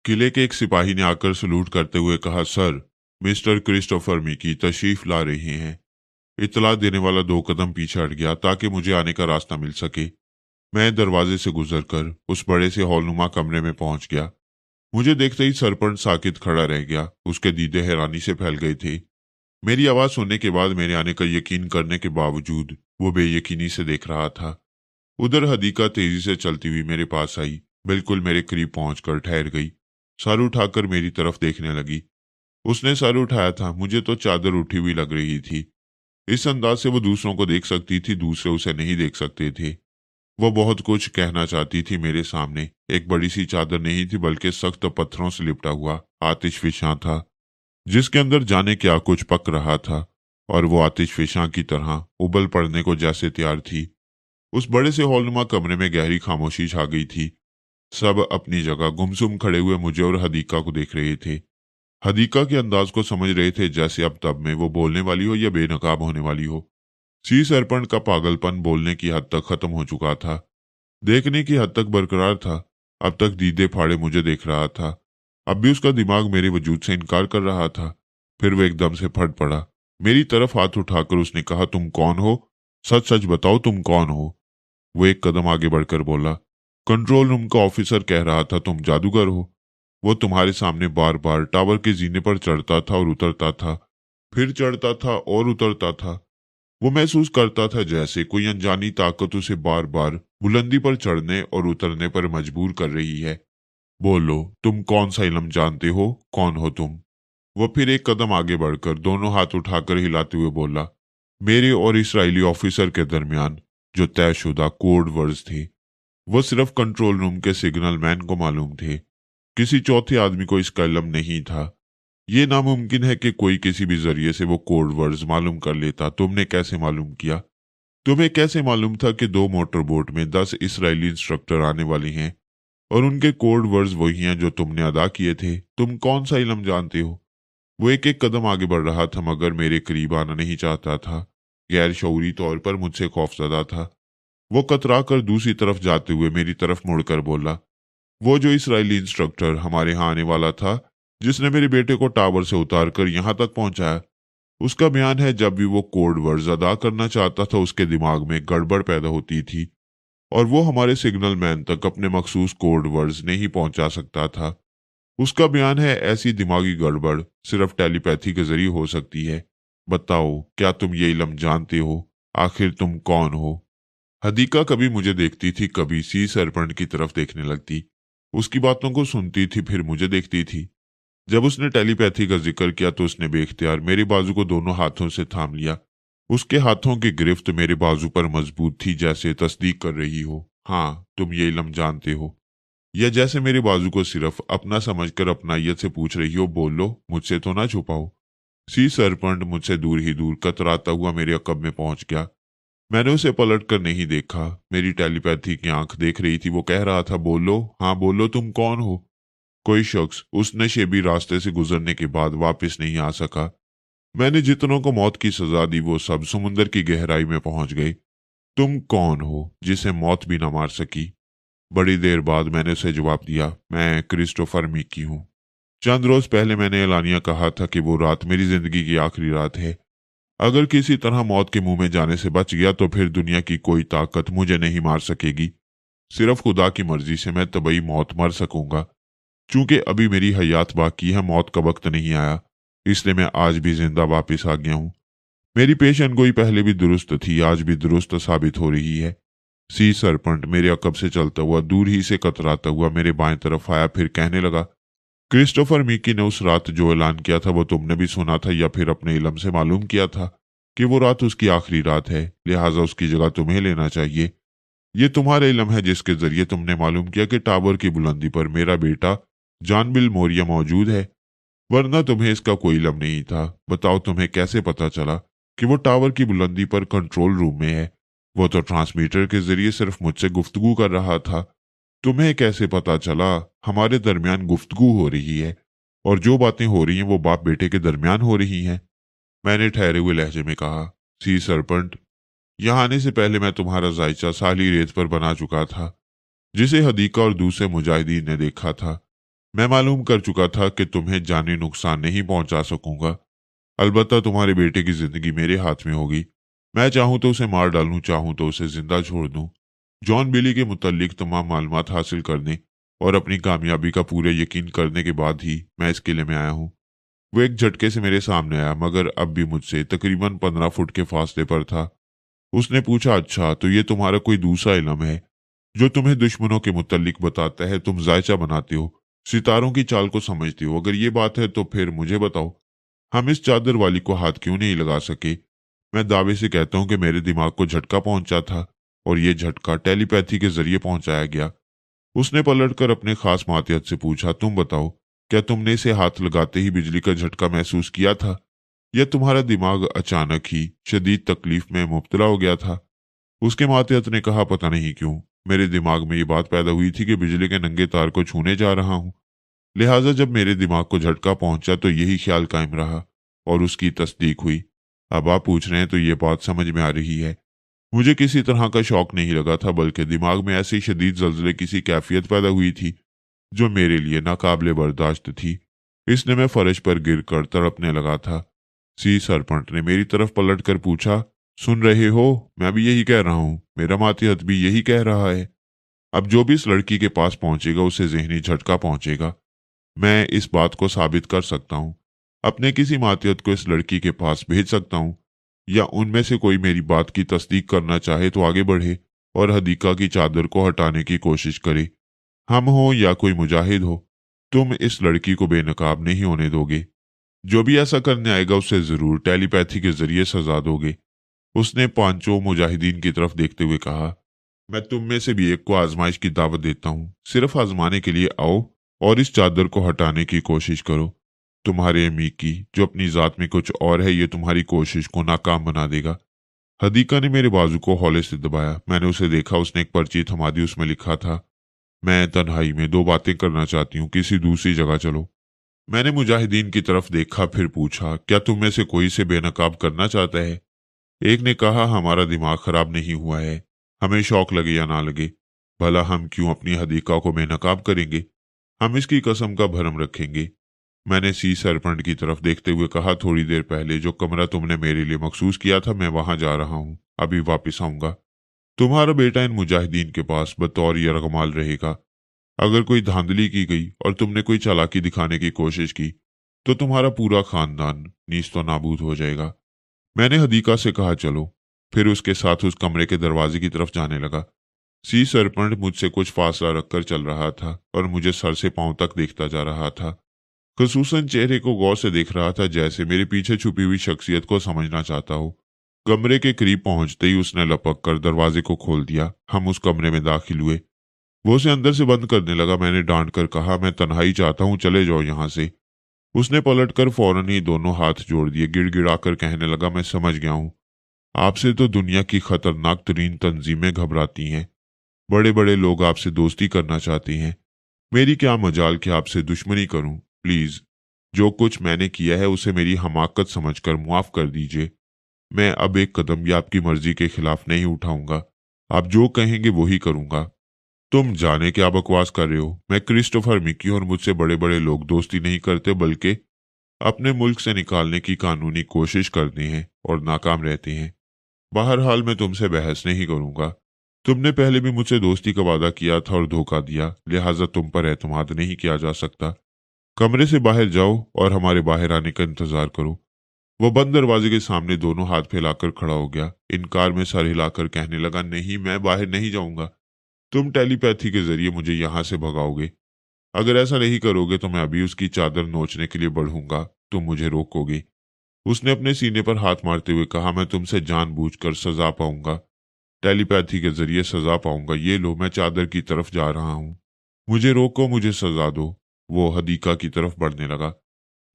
किले के एक सिपाही ने आकर सलूट करते हुए कहा, सर, मिस्टर क्रिस्टोफर मिकी तशरीफ ला रहे हैं। इतला देने वाला 2 कदम पीछे हट गया ताकि मुझे आने का रास्ता मिल सके। मैं दरवाजे से गुजरकर उस बड़े से हॉलनुमा कमरे में पहुंच गया। मुझे देखते ही सरपंच साकित खड़ा रह गया। उसके दीदे हैरानी से फैल गए थे। मेरी आवाज सुनने के बाद मेरे आने का यकीन करने के बावजूद वो बेयकीनी से देख रहा था। उधर हदीका तेजी से चलती हुई मेरे पास आई, बिल्कुल मेरे करीब पहुंचकर ठहर गई। सर उठाकर मेरी तरफ देखने लगी। उसने सर उठाया था, मुझे तो चादर उठी हुई लग रही थी। इस अंदाज से वो दूसरों को देख सकती थी, दूसरे उसे नहीं देख सकते थे। वो बहुत कुछ कहना चाहती थी मेरे सामने। एक बड़ी सी चादर नहीं थी, बल्कि सख्त पत्थरों से लिपटा हुआ आतिशफिशां था, जिसके अंदर जाने क्या कुछ पक रहा था, और वो आतिशफिशां की तरह उबल पड़ने को जैसे तैयार थी। उस बड़े से हॉलनुमा कमरे में गहरी खामोशी छा गई थी। सब अपनी जगह गुमसुम खड़े हुए मुझे और हदीका को देख रहे थे। हदीका के अंदाज को समझ रहे थे, जैसे अब तब में वो बोलने वाली हो या बेनकाब होने वाली हो। सी सरपंच का पागलपन बोलने की हद तक खत्म हो चुका था, देखने की हद तक बरकरार था। अब तक दीदे फाड़े मुझे देख रहा था। अब भी उसका दिमाग मेरे वजूद से इनकार कर रहा था। फिर वो एकदम से फट पड़ा। मेरी तरफ हाथ उठाकर उसने कहा, तुम कौन हो? सच सच बताओ, तुम कौन हो? वो एक कदम आगे बढ़कर बोला, कंट्रोल रूम का ऑफिसर कह रहा था तुम जादूगर हो। वो तुम्हारे सामने बार बार टावर के जीने पर चढ़ता था और उतरता था, फिर चढ़ता था और उतरता था। वो महसूस करता था जैसे कोई अनजानी ताकत उसे बार बार बुलंदी पर चढ़ने और उतरने पर मजबूर कर रही है। बोलो, तुम कौन सा इल्म जानते हो? कौन हो तुम? वो फिर एक कदम आगे बढ़कर दोनों हाथ उठाकर हिलाते हुए बोला, मेरे और इसराइली ऑफिसर के दरमियान जो तयशुदा कोड वर्ड्स थे, वो सिर्फ कंट्रोल रूम के सिग्नल मैन को मालूम थे। किसी चौथे आदमी को इसका इल्म नहीं था। ये नामुमकिन है कि कोई किसी भी जरिए से वो कोड वर्ड्स मालूम कर लेता। तुमने कैसे मालूम किया? तुम्हें कैसे मालूम था कि 2 मोटर बोट में 10 इसराइली इंस्ट्रक्टर आने वाले हैं और उनके कोड वर्ड्स वही हैं जो तुमने अदा किए थे? तुम कौन सा इल्म जानते हो? वो एक एक कदम आगे बढ़ रहा था, मगर मेरे करीब आना नहीं चाहता था। गैर शऊरी तौर पर मुझसे खौफजदा था। वो कतरा कर दूसरी तरफ जाते हुए मेरी तरफ मुड़कर बोला, वो जो इसराइली इंस्ट्रक्टर हमारे यहाँ आने वाला था, जिसने मेरे बेटे को टावर से उतार कर यहाँ तक पहुंचाया, उसका बयान है जब भी वो कोड वर्ड्स अदा करना चाहता था उसके दिमाग में गड़बड़ पैदा होती थी और वो हमारे सिग्नल मैन तक अपने मखसूस कोड वर्ड्स नहीं पहुंचा सकता था। उसका बयान है ऐसी दिमागी गड़बड़ सिर्फ टेलीपैथी के जरिए हो सकती है। बताओ, क्या तुम ये इल्म जानते हो? आखिर तुम कौन हो? हदीका कभी मुझे देखती थी, कभी सी सरपंच की तरफ देखने लगती। उसकी बातों को सुनती थी, फिर मुझे देखती थी। जब उसने टेलीपैथी का जिक्र किया तो उसने बेख्तियार मेरे बाजू को दोनों हाथों से थाम लिया। उसके हाथों की गिरफ्त मेरे बाजू पर मजबूत थी, जैसे तस्दीक कर रही हो, हाँ तुम ये इल्म जानते हो। या जैसे मेरे बाजू को सिर्फ अपना समझकर अपनाइयत से पूछ रही हो, बोलो, मुझसे तो ना छुपाओ। सी सरपंच मुझसे दूर ही दूर कतराता हुआ मेरे अकब में पहुंच गया। मैंने उसे पलट कर नहीं देखा। मेरी टेलीपैथी की आंख देख रही थी। वो कह रहा था, बोलो, हाँ बोलो, तुम कौन हो? कोई शख्स उस नशेबी रास्ते से गुजरने के बाद वापस नहीं आ सका। मैंने जितनों को मौत की सजा दी वो सब समुंदर की गहराई में पहुंच गए। तुम कौन हो जिसे मौत भी न मार सकी? बड़ी देर बाद मैंने उसे जवाब दिया, मैं क्रिस्टोफर मिकी हूँ। चंद रोज पहले मैंने एलानिया कहा था कि वो रात मेरी जिंदगी की आखिरी रात है। अगर किसी तरह मौत के मुंह में जाने से बच गया तो फिर दुनिया की कोई ताकत मुझे नहीं मार सकेगी। सिर्फ खुदा की मर्जी से मैं तबई मौत मर सकूंगा। चूंकि अभी मेरी हयात बाकी है, मौत का वक्त नहीं आया, इसलिए मैं आज भी जिंदा वापिस आ गया हूँ। मेरी पेशन गोई पहले भी दुरुस्त थी, आज भी दुरुस्त साबित हो रही है। सी सरपंच मेरे अकब से चलता हुआ दूर ही से कतराता हुआ मेरे बाएं तरफ आया, फिर कहने लगा, क्रिस्टोफर मिकी ने उस रात जो ऐलान किया था वो तुमने भी सुना था या फिर अपने इल्म से मालूम किया था कि वो रात उसकी आखिरी रात है, लिहाजा उसकी जगह तुम्हें लेना चाहिए। ये तुम्हारा इल्म है जिसके जरिए तुमने मालूम किया कि टावर की बुलंदी पर मेरा बेटा जानबिल मोरिया मौजूद है, वरना तुम्हें इसका कोई इल्म नहीं था। बताओ, तुम्हें कैसे पता चला कि वो टावर की बुलंदी पर कंट्रोल रूम में है? वो तो ट्रांसमीटर के जरिए सिर्फ मुझसे गुफ्तगू कर रहा था। तुम्हें कैसे पता चला? हमारे दरमियान गुफ्तगू हो रही है और जो बातें हो रही हैं वो बाप बेटे के दरमियान हो रही हैं। मैंने ठहरे हुए लहजे में कहा, सी सरपंच, यहाँ आने से पहले मैं तुम्हारा जायचा साली रेत पर बना चुका था, जिसे हदीका और दूसरे मुजाहिदीन ने देखा था। मैं मालूम कर चुका था कि तुम्हें जानी नुकसान नहीं पहुंचा सकूंगा। अलबत्ता तुम्हारे बेटे की जिंदगी मेरे हाथ में होगी। मैं चाहूं तो उसे मार डालूं, चाहूं तो उसे जिंदा छोड़ दूं। जॉन बिली के मुतालिक तमाम मालूमात हासिल करने और अपनी कामयाबी का पूरा यकीन करने के बाद ही मैं इस किले में आया हूं। वो एक झटके से मेरे सामने आया, मगर अब भी मुझसे तकरीबन 15 फुट के फासले पर था। उसने पूछा, अच्छा तो ये तुम्हारा कोई दूसरा इल्म है जो तुम्हें दुश्मनों के मुतालिक बताता है? तुम जायचा बनाते हो, सितारों की चाल को समझते हो। अगर ये बात है तो फिर मुझे बताओ, हम इस चादर वाली को हाथ क्यों नहीं लगा सके? मैं दावे से कहता हूं कि मेरे दिमाग को झटका पहुंचा था और ये झटका टेलीपैथी के जरिए पहुंचाया गया। उसने पलटकर अपने खास मातियत से पूछा, तुम बताओ, क्या तुमने इसे हाथ लगाते ही बिजली का झटका महसूस किया था, या तुम्हारा दिमाग अचानक ही शदीद तकलीफ में मुब्तला हो गया था? उसके मातियत ने कहा, पता नहीं क्यों मेरे दिमाग में ये बात पैदा हुई थी कि बिजली के नंगे तार को छूने जा रहा हूं। लिहाजा जब मेरे दिमाग को झटका पहुंचा तो यही ख्याल कायम रहा और उसकी तस्दीक हुई। अब आप पूछ रहे हैं तो ये बात समझ में आ रही है। मुझे किसी तरह का शौक नहीं लगा था, बल्कि दिमाग में ऐसी शदीद जल्जले किसी कैफियत पैदा हुई थी जो मेरे लिए नाकाबिले बर्दाश्त थी। इसने मैं फर्श पर गिर कर तड़पने लगा था। सी सरपंच ने मेरी तरफ पलट कर पूछा, सुन रहे हो? मैं भी यही कह रहा हूं, मेरा मातिहत भी यही कह रहा है। अब जो भी इस लड़की के पास पहुंचेगा उसे जहनी झटका पहुंचेगा। मैं इस बात को साबित कर सकता हूं। अपने किसी मातियत को इस लड़की के पास भेज सकता हूं, या उनमें से कोई मेरी बात की तस्दीक करना चाहे तो आगे बढ़े और हदीका की चादर को हटाने की कोशिश करे। हम हो या कोई मुजाहिद हो, तुम इस लड़की को बेनकाब नहीं होने दोगे। जो भी ऐसा करने आएगा उसे जरूर टेलीपैथी के जरिए सजा दोगे। उसने पांचों मुजाहिदीन की तरफ देखते हुए कहा, मैं तुम में से भी एक को आजमाइश की दावत देता हूं। सिर्फ आजमाने के लिए आओ और इस चादर को हटाने की कोशिश करो। तुम्हारे अमीर की जो अपनी जात में कुछ और है, ये तुम्हारी कोशिश को नाकाम बना देगा। हदीका ने मेरे बाजू को हौले से दबाया। मैंने उसे देखा, उसने एक पर्ची थमा दी। उसमें लिखा था, मैं तन्हाई में दो बातें करना चाहती हूँ, किसी दूसरी जगह चलो। मैंने मुजाहिदीन की तरफ देखा, फिर पूछा, क्या तुम में से कोई इसे बेनकाब करना चाहता है? एक ने कहा, हमारा दिमाग खराब नहीं हुआ है, हमें शौक लगे या ना लगे, भला हम क्यों अपनी हदीका को बेनकाब करेंगे? हम इसकी कसम का भरम रखेंगे। मैंने सी सरपंच की तरफ देखते हुए कहा, थोड़ी देर पहले जो कमरा तुमने मेरे लिए मखसूस किया था, मैं वहां जा रहा हूं, अभी वापस आऊंगा। तुम्हारा बेटा इन मुजाहिदीन के पास बतौर यरगमाल रहेगा। अगर कोई धांधली की गई और तुमने कोई चालाकी दिखाने की कोशिश की तो तुम्हारा पूरा खानदान नीस्तो नाबूद हो जाएगा। मैंने हदीका से कहा, चलो। फिर उसके साथ उस कमरे के दरवाजे की तरफ जाने लगा। सी सरपंच मुझसे कुछ फासला रखकर चल रहा था और मुझे सर से पांव तक देखता जा रहा था। खसूसन चेहरे को गौर से देख रहा था, जैसे मेरे पीछे छुपी हुई शख्सियत को समझना चाहता हो। कमरे के करीब पहुंचते ही उसने लपक कर दरवाजे को खोल दिया। हम उस कमरे में दाखिल हुए। वो उसे अंदर से बंद करने लगा। मैंने डांट कर कहा, मैं तन्हाई चाहता हूं, चले जाओ यहां से। उसने पलटकर फौरन ही दोनों हाथ जोड़ दिए। गिड़गिड़ाकर कहने लगा, मैं समझ गया हूं, आपसे तो दुनिया की खतरनाक तरीन तंजीमें घबराती हैं। बड़े बड़े लोग आपसे दोस्ती करना चाहते हैं। मेरी क्या मजाल कि आपसे दुश्मनी करूं। प्लीज, जो कुछ मैंने किया है उसे मेरी हमाकत समझकर मुआफ कर दीजिए। मैं अब एक कदम भी आपकी मर्जी के खिलाफ नहीं उठाऊंगा। आप जो कहेंगे वो ही करूंगा। तुम जाने क्या बकवास कर रहे हो। मैं क्रिस्टोफर मिकी और मुझसे बड़े बड़े लोग दोस्ती नहीं करते, बल्कि अपने मुल्क से निकालने की कानूनी कोशिश करते हैं और नाकाम रहते हैं। बहरहाल मैं तुमसे बहस नहीं करूंगा। तुमने पहले भी मुझसे दोस्ती का वादा किया था और धोखा दिया, लिहाजा तुम पर एतमाद नहीं किया जा सकता। कमरे से बाहर जाओ और हमारे बाहर आने का इंतजार करो। वो बंद दरवाजे के सामने दोनों हाथ फैलाकर खड़ा हो गया। इनकार में सर हिलाकर कहने लगा, नहीं, मैं बाहर नहीं जाऊंगा। तुम टेलीपैथी के जरिए मुझे यहां से भगाओगे। अगर ऐसा नहीं करोगे तो मैं अभी उसकी चादर नोचने के लिए बढ़ूंगा। तुम मुझे रोकोगे। उसने अपने सीने पर हाथ मारते हुए कहा, मैं तुमसे जानबूझकर सजा पाऊंगा, टेलीपैथी के जरिए सजा पाऊंगा। ये लो, मैं चादर की तरफ जा रहा हूं। मुझे रोको, मुझे सजा दो। वो हदीका की तरफ बढ़ने लगा।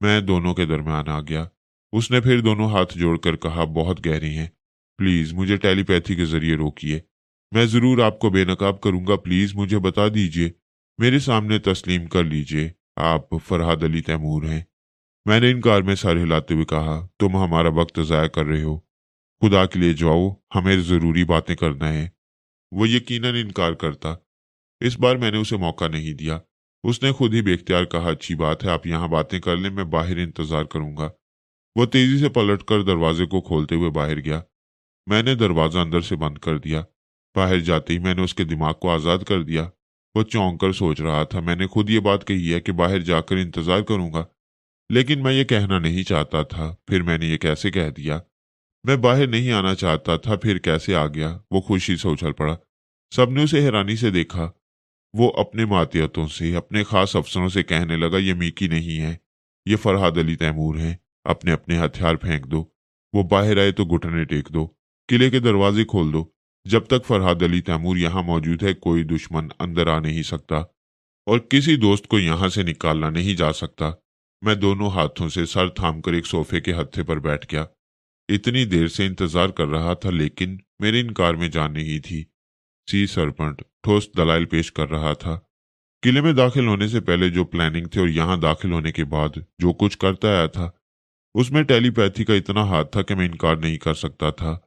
मैं दोनों के दरमियान आ गया। उसने फिर दोनों हाथ जोड़कर कहा, बहुत गहरी हैं, प्लीज मुझे टेलीपैथी के जरिए रोकिए। मैं जरूर आपको बेनकाब करूंगा। प्लीज मुझे बता दीजिए, मेरे सामने तस्लीम कर लीजिए, आप फरहाद अली तैमूर हैं। मैंने इनकार में सर हिलाते हुए कहा, तुम हमारा वक्त ज़ाया कर रहे हो। खुदा के लिए जाओ, हमें जरूरी बातें करना है। वो यकीनन इनकार करता। इस बार मैंने उसे मौका नहीं दिया। उसने खुद ही बेख्तियार कहा, अच्छी बात है, आप यहाँ बातें कर लें, मैं बाहर इंतजार करूंगा। वो तेजी से पलटकर दरवाजे को खोलते हुए बाहर गया। मैंने दरवाजा अंदर से बंद कर दिया। बाहर जाते ही मैंने उसके दिमाग को आजाद कर दिया। वो चौंक कर सोच रहा था, मैंने खुद ये बात कही है कि बाहर जाकर इंतजार करूंगा, लेकिन मैं ये कहना नहीं चाहता था। फिर मैंने ये कैसे कह दिया? मैं बाहर नहीं आना चाहता था, फिर कैसे आ गया? वो खुशी से उछल पड़ा। सबने उसे हैरानी से देखा। वो अपने मातियतों से, अपने खास अफसरों से कहने लगा, ये मीकी नहीं है, ये फरहाद अली तैमूर है। अपने अपने हथियार फेंक दो। वो बाहर आए तो घुटने टेक दो। किले के दरवाजे खोल दो। जब तक फरहाद अली तैमूर यहाँ मौजूद है, कोई दुश्मन अंदर आ नहीं सकता और किसी दोस्त को यहाँ से निकालना नहीं जा सकता। मैं दोनों हाथों से सर थामकर एक सोफे के हत्थे पर बैठ गया। इतनी देर से इंतजार कर रहा था, लेकिन मेरे इनकार में जान नहीं थी। सी सरपंट ठोस दलाइल पेश कर रहा था। किले में दाखिल होने से पहले जो प्लानिंग थी और यहाँ दाखिल होने के बाद जो कुछ करता आया था, उसमें टेलीपैथी का इतना हाथ था कि मैं इनकार नहीं कर सकता था।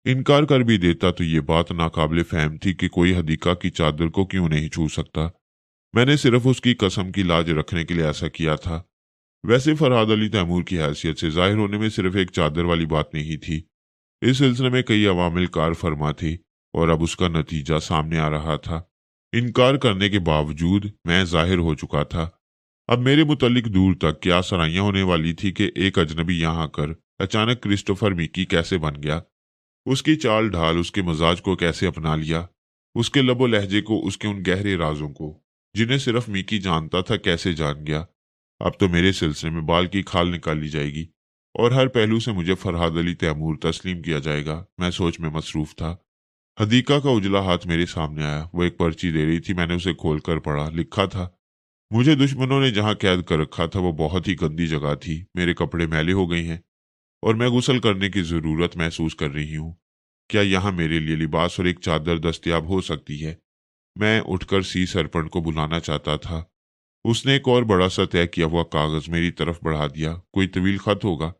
इनकार कर भी देता तो ये बात नाकाबिले फहम थी कि कोई हदीका की चादर को क्यों नहीं छू सकता। मैंने सिर्फ उसकी कसम की लाज रखने के लिए ऐसा किया था। वैसे फरहाद अली तैमूर की हैसियत से जाहिर होने में सिर्फ एक चादर वाली बात नहीं थी। इस सिलसिले में कई अवामिल कार फरमा थे और अब उसका नतीजा सामने आ रहा था। इनकार करने के बावजूद मैं जाहिर हो चुका था। अब मेरे मुतल्लिक दूर तक क्या सराहियां होने वाली थी कि एक अजनबी यहाँ आकर अचानक क्रिस्टोफर मिकी कैसे बन गया। उसकी चाल ढाल, उसके मजाज को कैसे अपना लिया, उसके लबो लहजे को, उसके उन गहरे राजों को जिन्हें सिर्फ मिकी जानता था, कैसे जान गया। अब तो मेरे सिलसिले में बाल की खाल निकाली जाएगी और हर पहलू से मुझे फरहाद अली तैमूर तस्लीम किया जाएगा। मैं सोच में मसरूफ था। हदीका का उजला हाथ मेरे सामने आया। वो एक पर्ची दे रही थी। मैंने उसे खोलकर पढ़ा। लिखा था, मुझे दुश्मनों ने जहां कैद कर रखा था वो बहुत ही गंदी जगह थी। मेरे कपड़े मैले हो गए हैं और मैं गुसल करने की जरूरत महसूस कर रही हूँ। क्या यहाँ मेरे लिए लिबास और एक चादर दस्तयाब हो सकती है? मैं उठकर सी सरपंच को बुलाना चाहता था। उसने एक और बड़ा सा तय किया हुआ कागज मेरी तरफ बढ़ा दिया। कोई तवील खत होगा।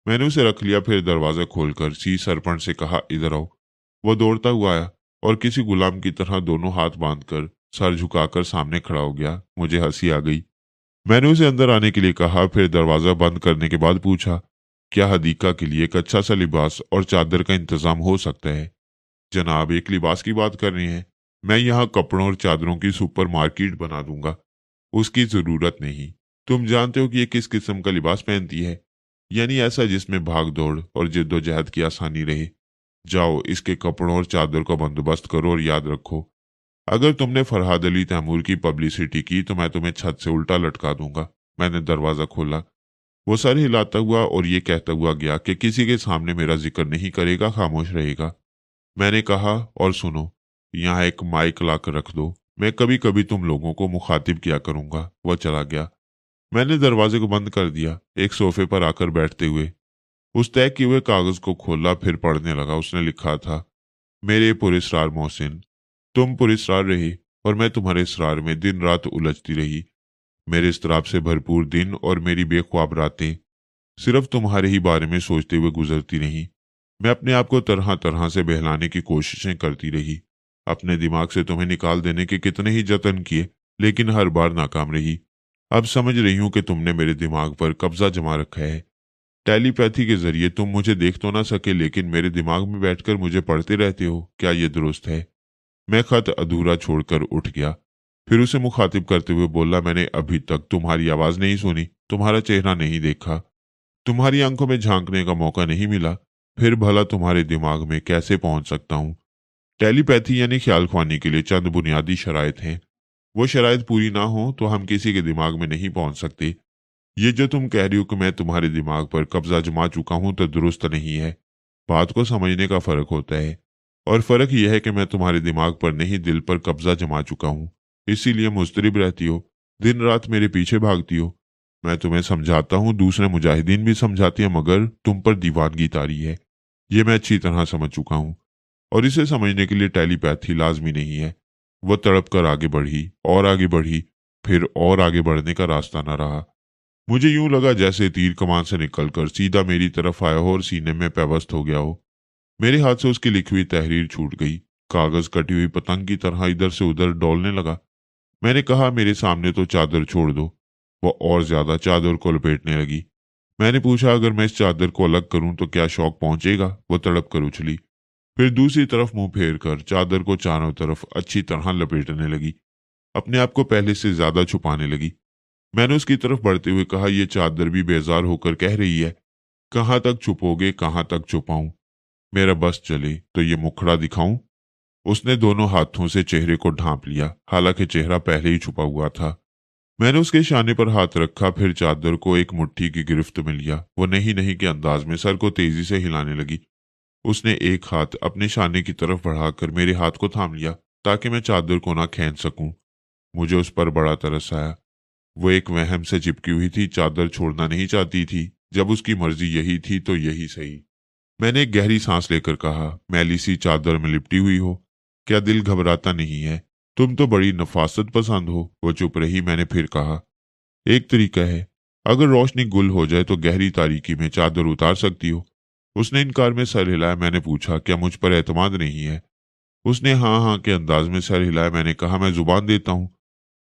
मैंने उसे रख लिया। फिर दरवाजा खोलकर सी सरपंच से कहा, इधर आओ। वो दौड़ता हुआ आया और किसी गुलाम की तरह दोनों हाथ बांधकर सर झुकाकर सामने खड़ा हो गया। मुझे हंसी आ गई। मैंने उसे अंदर आने के लिए कहा। फिर दरवाजा बंद करने के बाद पूछा, क्या हदीका के लिए एक अच्छा सा लिबास और चादर का इंतजाम हो सकता है? जनाब, एक लिबास की बात कर रहे हैं? मैं यहाँ कपड़ों और चादरों की सुपर मार्केट बना दूंगा। उसकी जरूरत नहीं। तुम जानते हो कि ये किस किस्म का लिबास पहनती है, यानी ऐसा जिसमें भाग दौड़ और जिद्दोजहद की आसानी रहे। जाओ, इसके कपड़ों और चादर का बंदोबस्त करो और याद रखो, अगर तुमने फरहाद अली तैमूर की पब्लिसिटी की तो मैं तुम्हें छत से उल्टा लटका दूंगा। मैंने दरवाजा खोला। वो सर हिलाता हुआ और ये कहता हुआ गया कि किसी के सामने मेरा जिक्र नहीं करेगा, खामोश रहेगा। मैंने कहा, और सुनो, यहाँ एक माइक लाकर रख दो, मैं कभी कभी तुम लोगों को मुखातिब किया करूंगा। वह चला गया। मैंने दरवाजे को बंद कर दिया। एक सोफे पर आकर बैठते हुए उस तय किए हुए कागज को खोला। फिर पढ़ने लगा। उसने लिखा था, मेरे पुरस्रार मोहसिन, तुम पुरस्रार रहे और मैं तुम्हारे इसरार में दिन रात उलझती रही। मेरे इस्तराब से भरपूर दिन और मेरी बेख्वाब रातें सिर्फ तुम्हारे ही बारे में सोचते हुए गुजरती रही। मैं अपने आप को तरह तरह से बहलाने की कोशिशें करती रही। अपने दिमाग से तुम्हें निकाल देने के कितने ही जतन किए, लेकिन हर बार नाकाम रही। अब समझ रही हूं कि तुमने मेरे दिमाग पर कब्जा जमा रखा है। टेलीपैथी के जरिए तुम मुझे देख तो ना सके, लेकिन मेरे दिमाग में बैठकर मुझे पढ़ते रहते हो। क्या ये दुरुस्त है? मैं खत अधूरा छोड़कर उठ गया। फिर उसे मुखातिब करते हुए बोला, मैंने अभी तक तुम्हारी आवाज नहीं सुनी, तुम्हारा चेहरा नहीं देखा, तुम्हारी आंखों में झांकने का मौका नहीं मिला। फिर भला तुम्हारे दिमाग में कैसे पहुंच सकता हूं? टेलीपैथी यानी ख्याल ख्वानी के लिए चंद बुनियादी शराइत हैं। वो शराइत पूरी ना हो तो हम किसी के दिमाग में नहीं पहुंच सकते। ये जो तुम कह रही हो कि मैं तुम्हारे दिमाग पर कब्जा जमा चुका हूं तो दुरुस्त नहीं है। बात को समझने का फर्क होता है, और फर्क यह है कि मैं तुम्हारे दिमाग पर नहीं, दिल पर कब्जा जमा चुका हूं। इसीलिए मुस्तरिब रहती हो, दिन रात मेरे पीछे भागती हो। मैं तुम्हें समझाता हूँ, दूसरे मुजाहिदीन भी समझाते हैं, मगर तुम पर दीवानगी तारी है। ये मैं अच्छी तरह समझ चुका हूँ और इसे समझने के लिए टेलीपैथी लाजमी नहीं है। वह तड़प कर आगे बढ़ी और आगे बढ़ी, फिर और आगे बढ़ने का रास्ता न रहा। मुझे यूं लगा जैसे तीर कमान से निकलकर सीधा मेरी तरफ आया हो और सीने में पेवस्त हो गया हो। मेरे हाथ से उसकी लिखी हुई तहरीर छूट गई। कागज कटी हुई पतंग की तरह इधर से उधर डोलने लगा। मैंने कहा, मेरे सामने तो चादर छोड़ दो। वो और ज्यादा चादर को लपेटने लगी। मैंने पूछा, अगर मैं इस चादर को अलग करूं तो क्या शौक पहुंचेगा? वो तड़प कर उछली, फिर दूसरी तरफ मुंह फेर कर चादर को चारों तरफ अच्छी तरह लपेटने लगी, अपने आप को पहले से ज्यादा छुपाने लगी। मैंने उसकी तरफ बढ़ते हुए कहा, यह चादर भी बेजार होकर कह रही है, कहाँ तक छुपोगे, कहाँ तक छुपाऊं? मेरा बस चले तो ये मुखड़ा दिखाऊं? उसने दोनों हाथों से चेहरे को ढांप लिया, हालांकि चेहरा पहले ही छुपा हुआ था। मैंने उसके शाने पर हाथ रखा, फिर चादर को एक मुट्ठी की गिरफ्त में लिया। वो नहीं नहीं के अंदाज में सर को तेजी से हिलाने लगी। उसने एक हाथ अपने शाने की तरफ बढ़ाकर मेरे हाथ को थाम लिया ताकि मैं चादर को ना खींच सकूं। मुझे उस पर बड़ा तरस आया। वो एक वहम से चिपकी हुई थी, चादर छोड़ना नहीं चाहती थी। जब उसकी मर्जी यही थी तो यही सही। मैंने एक गहरी सांस लेकर कहा, मैली सी चादर में लिपटी हुई हो, क्या दिल घबराता नहीं है? तुम तो बड़ी नफासत पसंद हो। वो चुप रही। मैंने फिर कहा, एक तरीका है, अगर रोशनी गुल हो जाए तो गहरी तारीकी में चादर उतार सकती हो। उसने इनकार में सर हिलाया। मैंने पूछा, क्या मुझ पर एतमाद नहीं है? उसने हाँ हाँ के अंदाज में सर हिलाया। मैंने कहा, मैं जुबान देता हूँ,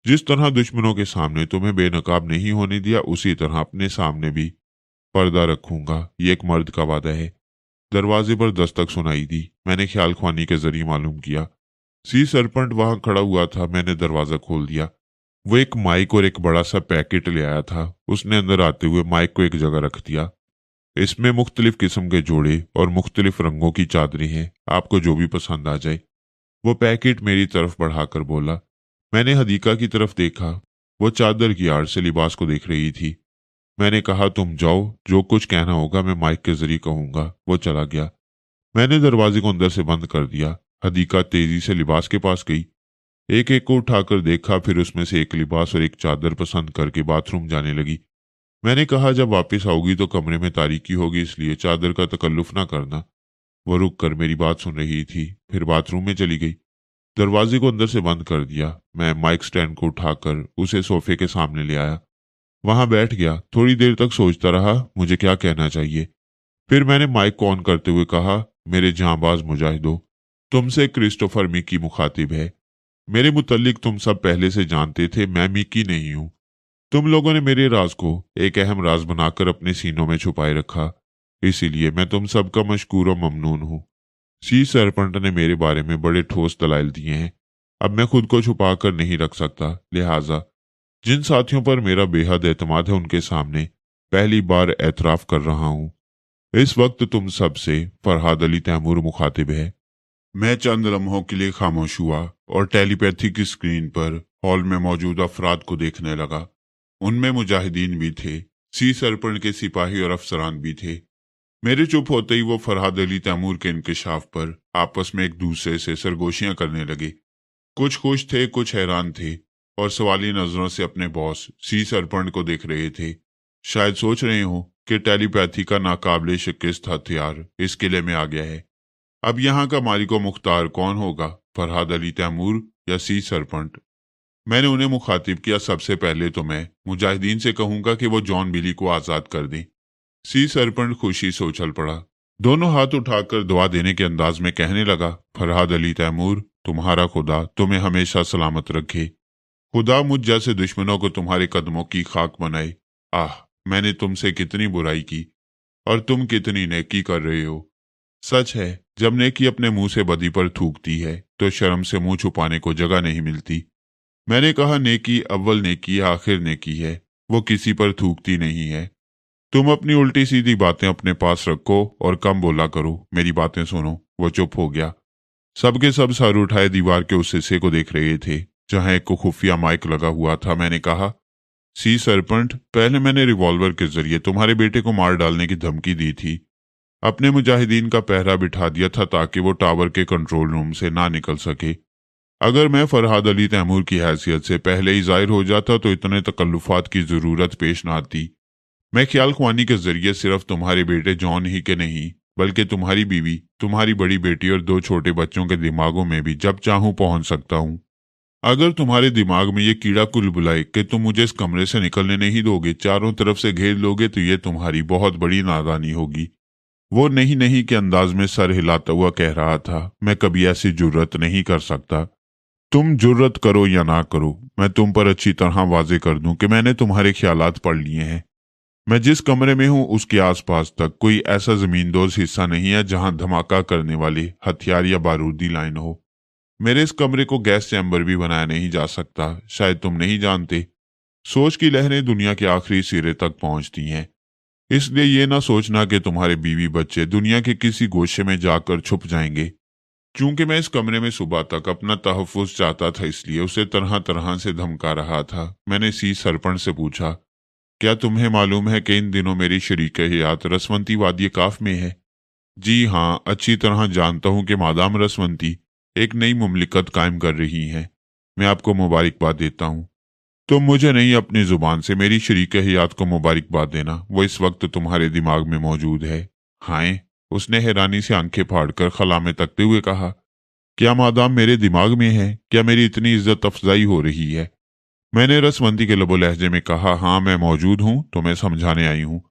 जिस तरह दुश्मनों के सामने तुम्हें बेनकाब नहीं होने दिया, उसी तरह अपने सामने भी पर्दा रखूंगा। ये एक मर्द का वादा है। दरवाजे पर दस्तक सुनाई दी। मैंने ख्याल ख्वानी के जरिए मालूम किया सी सरपंट वहां खड़ा हुआ था। मैंने दरवाजा खोल दिया। वो एक माइक और एक बड़ा सा पैकेट ले आया था। उसने अंदर आते हुए माइक को एक जगह रख दिया। इसमें मुख्तलिफ किस्म के जोड़े और मुख्तलिफ रंगों की चादरें हैं, आपको जो भी पसंद आ जाए। वो पैकेट मेरी तरफ बढ़ाकर बोला। मैंने हदीका की तरफ देखा। वो चादर की आड़ से लिबास को देख रही थी। मैंने कहा, तुम जाओ, जो कुछ कहना होगा मैं माइक के जरिए कहूंगा। वो चला गया। मैंने दरवाजे को अंदर से बंद कर दिया। हदीका तेजी से लिबास के पास गई। एक एक को उठाकर देखा, फिर उसमें से एक लिबास और एक चादर पसंद करके बाथरूम जाने लगी। मैंने कहा, जब वापस आओगी तो कमरे में तारीकी होगी, इसलिए चादर का तकल्लुफ ना करना। वो रुक कर मेरी बात सुन रही थी, फिर बाथरूम में चली गई। दरवाजे को अंदर से बंद कर दिया। मैं माइक स्टैंड को उठाकर उसे सोफे के सामने ले आया। वहां बैठ गया। थोड़ी देर तक सोचता रहा मुझे क्या कहना चाहिए। फिर मैंने माइक को ऑन करते हुए कहा, मेरे जांबाज मुजाहिदो, तुमसे क्रिस्टोफर मिकी मुखातिब है। मेरे मुतल्लिक तुम सब पहले से जानते थे, मैं मिकी नहीं हूं। तुम लोगों ने मेरे राज को एक अहम राज बनाकर अपने सीनों में छुपाए रखा, इसीलिए मैं तुम सबका मशकूर और ममनून हूं। सी सरपंट ने मेरे बारे में बड़े ठोस दलाइल दिए हैं। अब मैं खुद को छुपा कर नहीं रख सकता, लिहाजा जिन साथियों पर मेरा बेहद एतमाद है उनके सामने पहली बार एतराफ कर रहा हूं। इस वक्त तुम सबसे फरहाद अली तैमूर मुखातिब है। मैं चंद लम्हों के लिए खामोश हुआ और टेलीपैथी की स्क्रीन पर हॉल में मौजूद अफराद को देखने लगा। उनमें मुजाहिदीन भी थे, सी सरपंच के सिपाही और अफसरान भी थे। मेरे चुप होते ही वो फरहाद अली तैमूर के इंकशाफ पर आपस में एक दूसरे से सरगोशियां करने लगे। कुछ खुश थे, कुछ हैरान थे और सवाली नजरों से अपने बॉस सी सरपंच को देख रहे थे। शायद सोच रहे हो कि टेलीपैथी का नाकाबिले शिकस्त हथियार इस किले में आ गया है। अब यहाँ का मालिक व मुख्तार कौन होगा, फरहाद अली तैमूर या सी सरपंच? मैंने उन्हें मुखातिब किया, सबसे पहले तो मैं मुजाहिदीन से कहूंगा कि वो जॉन बिली को आजाद कर दें। सी सरपंच खुशी से उछल पड़ा। दोनों हाथ उठाकर दुआ देने के अंदाज में कहने लगा, फरहाद अली तैमूर, तुम्हारा खुदा तुम्हें हमेशा सलामत रखे। खुदा मुझ जैसे दुश्मनों को तुम्हारे कदमों की खाक बनाए। आह, मैंने तुमसे कितनी बुराई की और तुम कितनी नेकी कर रहे हो। सच है, जब नेकी अपने मुंह से बदी पर थूकती है तो शर्म से मुंह छुपाने को जगह नहीं मिलती। मैंने कहा, नेकी अव्वल नेकी है, आखिर नेकी है, वो किसी पर थूकती नहीं है। तुम अपनी उल्टी सीधी बातें अपने पास रखो और कम बोला करो, मेरी बातें सुनो। वो चुप हो गया। सबके सब सर उठाए दीवार के उस हिस्से को देख रहे थे जहां एक को खुफिया माइक लगा हुआ था। मैंने कहा, सी सरपंच, पहले मैंने रिवॉल्वर के जरिए तुम्हारे बेटे को मार डालने की धमकी दी थी। अपने मुजाहिदीन का पहरा बिठा दिया था ताकि वो टावर के कंट्रोल रूम से ना निकल सके। अगर मैं फरहाद अली तैमूर की हैसियत से पहले ही जाहिर हो जाता तो इतने तकल्लुफात की जरूरत पेश ना आती। मैं ख्याल ख्वानी के जरिए सिर्फ तुम्हारे बेटे जॉन ही के नहीं बल्कि तुम्हारी बीवी, तुम्हारी बड़ी बेटी और 2 छोटे बच्चों के दिमागों में भी जब चाहूं पहुंच सकता हूं। अगर तुम्हारे दिमाग में ये कीड़ा कुल बुलाए कि तुम मुझे इस कमरे से निकलने नहीं दोगे, चारों तरफ से घेर लोगे, तो ये तुम्हारी बहुत बड़ी नादानी होगी। वो नहीं नहीं के अंदाज में सर हिलाता हुआ कह रहा था, मैं कभी ऐसी जुर्रत नहीं कर सकता। तुम जुर्रत करो या ना करो, मैं तुम पर अच्छी तरह वाजे कर दूं कि मैंने तुम्हारे ख्यालात पढ़ लिए हैं। मैं जिस कमरे में हूं उसके आसपास तक कोई ऐसा जमींदोज हिस्सा नहीं है जहां धमाका करने वाली हथियार या बारूदी लाइन हो। मेरे इस कमरे को गैस चैम्बर भी बनाया नहीं जा सकता, शायद तुम नहीं जानते। सोच की लहरें दुनिया के आखिरी सिरे तक पहुंचती हैं। इसलिए ये ना सोचना कि तुम्हारे बीवी बच्चे दुनिया के किसी गोशे में जाकर छुप जाएंगे। चूंकि मैं इस कमरे में सुबह तक अपना तहफ़्फ़ुज़ चाहता था, इसलिए उसे तरह तरह से धमका रहा था। मैंने सी सरपंच से पूछा, क्या तुम्हें मालूम है कि इन दिनों मेरी शरीक हयात रसवंती वादी काफ में है? जी हाँ, अच्छी तरह जानता हूँ कि मादाम रसवंती एक नई मुमलिकत कायम कर रही हैं। मैं आपको मुबारकबाद देता हूँ। तुम मुझे नहीं, अपनी जुबान से मेरी शरीक हयात को मुबारकबाद देना। वो इस वक्त तुम्हारे दिमाग में मौजूद है। हाय, उसने हैरानी से आंखें फाड़कर खला में तकते हुए कहा, क्या मादाम मेरे दिमाग में है? क्या मेरी इतनी इज्जत अफजाई हो रही है? मैंने रसवंती के लबो लहजे में कहा, हाँ मैं मौजूद हूँ, तुम्हें समझाने आई हूँ।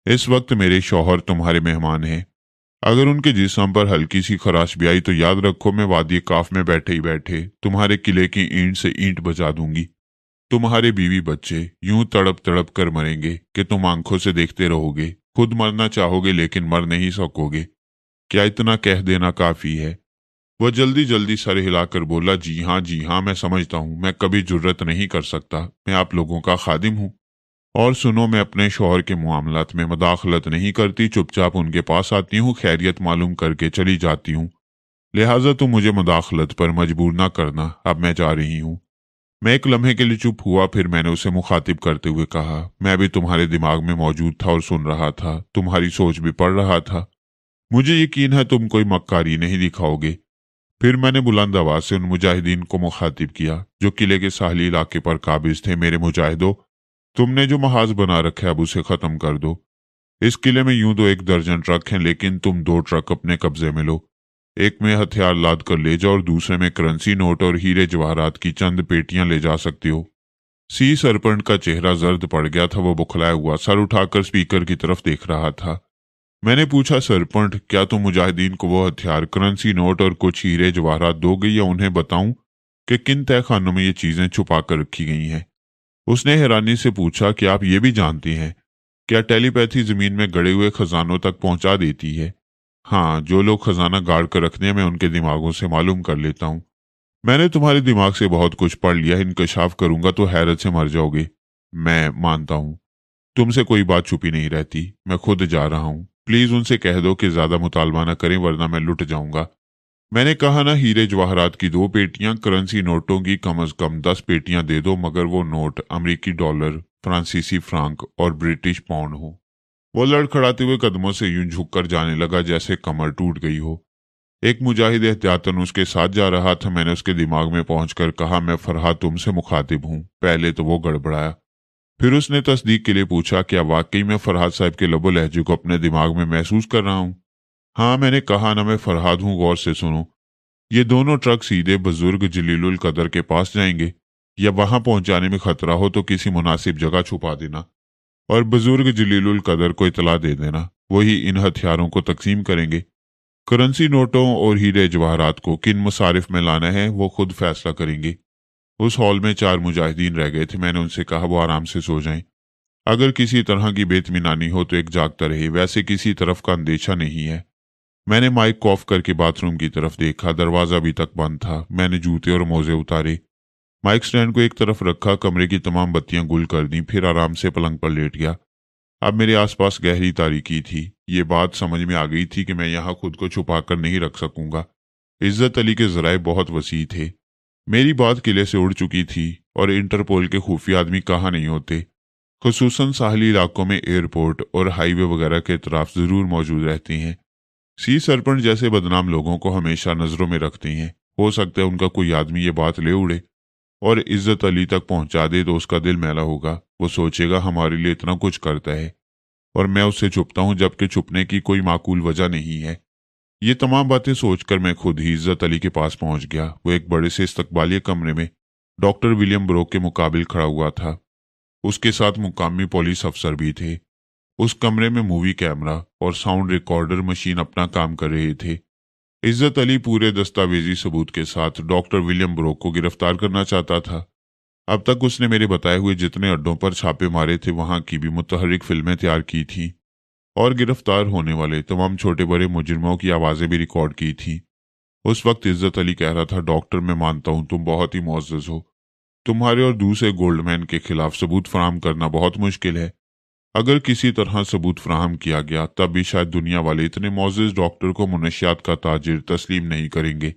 इस वक्त मेरे शौहर तुम्हारे मेहमान हैं। अगर उनके जिस्म पर हल्की सी खराश भी आई तो याद रखो, मैं वादी काफ में बैठे ही बैठे तुम्हारे किले की ईंट से ईंट बजा दूंगी। तुम्हारे बीवी बच्चे यूं तड़प तड़प कर मरेंगे कि तुम आंखों से देखते रहोगे। खुद मरना चाहोगे लेकिन मर नहीं सकोगे। क्या इतना कह देना काफी है? वह जल्दी जल्दी सर हिलाकर बोला, जी हाँ मैं समझता हूँ। मैं कभी जुर्रत नहीं कर सकता। मैं आप लोगों का खादिम हूँ। और सुनो, मैं अपने शौहर के मामलात में मदाखलत नहीं करती, चुपचाप उनके पास आती हूँ, खैरियत मालूम करके चली जाती हूँ। लिहाजा तुम मुझे मदाखलत पर मजबूर ना करना। अब मैं जा रही हूँ। मैं एक लम्हे के लिए चुप हुआ, फिर मैंने उसे मुखातिब करते हुए कहा, मैं भी तुम्हारे दिमाग में मौजूद था और सुन रहा था, तुम्हारी सोच भी पढ़ रहा था। मुझे यकीन है तुम कोई मक्कारी नहीं दिखाओगे। फिर मैंने बुलंद आवाज से उन मुजाहिदीन को मुखातिब किया जो किले के साहली इलाके पर काबिज थे। मेरे मुजाहिदो, तुमने जो महाज बना रखा है अब उसे खत्म कर दो। इस किले में यूं तो 1 दर्जन ट्रक हैं, लेकिन तुम 2 ट्रक अपने कब्जे में लो। एक में हथियार लाद कर ले जाओ और दूसरे में करेंसी नोट और हीरे जवाहरात की चंद पेटियां ले जा सकते हो। सी सरपंच का चेहरा जर्द पड़ गया था। वो बुखलाया हुआ सर उठाकर स्पीकर की तरफ देख रहा था। मैंने पूछा, सरपंच क्या तुम मुजाहिदीन को वो हथियार, करेंसी नोट और कुछ हीरे जवाहरात दोगे या उन्हें बताऊं कि किन तय खानों में ये चीजें छुपा कर रखी गई हैं? उसने हैरानी से पूछा, क्या आप ये भी जानती हैं? क्या टेलीपैथी जमीन में गड़े हुए खजानों तक पहुंचा देती है? हाँ, जो लोग खजाना गाड़ कर रखते हैं मैं उनके दिमागों से मालूम कर लेता हूँ। मैंने तुम्हारे दिमाग से बहुत कुछ पढ़ लिया है, इंकशाफ करूंगा तो हैरत से मर जाओगे। मैं मानता हूँ तुमसे कोई बात छुपी नहीं रहती। मैं खुद जा रहा हूँ। प्लीज उनसे कह दो कि ज्यादा मुतालबा न करें वरना मैं लुट जाऊंगा। मैंने कहा ना, हीरे जवाहरात की 2 पेटियां, करेंसी नोटों की कम अज कम 10 पेटियां दे दो, मगर वो नोट अमेरिकी डॉलर, फ्रांसीसी फ्रांक और ब्रिटिश पाउंड हो। वो लड़खड़ाते हुए कदमों से यूं झुककर जाने लगा जैसे कमर टूट गई हो। एक मुजाहिद एहतियातन उसके साथ जा रहा था। मैंने उसके दिमाग में पहुंचकर कहा, मैं फरहाद तुमसे मुखातिब हूं। पहले तो वो गड़बड़ाया, फिर उसने तस्दीक के लिए पूछा, क्या वाकई मैं फरहाद साहब के लबो लहजे को अपने दिमाग में महसूस कर रहा हूं? हाँ, मैंने कहा ना, मैं फरहाद हूं। गौर से सुनो, ये दोनों ट्रक सीधे बुजुर्ग जलीलुल कदर के पास जाएंगे, या वहां पहुंचाने में खतरा हो तो किसी मुनासिब जगह छुपा देना और बुजुर्ग जलीलुल कदर को इतला दे देना। वही इन हथियारों को तकसीम करेंगे। करेंसी नोटों और हीरे जवाहरात को किन मुसारिफ में लाना है वो खुद फैसला करेंगे। उस हॉल में 4 मुजाहिदीन रह गए थे। मैंने उनसे कहा वो आराम से सो जाएं। अगर किसी तरह की बेतमिनानी हो तो एक जागता रहे, वैसे किसी तरफ का अंदेशा नहीं है। मैंने माइक को ऑफ करके बाथरूम की तरफ देखा। दरवाजा अभी तक बंद था। मैंने जूते और मोजे उतारे, माइक स्टैंड को एक तरफ रखा, कमरे की तमाम बत्तियां गुल कर दी, फिर आराम से पलंग पर लेट गया। अब मेरे आसपास गहरी तारीकी थी। ये बात समझ में आ गई थी कि मैं यहाँ खुद को छुपा कर नहीं रख सकूंगा। इज्जत अली के जराए बहुत वसी थे। मेरी बात किले से उड़ चुकी थी और इंटरपोल के खुफिया आदमी कहाँ नहीं होते। खुसूसन साहली इलाकों में एयरपोर्ट और हाईवे वगैरह के इतराफ जरूर मौजूद रहते हैं। सी सरपंच जैसे बदनाम लोगों को हमेशा नजरों में रखते हैं। हो सकता है उनका कोई आदमी ये बात ले उड़े और इज्जत अली तक पहुंचा दे तो उसका दिल मैला होगा। वो सोचेगा हमारे लिए इतना कुछ करता है और मैं उससे छुपता हूं, जबकि छुपने की कोई माकूल वजह नहीं है। ये तमाम बातें सोचकर मैं खुद ही इज्जत अली के पास पहुंच गया। वो एक बड़े से इस्तकबालिया कमरे में डॉक्टर विलियम ब्रोक के मुकाबिल खड़ा हुआ था। उसके साथ मुकामी पुलिस अफसर भी थे। उस कमरे में मूवी कैमरा और साउंड रिकॉर्डर मशीन अपना काम कर रहे थे। इज्जत अली पूरे दस्तावेजी सबूत के साथ डॉक्टर विलियम ब्रोक को गिरफ्तार करना चाहता था। अब तक उसने मेरे बताए हुए जितने अड्डों पर छापे मारे थे वहां की भी मुतहर्रिक फिल्में तैयार की थी और गिरफ्तार होने वाले तमाम छोटे बड़े मुजरिमों की आवाजें भी रिकॉर्ड की थी। उस वक्त इज्जत अली कह रहा था, डॉक्टर मैं मानता हूं तुम बहुत ही मुअज़्ज़ज़ हो। तुम्हारे और दूसरे गोल्डमैन के खिलाफ सबूत फराहम करना बहुत मुश्किल है। अगर किसी तरह सबूत फराहम किया गया तब भी शायद दुनिया वाले इतने मुअज़्ज़ज़ डॉक्टर को मुनशियात का ताजिर तस्लीम नहीं करेंगे।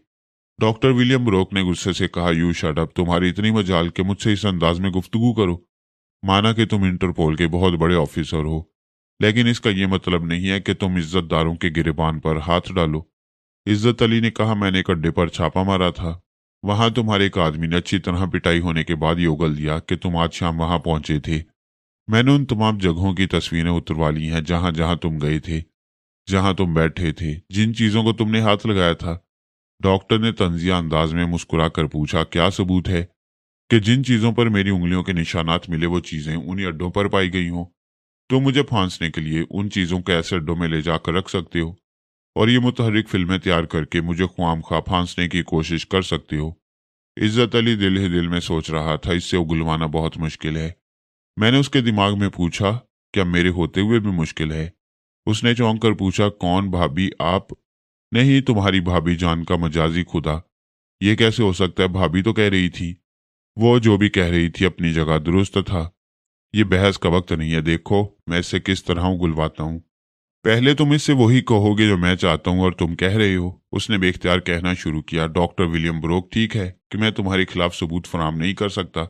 डॉक्टर विलियम ब्रोक ने गुस्से से कहा, यू शट अप, तुम्हारी इतनी मजाल के मुझसे इस अंदाज में गुफ्तगू करो। माना कि तुम इंटरपोल के बहुत बड़े ऑफिसर हो, लेकिन इसका यह मतलब नहीं है कि तुम इज्जतदारों के गिरेबान पर हाथ डालो। इज्जत अली ने कहा, मैंने एक अड्डे पर छापा मारा था। वहां तुम्हारे एक आदमी ने अच्छी तरह पिटाई होने के बाद ये उगल दिया कि तुम आज शाम वहां पहुंचे थे। मैंने उन तमाम जगहों की तस्वीरें उतरवा ली हैं जहां जहां तुम गए थे, जहां तुम बैठे थे, जिन चीजों को तुमने हाथ लगाया था। डॉक्टर ने तंजिया अंदाज में मुस्कुराकर पूछा, क्या सबूत है कि जिन चीजों पर मेरी उंगलियों के निशानात मिले वो चीजें उन्हीं अड्डों पर पाई गई हों? तुम मुझे फांसने के लिए उन चीजों को ऐसे अड्डों में ले जाकर रख सकते हो और ये मुतहर्रिक फिल्में तैयार करके मुझे ख्वामख्वाह फांसने की कोशिश कर सकते हो। इज्जत अली दिल ही दिल में सोच रहा था, इससे उगलवाना बहुत मुश्किल है। मैंने उसके दिमाग में पूछा, क्या मेरे होते हुए भी मुश्किल है? उसने चौंक कर पूछा, कौन भाभी, आप? नहीं, तुम्हारी भाभी जान का मजाजी खुदा। ये कैसे हो सकता है? भाभी तो कह रही थी। वो जो भी कह रही थी अपनी जगह दुरुस्त था। ये बहस का वक्त नहीं है, देखो मैं इससे किस तरह उगलवाता हूँ। पहले तुम इससे वही कहोगे जो मैं चाहता हूँ और तुम कह रहे हो। उसने बेख्तियार कहना शुरू किया, डॉक्टर विलियम ब्रोक, ठीक है कि मैं तुम्हारे खिलाफ सबूत फराहम नहीं कर सकता,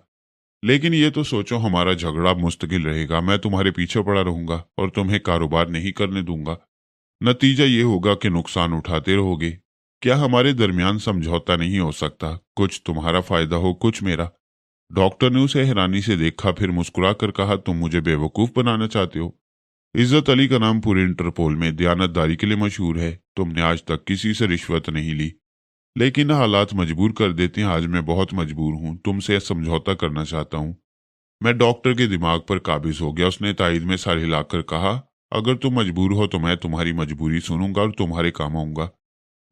लेकिन ये तो सोचो हमारा झगड़ा मुस्तकिल रहेगा। मैं तुम्हारे पीछे पड़ा रहूंगा और तुम्हें कारोबार नहीं करने दूंगा। नतीजा ये होगा कि नुकसान उठाते रहोगे। क्या हमारे दरमियान समझौता नहीं हो सकता? कुछ तुम्हारा फायदा हो, कुछ मेरा। डॉक्टर ने उसे हैरानी से देखा, फिर मुस्कुरा कर कहा, तुम मुझे बेवकूफ बनाना चाहते हो? इज्जत अली का नाम पूरे इंटरपोल में दयानतदारी के लिए मशहूर है। तुमने आज तक किसी से रिश्वत नहीं ली, लेकिन हालात मजबूर कर देते हैं। आज मैं बहुत मजबूर हूं, तुमसे समझौता करना चाहता हूं। मैं डॉक्टर के दिमाग पर काबिज हो गया। उसने तायद में सर हिलाकर कहा, अगर तुम मजबूर हो तो मैं तुम्हारी मजबूरी सुनूंगा और तुम्हारे काम आऊंगा।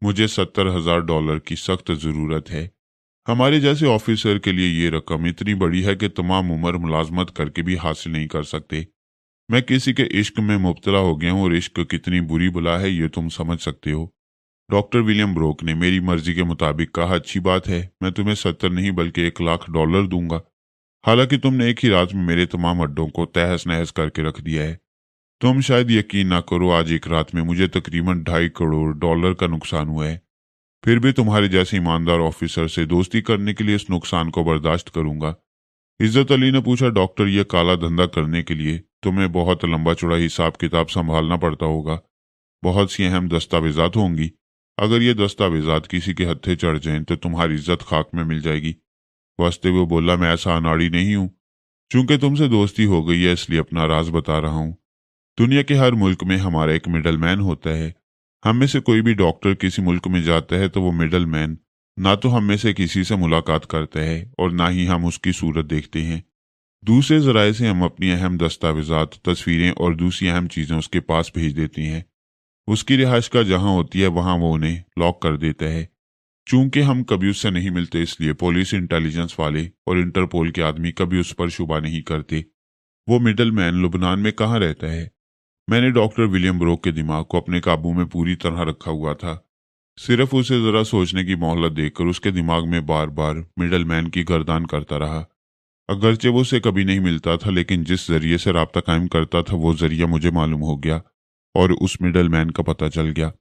मुझे $70,000 की सख्त जरूरत है। हमारे जैसे ऑफिसर के लिए ये रकम इतनी बड़ी है कि तमाम उम्र मुलाजमत करके भी हासिल नहीं कर सकते। मैं किसी के इश्क में मुब्तला हो गया हूं और इश्क कितनी बुरी बला है ये तुम समझ सकते हो। डॉक्टर विलियम ब्रोक ने मेरी मर्जी के मुताबिक कहा, अच्छी बात है, मैं तुम्हें 70 नहीं बल्कि $1,00,000 दूंगा। हालांकि तुमने एक ही रात में मेरे तमाम अड्डों को तहस नहस करके रख दिया है। तुम शायद यकीन ना करो, आज एक रात में मुझे तकरीबन $2.5 करोड़ का नुकसान हुआ है। फिर भी तुम्हारे जैसे ईमानदार ऑफिसर से दोस्ती करने के लिए इस नुकसान को बर्दाश्त करूंगा। इज्जत अली ने पूछा, डॉक्टर ये काला धंधा करने के लिए तुम्हें बहुत लंबा चौड़ा हिसाब किताब संभालना पड़ता होगा। बहुत सी अहम दस्तावेजात होंगी। अगर ये दस्तावेजात किसी के हत्थे चढ़ जाएं तो तुम्हारी इज्जत खाक में मिल जाएगी। हंसते हुए बोला, मैं ऐसा अनाड़ी नहीं हूं। चूंकि तुमसे दोस्ती हो गई है इसलिए अपना राज बता रहा हूं। दुनिया के हर मुल्क में हमारा एक मिडल मैन होता है। हम में से कोई भी डॉक्टर किसी मुल्क में जाता है तो वो मिडल मैन ना तो हम में से किसी से मुलाकात करता है और ना ही हम उसकी सूरत देखते हैं। दूसरे जराये से हम अपनी अहम दस्तावेजात, तस्वीरें और दूसरी अहम चीजें उसके पास भेज देती हैं। उसकी रिहाइश का जहां होती है वहां वो उन्हें लॉक कर देता है। चूंकि हम कभी उससे नहीं मिलते इसलिए पुलिस, इंटेलिजेंस वाले और इंटरपोल के आदमी कभी उस पर शुबा नहीं करते। वो मिडल मैन लुबनान में कहाँ रहता है? मैंने डॉक्टर विलियम ब्रोक के दिमाग को अपने काबू में पूरी तरह रखा हुआ था। सिर्फ उसे जरा सोचने की मोहलत देकर उसके दिमाग में बार बार मिडल मैन की गर्दान करता रहा। अगरचे वो उसे कभी नहीं मिलता था, लेकिन जिस जरिए से राब्ता कायम करता था वो जरिया मुझे मालूम हो गया और उस मिडल मैन का पता चल गया।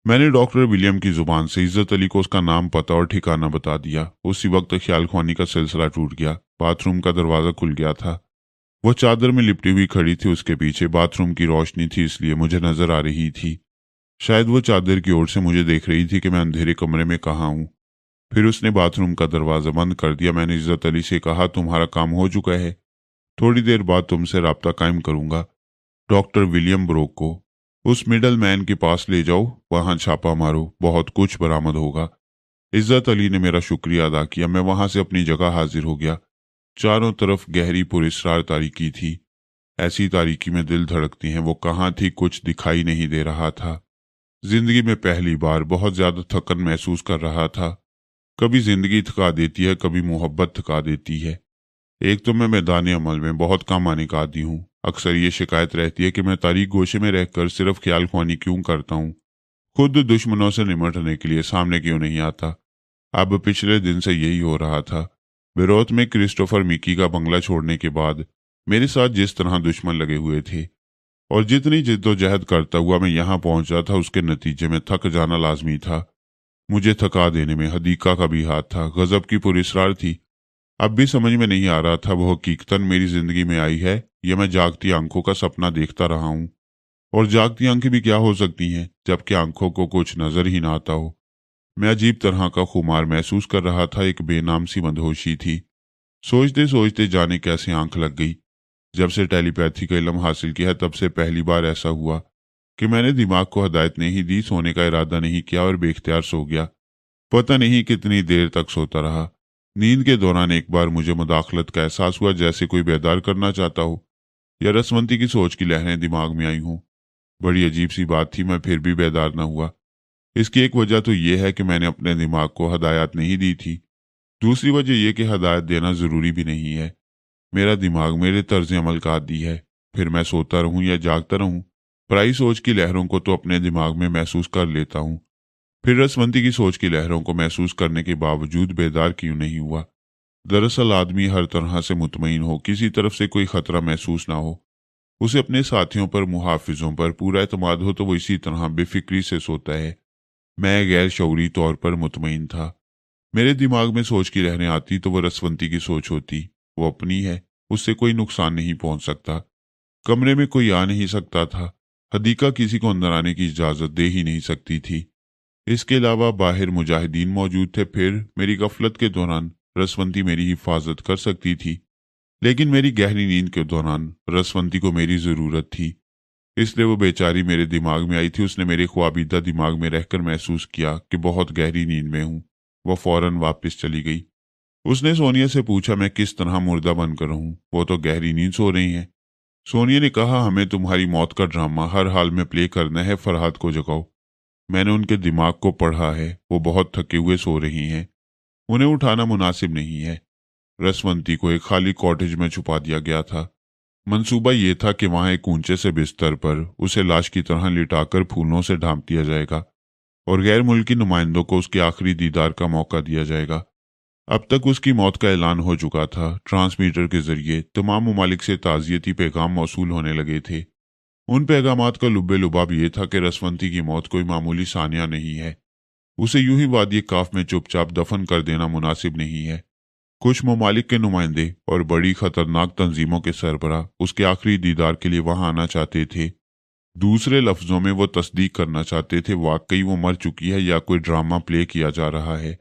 मैंने डॉक्टर विलियम की जुबान से इज्जत अली को उसका नाम, पता और ठिकाना बता दिया। उसी वक्त ख्याल ख्वानी का सिलसिला टूट गया। बाथरूम का दरवाजा खुल गया था। वो चादर में लिपटी हुई खड़ी थी। उसके पीछे बाथरूम की रोशनी थी इसलिए मुझे नजर आ रही थी। शायद वो चादर की ओर से मुझे देख रही थी कि मैं अंधेरे कमरे में कहाँ हूँ। फिर उसने बाथरूम का दरवाजा बंद कर दिया। मैंने इज्जत अली से कहा, तुम्हारा काम हो चुका है, थोड़ी देर बाद तुमसे राब्ता कायम करूंगा। डॉक्टर विलियम ब्रोक को उस मिडल मैन के पास ले जाओ, वहां छापा मारो, बहुत कुछ बरामद होगा। इज्जत अली ने मेरा शुक्रिया अदा किया। मैं वहां से अपनी जगह हाजिर हो गया। चारों तरफ गहरी पुरस्रार तारीकी थी। ऐसी तारीकी में दिल धड़कती हैं, वो कहाँ थी? कुछ दिखाई नहीं दे रहा था। जिंदगी में पहली बार बहुत ज्यादा थकन महसूस कर रहा था। कभी जिंदगी थका देती है, कभी मोहब्बत थका देती है। एक तो मैं मैदान अमल में बहुत कम आने का आदी हूँ। अक्सर ये शिकायत रहती है कि मैं तारीख गोशे में रहकर सिर्फ ख्याल ख्वानी क्यों करता हूँ, खुद दुश्मनों से निमटने के लिए सामने क्यों नहीं आता। अब पिछले दिन से यही हो रहा था। बेरोत में क्रिस्टोफर मिकी का बंगला छोड़ने के बाद मेरे साथ जिस तरह दुश्मन लगे हुए थे और जितनी जिद्दोजहद करता हुआ मैं यहाँ पहुंचा था, उसके नतीजे में थक जाना लाजमी था। मुझे थका देने में हदीका का भी हाथ था। गजब की पुरस्रार थी। अब भी समझ में नहीं आ रहा था वो हकीकतन मेरी जिंदगी में आई है या मैं जागती आंखों का सपना देखता रहा हूँ। और जागती आंखें भी क्या हो सकती हैं जबकि आंखों को कुछ नजर ही ना आता हो। मैं अजीब तरह का खुमार महसूस कर रहा था। एक बेनाम सी मदहोशी थी। सोचते सोचते जाने कैसे आंख लग गई। जब से टेलीपैथी का इल्म हासिल किया तब से पहली बार ऐसा हुआ कि मैंने दिमाग को हदायत नहीं दी, सोने का इरादा नहीं किया और बेख्तियार सो गया। पता नहीं कितनी देर तक सोता रहा। नींद के दौरान एक बार मुझे मुदाखलत का एहसास हुआ, जैसे कोई बेदार करना चाहता हो या रसवंती की सोच की लहरें दिमाग में आई हों। बड़ी अजीब सी बात थी, मैं फिर भी बेदार न हुआ। इसकी एक वजह तो यह है कि मैंने अपने दिमाग को हदायत नहीं दी थी। दूसरी वजह यह कि हदायत देना जरूरी भी नहीं है। मेरा दिमाग मेरे तर्ज अमल का आदी है। फिर मैं सोता रहूं या जागता रहूं, पराई सोच की लहरों को तो अपने दिमाग में महसूस कर लेता हूं। फिर रसवंती की सोच की लहरों को महसूस करने के बावजूद बेदार क्यों नहीं हुआ। दरअसल आदमी हर तरह से मुतमईन हो, किसी तरफ से कोई खतरा महसूस ना हो, उसे अपने साथियों पर, मुहाफिजों पर पूरा एतमाद हो, तो वो इसी तरह बेफिक्री से सोता है। मैं गैर शऊरी तौर पर मुतमईन था। मेरे दिमाग में सोच की लहरें आती तो वो रसवंती की सोच होती। वो अपनी है, उससे कोई नुकसान नहीं पहुंच सकता। कमरे में कोई आ नहीं सकता था। हदीका किसी को अंदर आने की इजाजत दे ही नहीं सकती थी। इसके अलावा बाहर मुजाहिदीन मौजूद थे। फिर मेरी गफलत के दौरान रसवंती मेरी हिफाजत कर सकती थी, लेकिन मेरी गहरी नींद के दौरान रसवंती को मेरी जरूरत थी। इसलिए वो बेचारी मेरे दिमाग में आई थी। उसने मेरे ख्वाबीदा दिमाग में रहकर महसूस किया कि बहुत गहरी नींद में हूं। वह फौरन वापस चली गई। उसने सोनिया से पूछा मैं किस तरह मुर्दा बनकर रहूं, वो तो गहरी नींद सो रही हैं। सोनिया ने कहा हमें तुम्हारी मौत का ड्रामा हर हाल में प्ले करना है, फरहाद को जगाओ। मैंने उनके दिमाग को पढ़ा है, वो बहुत थके हुए सो रही हैं, उन्हें उठाना मुनासिब नहीं है। रसवंती को एक खाली कॉटेज में छुपा दिया गया था। मंसूबा ये था कि वहां एक ऊंचे से बिस्तर पर उसे लाश की तरह लिटाकर फूलों से ढांप दिया जाएगा और गैर मुल्की नुमाइंदों को उसके आखिरी दीदार का मौका दिया जाएगा। अब तक उसकी मौत का ऐलान हो चुका था। ट्रांसमीटर के जरिए तमाम ममालिक से ताज़ियती पैगाम मौसूल होने लगे थे। उन पैगामात का लुब्बे लुबाब ये था कि रसवंती की मौत कोई मामूली सानिया नहीं है। उसे यूं ही वादी काफ में चुपचाप दफन कर देना मुनासिब नहीं है। कुछ ममालिक के नुमाइंदे और बड़ी खतरनाक तंजीमों के सरबराह उसके आखिरी दीदार के लिए वहां आना चाहते थे। दूसरे लफ्जों में वो तस्दीक करना चाहते थे वाकई वो मर चुकी है या कोई ड्रामा प्ले किया जा रहा है।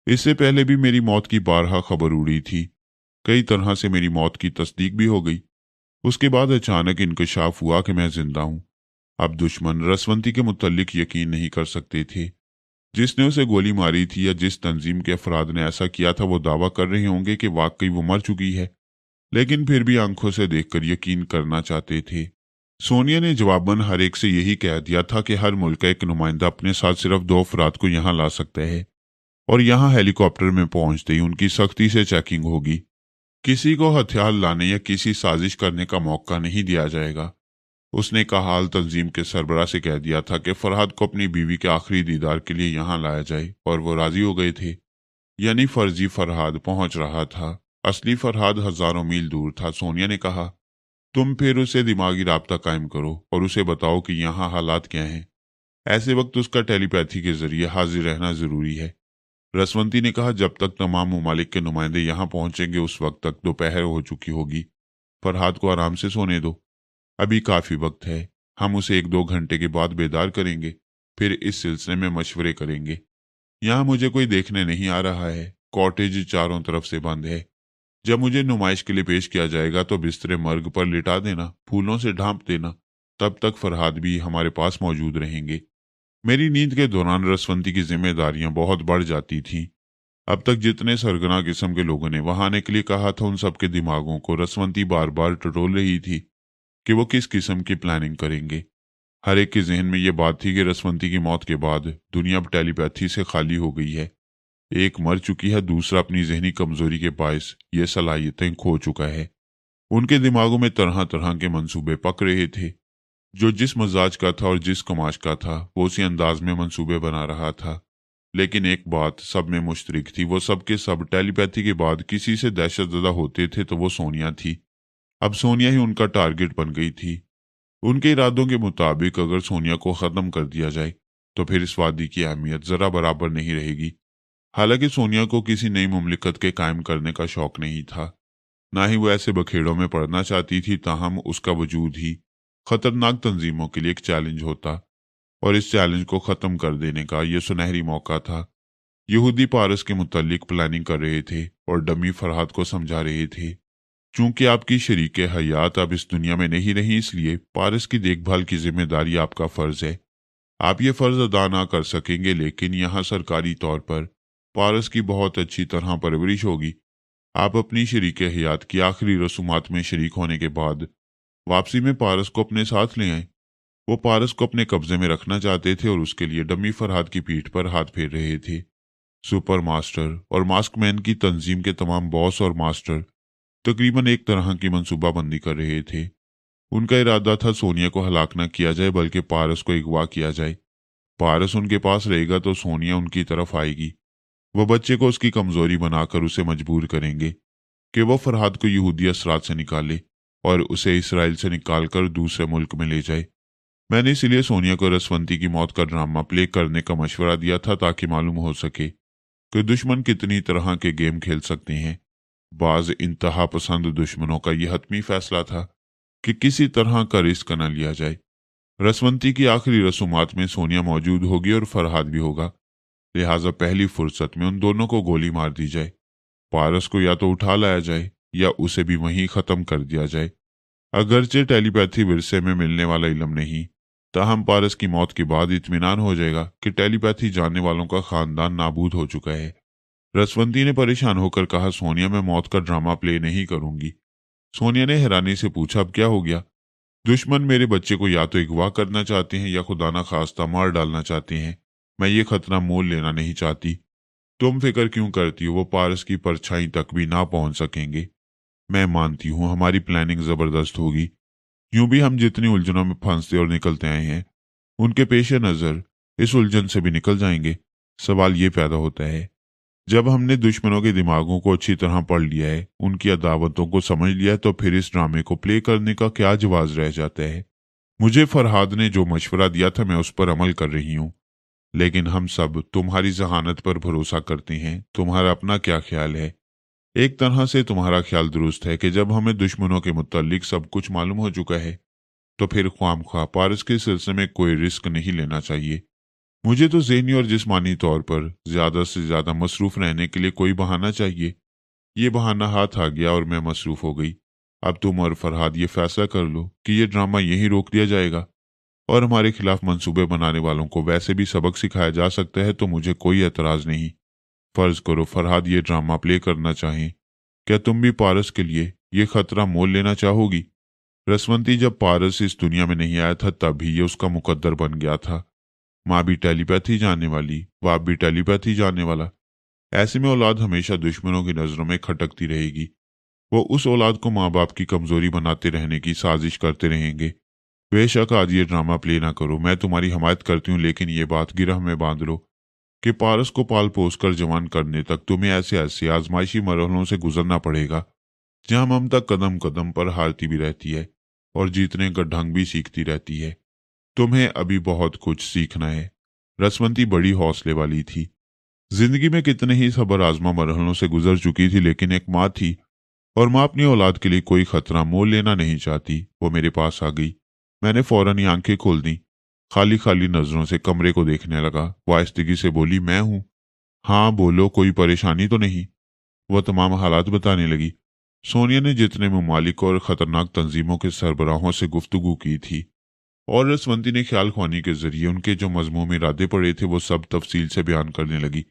इससे पहले भी मेरी मौत की बारहा खबर उड़ी थी। कई तरह से मेरी मौत की तस्दीक भी हो गई। उसके बाद अचानक इंकशाफ हुआ कि मैं जिंदा हूं। अब दुश्मन रसवंती के मुतल्लिक यकीन नहीं कर सकते थे। जिसने उसे गोली मारी थी या जिस तंजीम के अफराद ने ऐसा किया था, वो दावा कर रहे होंगे कि वाकई वो मर चुकी है, लेकिन फिर भी आंखों से देखकर यकीन करना चाहते थे। सोनिया ने जवाबन हर एक से यही कह दिया था कि हर मुल्क का एक नुमाइंदा अपने साथ सिर्फ 2 अफराद को यहाँ ला सकता है और यहाँ हेलीकॉप्टर में पहुंचते ही उनकी सख्ती से चेकिंग होगी। किसी को हथियार लाने या किसी साजिश करने का मौका नहीं दिया जाएगा। उसने कहाल तंजीम के सरबराह से कह दिया था कि फरहाद को अपनी बीवी के आखिरी दीदार के लिए यहाँ लाया जाए और वो राजी हो गए थे। यानी फर्जी फरहाद पहुंच रहा था, असली फरहाद हजारों मील दूर था। सोनिया ने कहा तुम फिर उसे दिमागी राब्ता कायम करो और उसे बताओ कि यहाँ हालात क्या हैं। ऐसे वक्त उसका टेलीपैथी के जरिए हाजिर रहना जरूरी है। रसवंती ने कहा जब तक तमाम ममालिक के नुमाइंदे यहाँ पहुंचेंगे उस वक्त तक दोपहर हो चुकी होगी। फरहाद को आराम से सोने दो, अभी काफी वक्त है। हम उसे 1-2 घंटे के बाद बेदार करेंगे, फिर इस सिलसिले में मशवरे करेंगे। यहाँ मुझे कोई देखने नहीं आ रहा है। कॉटेज चारों तरफ से बंद है। जब मुझे नुमाइश के लिए पेश किया जाएगा तो बिस्तरे मर्ग पर लिटा देना, फूलों से ढांप देना। तब तक फरहाद भी हमारे पास मौजूद रहेंगे। मेरी नींद के दौरान रसवंती की जिम्मेदारियां बहुत बढ़ जाती थीं। अब तक जितने सरगना किस्म के लोगों ने वहां आने के लिए कहा था, उन सबके दिमागों को रसवंती बार बार टटोल रही थी कि वो किस किस्म की प्लानिंग करेंगे। हर एक के जहन में ये बात थी कि रसवंती की मौत के बाद दुनिया अब टेलीपैथी से खाली हो गई है। एक मर चुकी है, दूसरा अपनी जहनी कमजोरी के बायस ये सलाहियतें खो चुका है। उनके दिमागों में तरह तरह के मंसूबे पक रहे थे। जो जिस मजाज का था और जिस कमाश का था वो उसी अंदाज में मंसूबे बना रहा था। लेकिन एक बात सब में मुश्तरिक थी, वो सब के सब टेलीपैथी के बाद किसी से दहशतज़दा होते थे तो वो सोनिया थी। अब सोनिया ही उनका टारगेट बन गई थी। उनके इरादों के मुताबिक अगर सोनिया को ख़त्म कर दिया जाए तो फिर इस वादी की अहमियत ज़रा बराबर नहीं रहेगी। हालांकि सोनिया को किसी नई मुमलिकत के कायम करने का शौक नहीं था, ना ही वो ऐसे बखेड़ों में पड़ना चाहती थी, ताहम उसका वजूद ही खतरनाक तंजीमों के लिए एक चैलेंज होता और इस चैलेंज को ख़त्म कर देने का यह सुनहरी मौका था। यहूदी पारस के मुतालिक प्लानिंग कर रहे थे और डमी फरहाद को समझा रहे थे। चूंकि आपकी शरीके हयात अब इस दुनिया में नहीं रही, इसलिए पारस की देखभाल की जिम्मेदारी आपका फ़र्ज है। आप ये फ़र्ज अदा ना कर सकेंगे, लेकिन यहाँ सरकारी तौर पर पारस की बहुत अच्छी तरह परवरिश होगी। आप अपनी शरीके हयात की आखिरी रसूमात में शरीक होने के बाद वापसी में पारस को अपने साथ ले आए। वो पारस को अपने कब्जे में रखना चाहते थे और उसके लिए डमी फरहाद की पीठ पर हाथ फेर रहे थे। सुपर मास्टर और मास्कमैन की तंजीम के तमाम बॉस और मास्टर तकरीबन एक तरह की मंसूबाबंदी कर रहे थे। उनका इरादा था सोनिया को हलाक न किया जाए बल्कि पारस को अगवा किया जाए। पारस उनके पास रहेगा तो सोनिया उनकी तरफ आएगी। वह बच्चे को उसकी कमजोरी बनाकर उसे मजबूर करेंगे कि वह फरहाद को यहूदी असरात से निकाले और उसे इसराइल से निकालकर दूसरे मुल्क में ले जाए। मैंने इसलिए सोनिया को रसवंती की मौत का ड्रामा प्ले करने का मशवरा दिया था ताकि मालूम हो सके कि दुश्मन कितनी तरह के गेम खेल सकते हैं। बाज इंतहा पसंद दुश्मनों का यह हतमी फैसला था कि किसी तरह का रिस्क न लिया जाए। रसवंती की आखिरी रसूमात में सोनिया मौजूद होगी और फरहाद भी होगा, लिहाजा पहली फुर्सत में उन दोनों को गोली मार दी जाए। पारस को या तो उठा लाया जाए या उसे भी वहीं ख़त्म कर दिया जाए। अगरचे टेलीपैथी विरसे में मिलने वाला इल्म नहीं, ताहम पारस की मौत के बाद इत्मीनान हो जाएगा कि टेलीपैथी जानने वालों का खानदान नाबूद हो चुका है। रसवंती ने परेशान होकर कहा, सोनिया मैं मौत का ड्रामा प्ले नहीं करूंगी। सोनिया ने हैरानी से पूछा, अब क्या हो गया? दुश्मन मेरे बच्चे को या तो अगवा करना चाहते हैं या खुदा ना खास्ता मार डालना चाहते हैं। मैं ये खतरा मोल लेना नहीं चाहती। तुम फिक्र क्यों करती हो? वो पारस की परछाई तक भी ना पहुंच सकेंगे। मैं मानती हूं हमारी प्लानिंग जबरदस्त होगी। यूं भी हम जितनी उलझनों में फंसते और निकलते आए हैं, उनके पेश नज़र इस उलझन से भी निकल जाएंगे। सवाल ये पैदा होता है, जब हमने दुश्मनों के दिमागों को अच्छी तरह पढ़ लिया है, उनकी अदावतों को समझ लिया है, तो फिर इस ड्रामे को प्ले करने का क्या जवाज रह जाता है? मुझे फरहाद ने जो मशवरा दिया था मैं उस पर अमल कर रही हूँ, लेकिन हम सब तुम्हारी जहानत पर भरोसा करते हैं। तुम्हारा अपना क्या ख्याल है? एक तरह से तुम्हारा ख्याल दुरुस्त है कि जब हमें दुश्मनों के मुतालिक सब कुछ मालूम हो चुका है तो फिर ख्वामख्वाह पारस के सिलसिले में कोई रिस्क नहीं लेना चाहिए। मुझे तो ज़हनी और जिस्मानी तौर पर ज्यादा से ज्यादा मसरूफ रहने के लिए कोई बहाना चाहिए। ये बहाना हाथ आ गया और मैं मसरूफ हो गई। अब तुम और फरहाद ये फैसला कर लो कि ये ड्रामा यहीं रोक दिया जाएगा और हमारे खिलाफ मंसूबे बनाने वालों को वैसे भी सबक सिखाया जा सकता है, तो मुझे कोई एतराज नहीं। फर्ज करो फरहाद ये ड्रामा प्ले करना चाहें, क्या तुम भी पारस के लिए ये खतरा मोल लेना चाहोगी? रसवंती, जब पारस इस दुनिया में नहीं आया था तभी ये उसका मुकद्दर बन गया था। माँ भी टेलीपैथी जानने वाली, बाप भी टेलीपैथी जानने वाला। ऐसे में औलाद हमेशा दुश्मनों की नजरों में खटकती रहेगी। वो उस औलाद को माँ बाप की कमजोरी बनाते रहने की साजिश करते रहेंगे। बेशक आज ये ड्रामा प्ले ना करो, मैं तुम्हारी हमायत करती हूँ, लेकिन ये बात गिरह में बांध लो कि पारस को पाल पोस कर जवान करने तक तुम्हें ऐसे ऐसे आजमाइशी मरहलों से गुजरना पड़ेगा जहां ममता कदम कदम पर हारती भी रहती है और जीतने का ढंग भी सीखती रहती है। तुम्हें अभी बहुत कुछ सीखना है। रसवंती बड़ी हौसले वाली थी। जिंदगी में कितने ही सबर आजमा मरहलों से गुजर चुकी थी, लेकिन एक माँ थी और माँ अपनी औलाद के लिए कोई खतरा मोल लेना नहीं चाहती। वो मेरे पास आ गई। मैंने फौरन ही आंखें खोल दी। खाली खाली नजरों से कमरे को देखने लगा। वाइस्तगी से बोली, मैं हूं। हाँ बोलो, कोई परेशानी तो नहीं? वह तमाम हालात बताने लगी। सोनिया ने जितने ममालिक और खतरनाक तंजीमों के सरबराहों से गुफ्तगू की थी और रसवंती ने ख्याल ख्वानी के जरिए उनके जो मजमूम इरादे पड़े थे वो सब तफसील से बयान करने लगी।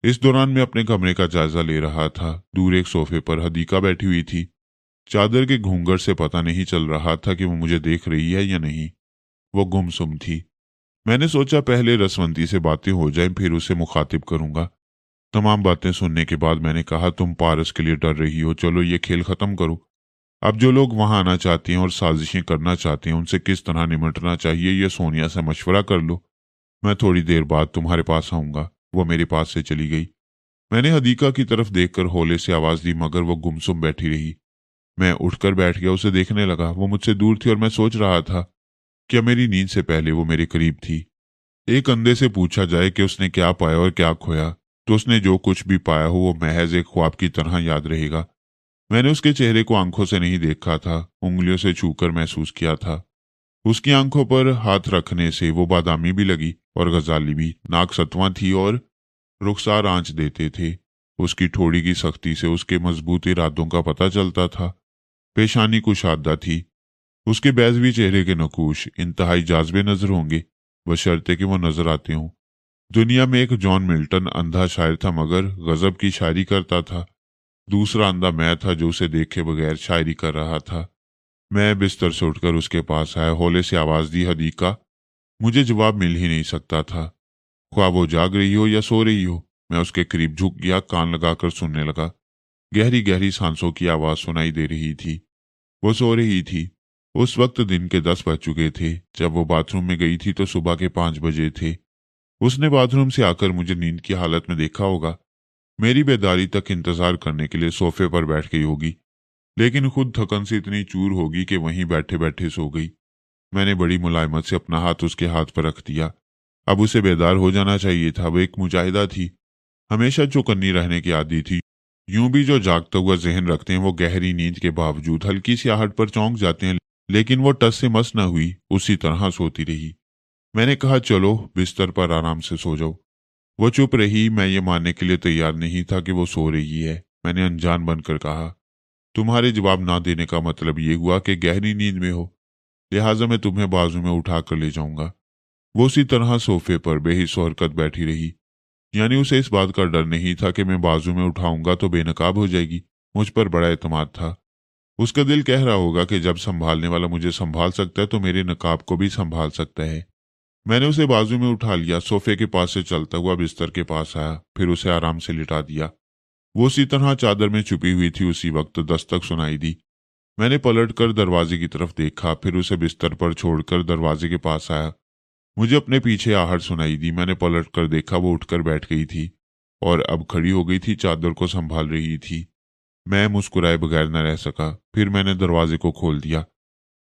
इस दौरान मैं अपने कमरे का जायजा ले रहा था। दूर एक सोफे पर हदीका बैठी हुई थी। चादर के घूंघट से पता नहीं चल रहा था कि वो मुझे देख रही है या नहीं। वो गुमसुम थी। मैंने सोचा पहले रसवंती से बातें हो जाएं, फिर उसे मुखातिब करूंगा। तमाम बातें सुनने के बाद मैंने कहा, तुम पारस के लिए डर रही हो, चलो ये खेल खत्म करो। अब जो लोग वहां आना चाहते हैं और साजिशें करना चाहते हैं उनसे किस तरह निपटना चाहिए ये सोनिया से मशवरा कर लो। मैं थोड़ी देर बाद तुम्हारे पास आऊंगा। वो मेरे पास से चली गई। मैंने हदीका की तरफ देखकर हौले से आवाज दी, मगर वो गुमसुम बैठी रही। मैं उठकर बैठ गया, उसे देखने लगा। वो मुझसे दूर थी और मैं सोच रहा था कि मेरी नींद से पहले वो मेरे करीब थी। एक अंधे से पूछा जाए कि उसने क्या पाया और क्या खोया, तो उसने जो कुछ भी पाया हो वो महज एक ख्वाब की तरह याद रहेगा। मैंने उसके चेहरे को आंखों से नहीं देखा था, उंगलियों से छूकर महसूस किया था। उसकी आंखों पर हाथ रखने से वो बादामी भी लगी और गजाली भी। नाक सतवां थी और रुखसार आंच देते थे। उसकी ठोड़ी की सख्ती से उसके मजबूत इरादों का पता चलता था। पेशानी कुशादा थी। उसके बैजवी चेहरे के नकूश इंतहाई जाज़बे नजर होंगे, बशर्ते कि वो नजर आते हों। दुनिया में एक जॉन मिल्टन अंधा शायर था, मगर गजब की शायरी करता था। दूसरा अंधा मैं था जो उसे देखे बगैर शायरी कर रहा था। मैं बिस्तर से उठकर उसके पास आया, हौले से आवाज दी, हदीका। मुझे जवाब मिल ही नहीं सकता था। ख्वाह वो जाग रही हो या सो रही हो। मैं उसके करीब झुक गया, कान लगाकर सुनने लगा। गहरी गहरी सांसों की आवाज सुनाई दे रही थी। वो सो रही थी। उस वक्त दिन के 10 बज चुके थे। जब वो बाथरूम में गई थी तो सुबह के 5 बजे थे। उसने बाथरूम से आकर मुझे नींद की हालत में देखा होगा। मेरी बेदारी तक इंतजार करने के लिए सोफे पर बैठ गई होगी, लेकिन खुद थकन से इतनी चूर होगी कि वहीं बैठे बैठे सो गई। मैंने बड़ी मुलायमत से अपना हाथ उसके हाथ पर रख दिया। अब उसे बेदार हो जाना चाहिए था। वो एक मुजाहिदा थी, हमेशा चौकन्नी रहने की आदी थी। यूं भी जो जागता हुआ जहन रखते हैं वो गहरी नींद के बावजूद हल्की सी आहट पर चौंक जाते हैं, लेकिन वो टस से मस न हुई, उसी तरह सोती रही। मैंने कहा, चलो बिस्तर पर आराम से सो जाओ। वो चुप रही। मैं ये मानने के लिए तैयार नहीं था कि वो सो रही है। मैंने अनजान बनकर कहा, तुम्हारे जवाब ना देने का मतलब ये हुआ कि गहरी नींद में हो, लिहाजा मैं तुम्हें बाजू में उठा कर ले जाऊंगा। वो उसी तरह सोफे पर बेहिस हरकत बैठी रही, यानी उसे इस बात का डर नहीं था कि मैं बाजू में उठाऊंगा तो बेनकाब हो जाएगी। मुझ पर बड़ा एतमाद था। उसका दिल कह रहा होगा कि जब संभालने वाला मुझे संभाल सकता है तो मेरे नकाब को भी संभाल सकता है। मैंने उसे बाजू में उठा लिया, सोफे के पास से चलता हुआ बिस्तर के पास आया, फिर उसे आराम से लिटा दिया। वो उसी तरह चादर में छुपी हुई थी। उसी वक्त दस्तक सुनाई दी। मैंने पलटकर दरवाजे की तरफ देखा, फिर उसे बिस्तर पर छोड़कर दरवाजे के पास आया। मुझे अपने पीछे आहट सुनाई दी। मैंने पलटकर देखा, वो उठकर बैठ गई थी और अब खड़ी हो गई थी, चादर को संभाल रही थी। मैं मुस्कुराए बगैर न रह सका। फिर मैंने दरवाजे को खोल दिया।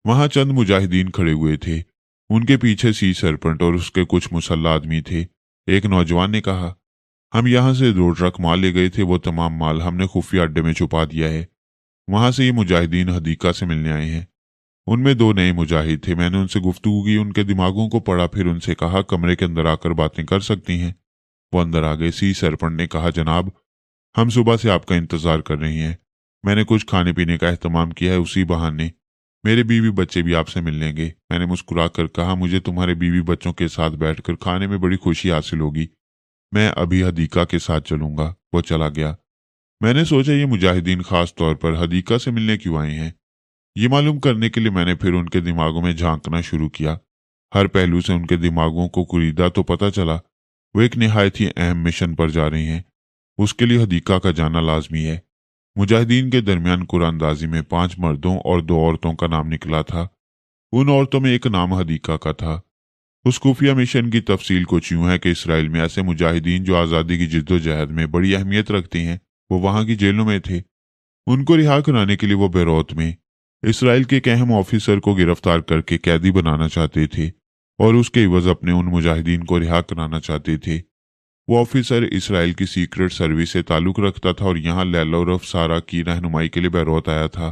वहां चंद मुजाहिदीन खड़े हुए थे। उनके पीछे सी सरपंच और उसके कुछ मुसल्ला आदमी थे। एक नौजवान ने कहा, हम यहाँ से 2 ट्रक माल ले गए थे, वो तमाम माल हमने खुफिया अड्डे में छुपा दिया है। वहां से ये मुजाहिदीन हदीका से मिलने आए हैं। उनमें 2 नए मुजाहिद थे। मैंने उनसे गुफ्तगू की, उनके दिमागों को पढ़ा, फिर उनसे कहा, कमरे के अंदर आकर बातें कर सकती हैं। वो अंदर आ गए। सी सरपंच ने कहा, जनाब, हम सुबह से आपका इंतजार कर रहे हैं। मैंने कुछ खाने पीने का एहतमाम किया है, उसी बहाने मेरे बीवी बच्चे भी आपसे मिल लेंगे। मैंने मुस्कुराकर कहा, मुझे तुम्हारे बीवी बच्चों के साथ बैठकर खाने में बड़ी खुशी हासिल होगी। मैं अभी हदीका के साथ चलूंगा। वो चला गया। मैंने सोचा ये मुजाहिदीन खास तौर पर हदीका से मिलने क्यों आए हैं। ये मालूम करने के लिए मैंने फिर उनके दिमागों में झांकना शुरू किया। हर पहलू से उनके दिमागों को कुरीदा तो पता चला वो एक निहायत ही अहम मिशन पर जा रही हैं। उसके लिए हदीका का जाना लाजमी है। मुजाहिदीन के दरमियान कुरानदाजी में 5 मर्दों और 2 औरतों का नाम निकला था। उन औरतों में एक नाम हदीका का था। उस खुफिया मिशन की तफसील कुछ यूं है कि इसराइल में ऐसे मुजाहिदीन जो आज़ादी की जिद्दोजहद में बड़ी अहमियत रखते हैं, वो वहां की जेलों में थे। उनको रिहा कराने के लिए वो बेरूत में इसराइल के एक अहम ऑफिसर को गिरफ्तार करके कैदी बनाना चाहते थे और उसके इवज अपने उन मुजाहिदीन को रिहा कराना चाहते थे। वो ऑफिसर इसराइल की सीक्रेट सर्विस से ताल्लुक रखता था और यहाँ लैला और अफसारा की रहनुमाई के लिए बेरूत आया था।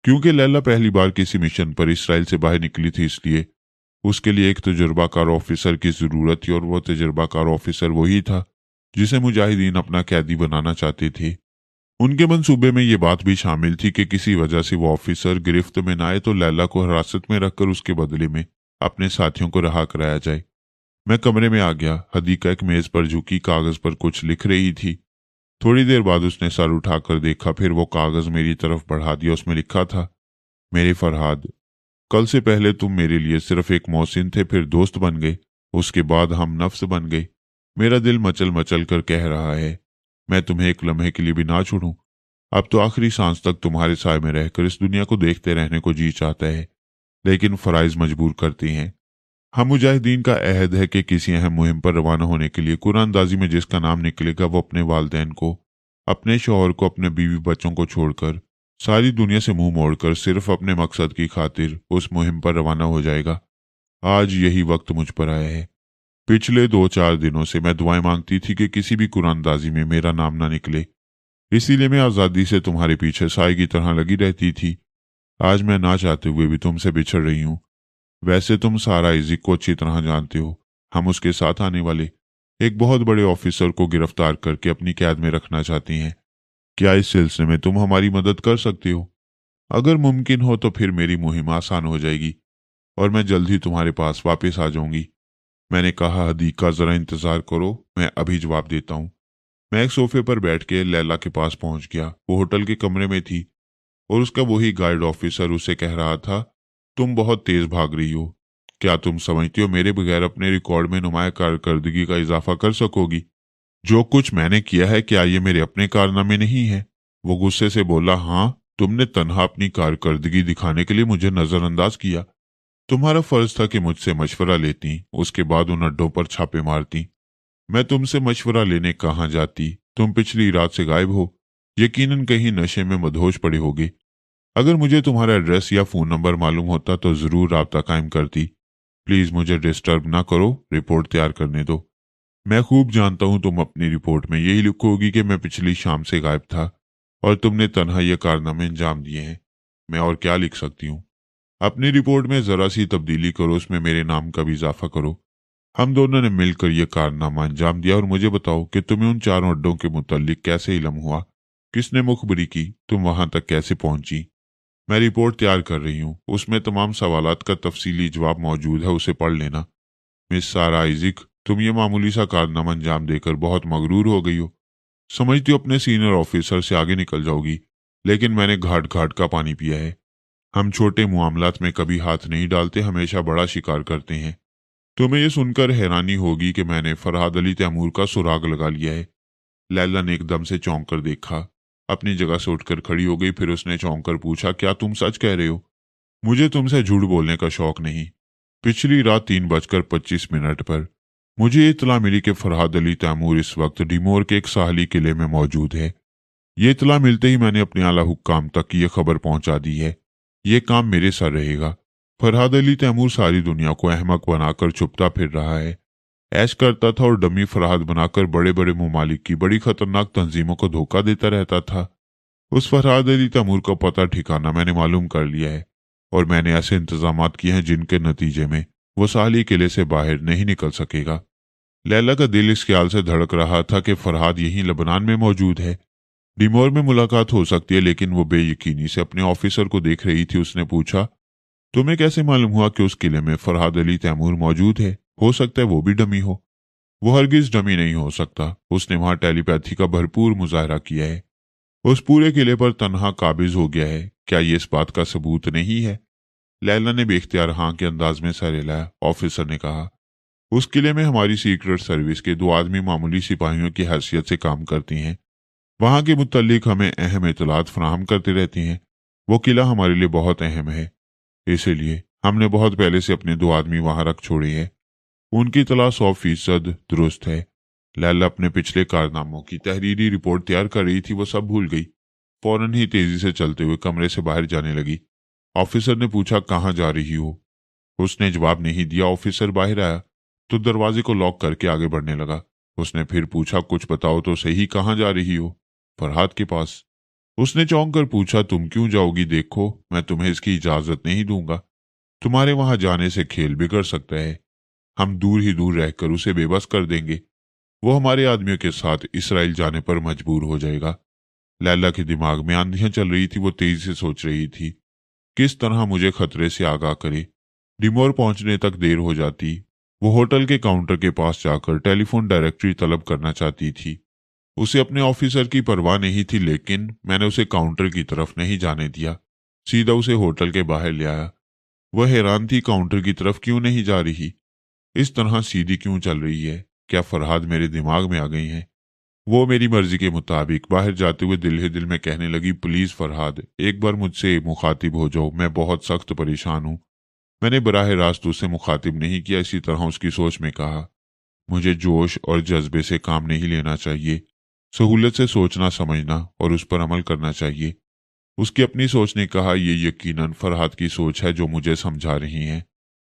क्योंकि लैला पहली बार किसी मिशन पर इसराइल से बाहर निकली थी, इसलिए उसके लिए एक तजुर्बाकार ऑफिसर की जरूरत थी, और वो तजुर्बाकार ऑफिसर वही था जिसे मुजाहिदीन अपना कैदी बनाना चाहते थे। उनके मंसूबे में ये बात भी शामिल थी कि किसी वजह से वो ऑफिसर गिरफ्त में न आए तो लैला को हिरासत में रखकर उसके बदले में अपने साथियों को रहा कराया जाए। मैं कमरे में आ गया। हदीका एक मेज पर झुकी कागज पर कुछ लिख रही थी। थोड़ी देर बाद उसने सर उठाकर देखा, फिर वो कागज मेरी तरफ बढ़ा दिया। उसमें लिखा था, मेरे फरहाद, कल से पहले तुम मेरे लिए सिर्फ एक मोहसिन थे, फिर दोस्त बन गए, उसके बाद हम नफ्स बन गए। मेरा दिल मचल मचल कर कह रहा है मैं तुम्हें एक लम्हे के लिए भी ना छोड़ूं। अब तो आखिरी सांस तक तुम्हारे साय में रहकर इस दुनिया को देखते रहने को जी चाहता है, लेकिन फराइज मजबूर करती हैं। हम मुजाहिदीन का अहद है कि किसी अहम मुहिम पर रवाना होने के लिए कुरानदाजी में जिसका नाम निकलेगा वो अपने वालिदैन को, अपने शौहर को, अपने बीवी बच्चों को छोड़कर सारी दुनिया से मुंह मोड़कर सिर्फ अपने मकसद की खातिर उस मुहिम पर रवाना हो जाएगा। आज यही वक्त मुझ पर आया है। पिछले 2-4 दिनों से मैं दुआएं मांगती थी कि किसी भी कुरानदाजी में मेरा नाम ना निकले, इसीलिए मैं आज़ादी से तुम्हारे पीछे साई की तरह लगी रहती थी। आज मैं ना चाहते हुए भी तुमसे बिछड़ रही हूँ। वैसे तुम सारा इज़िक को अच्छी तरह जानते हो। हम उसके साथ आने वाले एक बहुत बड़े ऑफिसर को गिरफ्तार करके अपनी कैद में रखना चाहती हैं। क्या इस सिलसिले में तुम हमारी मदद कर सकते हो? अगर मुमकिन हो तो फिर मेरी मुहिम आसान हो जाएगी और मैं जल्द ही तुम्हारे पास वापस आ जाऊंगी। मैंने कहा, हदीका जरा इंतजार करो, मैं अभी जवाब देता हूँ। मैं एक सोफे पर बैठ के लैला के पास पहुंच गया। वो होटल के कमरे में थी और उसका वही गाइड ऑफिसर उसे कह रहा था, तुम बहुत तेज भाग रही हो। क्या तुम समझती हो मेरे बगैर अपने रिकॉर्ड में नुमाया कारकर्दगी का इजाफा कर सकोगी? जो कुछ मैंने किया है क्या ये मेरे अपने कारनामे नहीं है? वो गुस्से से बोला, हाँ, तुमने तन्हा अपनी कारकर्दगी दिखाने के लिए मुझे नजरअंदाज किया। तुम्हारा फर्ज था कि मुझसे मशवरा लेती, उसके बाद उन अड्डों पर छापे मारती। मैं तुमसे मशवरा लेने कहाँ जाती? तुम पिछली रात से गायब हो, यकीनन कहीं नशे में मदहोश पड़े होगे। अगर मुझे तुम्हारा एड्रेस या फोन नंबर मालूम होता तो जरूर राब्ता कायम करती। प्लीज मुझे डिस्टर्ब ना करो, रिपोर्ट तैयार करने दो। मैं खूब जानता हूं तुम अपनी रिपोर्ट में यही लिखोगी कि मैं पिछली शाम से गायब था और तुमने तन्हा ये कारनामे अंजाम दिए हैं। मैं और क्या लिख सकती हूँ? अपनी रिपोर्ट में जरा सी तब्दीली करो, उसमें मेरे नाम का भी इजाफा करो। हम दोनों ने मिलकर यह कारनामा अंजाम दिया और मुझे बताओ कि तुम्हें उन चारों अड्डों के मुतालिक कैसे इल्म हुआ, किसने मुखबरी की, तुम वहां तक कैसे पहुंची? मैं रिपोर्ट तैयार कर रही हूँ, उसमें तमाम सवालात का तफसीली जवाब मौजूद है, उसे पढ़ लेना। मिस सारा आइजिक, तुम ये मामूली सा कारनामा अंजाम देकर बहुत मगरूर हो गई हो। समझती हो अपने सीनियर ऑफिसर से आगे निकल जाओगी, लेकिन मैंने घाट घाट का पानी पिया है। हम छोटे मामलात में कभी हाथ नहीं डालते, हमेशा बड़ा शिकार करते हैं। तुम्हें यह सुनकर हैरानी होगी कि मैंने फरहाद अली तैमूर का सुराग लगा लिया है। लैला ने एकदम से चौंक कर देखा, अपनी जगह से उठकर खड़ी हो गई। फिर उसने चौंक कर पूछा, क्या तुम सच कह रहे हो? मुझे तुमसे झूठ बोलने का शौक नहीं। पिछली रात 3:25 पर मुझे इतला मिली कि फरहाद अली तैमूर इस वक्त डिमोर के एक साहली किले में मौजूद है। ये इतला मिलते ही मैंने अपने आला हुक्काम तक ये खबर पहुंचा दी है। ये काम मेरे सर रहेगा। फरहाद अली तैमूर सारी दुनिया को अहमक बनाकर छुपता फिर रहा है, ऐश करता था और डमी फरहाद बनाकर बड़े बड़े मुमालिक की बड़ी खतरनाक तंजीमों को धोखा देता रहता था। उस फरहाद अली तैमूर का पता ठिकाना मैंने मालूम कर लिया है और मैंने ऐसे इंतजाम किए हैं जिनके नतीजे में वो साली किले से बाहर नहीं निकल सकेगा। लैला का दिल इस ख्याल से धड़क रहा था कि फरहाद यहीं लबनान में मौजूद है। डिमोर में मुलाकात हो सकती है, लेकिन वो बेयकीनी से अपने ऑफिसर को देख रही थी। उसने पूछा, तुम्हें कैसे मालूम हुआ कि उस किले में फरहाद अली तैमूर मौजूद है? हो सकता है वो भी डमी हो। वो हरगिज डमी नहीं हो सकता, उसने वहां टेलीपैथी का भरपूर मुजाहरा किया है। उस पूरे किले पर तन्हा काबिज हो गया है। क्या ये इस बात का सबूत नहीं है? लैला ने बेख्तियार हाँ के अंदाज में सर हिलाया। ऑफिसर ने कहा, उस किले में हमारी सीक्रेट सर्विस के 2 आदमी मामूली सिपाहियों की हैसियत से काम करती हैं। वहां के मुत्तलिक हमें अहम इतलात फराहम करते रहती हैं। वो किला हमारे लिए बहुत अहम है, इसीलिए हमने बहुत पहले से अपने 2 आदमी वहां रख छोड़े हैं। उनकी इतला 100% दुरुस्त है। लैला अपने पिछले कारनामों की तहरीरी रिपोर्ट तैयार कर रही थी, वो सब भूल गई। फौरन ही तेजी से चलते हुए कमरे से बाहर जाने लगी। ऑफिसर ने पूछा, कहाँ जा रही हो? उसने जवाब नहीं दिया। ऑफिसर बाहर आया तो दरवाजे को लॉक करके आगे बढ़ने लगा। उसने फिर पूछा, कुछ बताओ तो सही, कहाँ जा रही हो? फरहाद के पास। उसने चौंक कर पूछा, तुम क्यों जाओगी? देखो, मैं तुम्हें इसकी इजाजत नहीं दूंगा। तुम्हारे वहां जाने से खेल बिगड़ सकता है। हम दूर ही दूर रहकर उसे बेबस कर देंगे। वो हमारे आदमियों के साथ इसराइल जाने पर मजबूर हो जाएगा। लैला के दिमाग में आंधियां चल रही थी। वो तेजी से सोच रही थी किस तरह मुझे खतरे से आगाह करे। डिमोर पहुंचने तक देर हो जाती। वो होटल के काउंटर के पास जाकर टेलीफोन डायरेक्टरी तलब करना चाहती थी। उसे अपने ऑफिसर की परवाह नहीं थी, लेकिन मैंने उसे काउंटर की तरफ नहीं जाने दिया, सीधा उसे होटल के बाहर ले आया। वह हैरान थी, काउंटर की तरफ क्यों नहीं जा रही, इस तरह सीधी क्यों चल रही है? क्या फरहाद मेरे दिमाग में आ गई हैं? वो मेरी मर्जी के मुताबिक बाहर जाते हुए दिल ही दिल में कहने लगी, प्लीज फरहाद, एक बार मुझसे मुखातिब हो जाओ, मैं बहुत सख्त परेशान हूँ। मैंने बराह रास्त उससे मुखातिब नहीं किया, इसी तरह उसकी सोच में कहा, मुझे जोश और जज्बे से काम नहीं लेना चाहिए, सहूलत से सोचना समझना और उस पर अमल करना चाहिए। उसकी अपनी सोच ने कहा, ये यकीनन फरहाद की सोच है जो मुझे समझा रही है।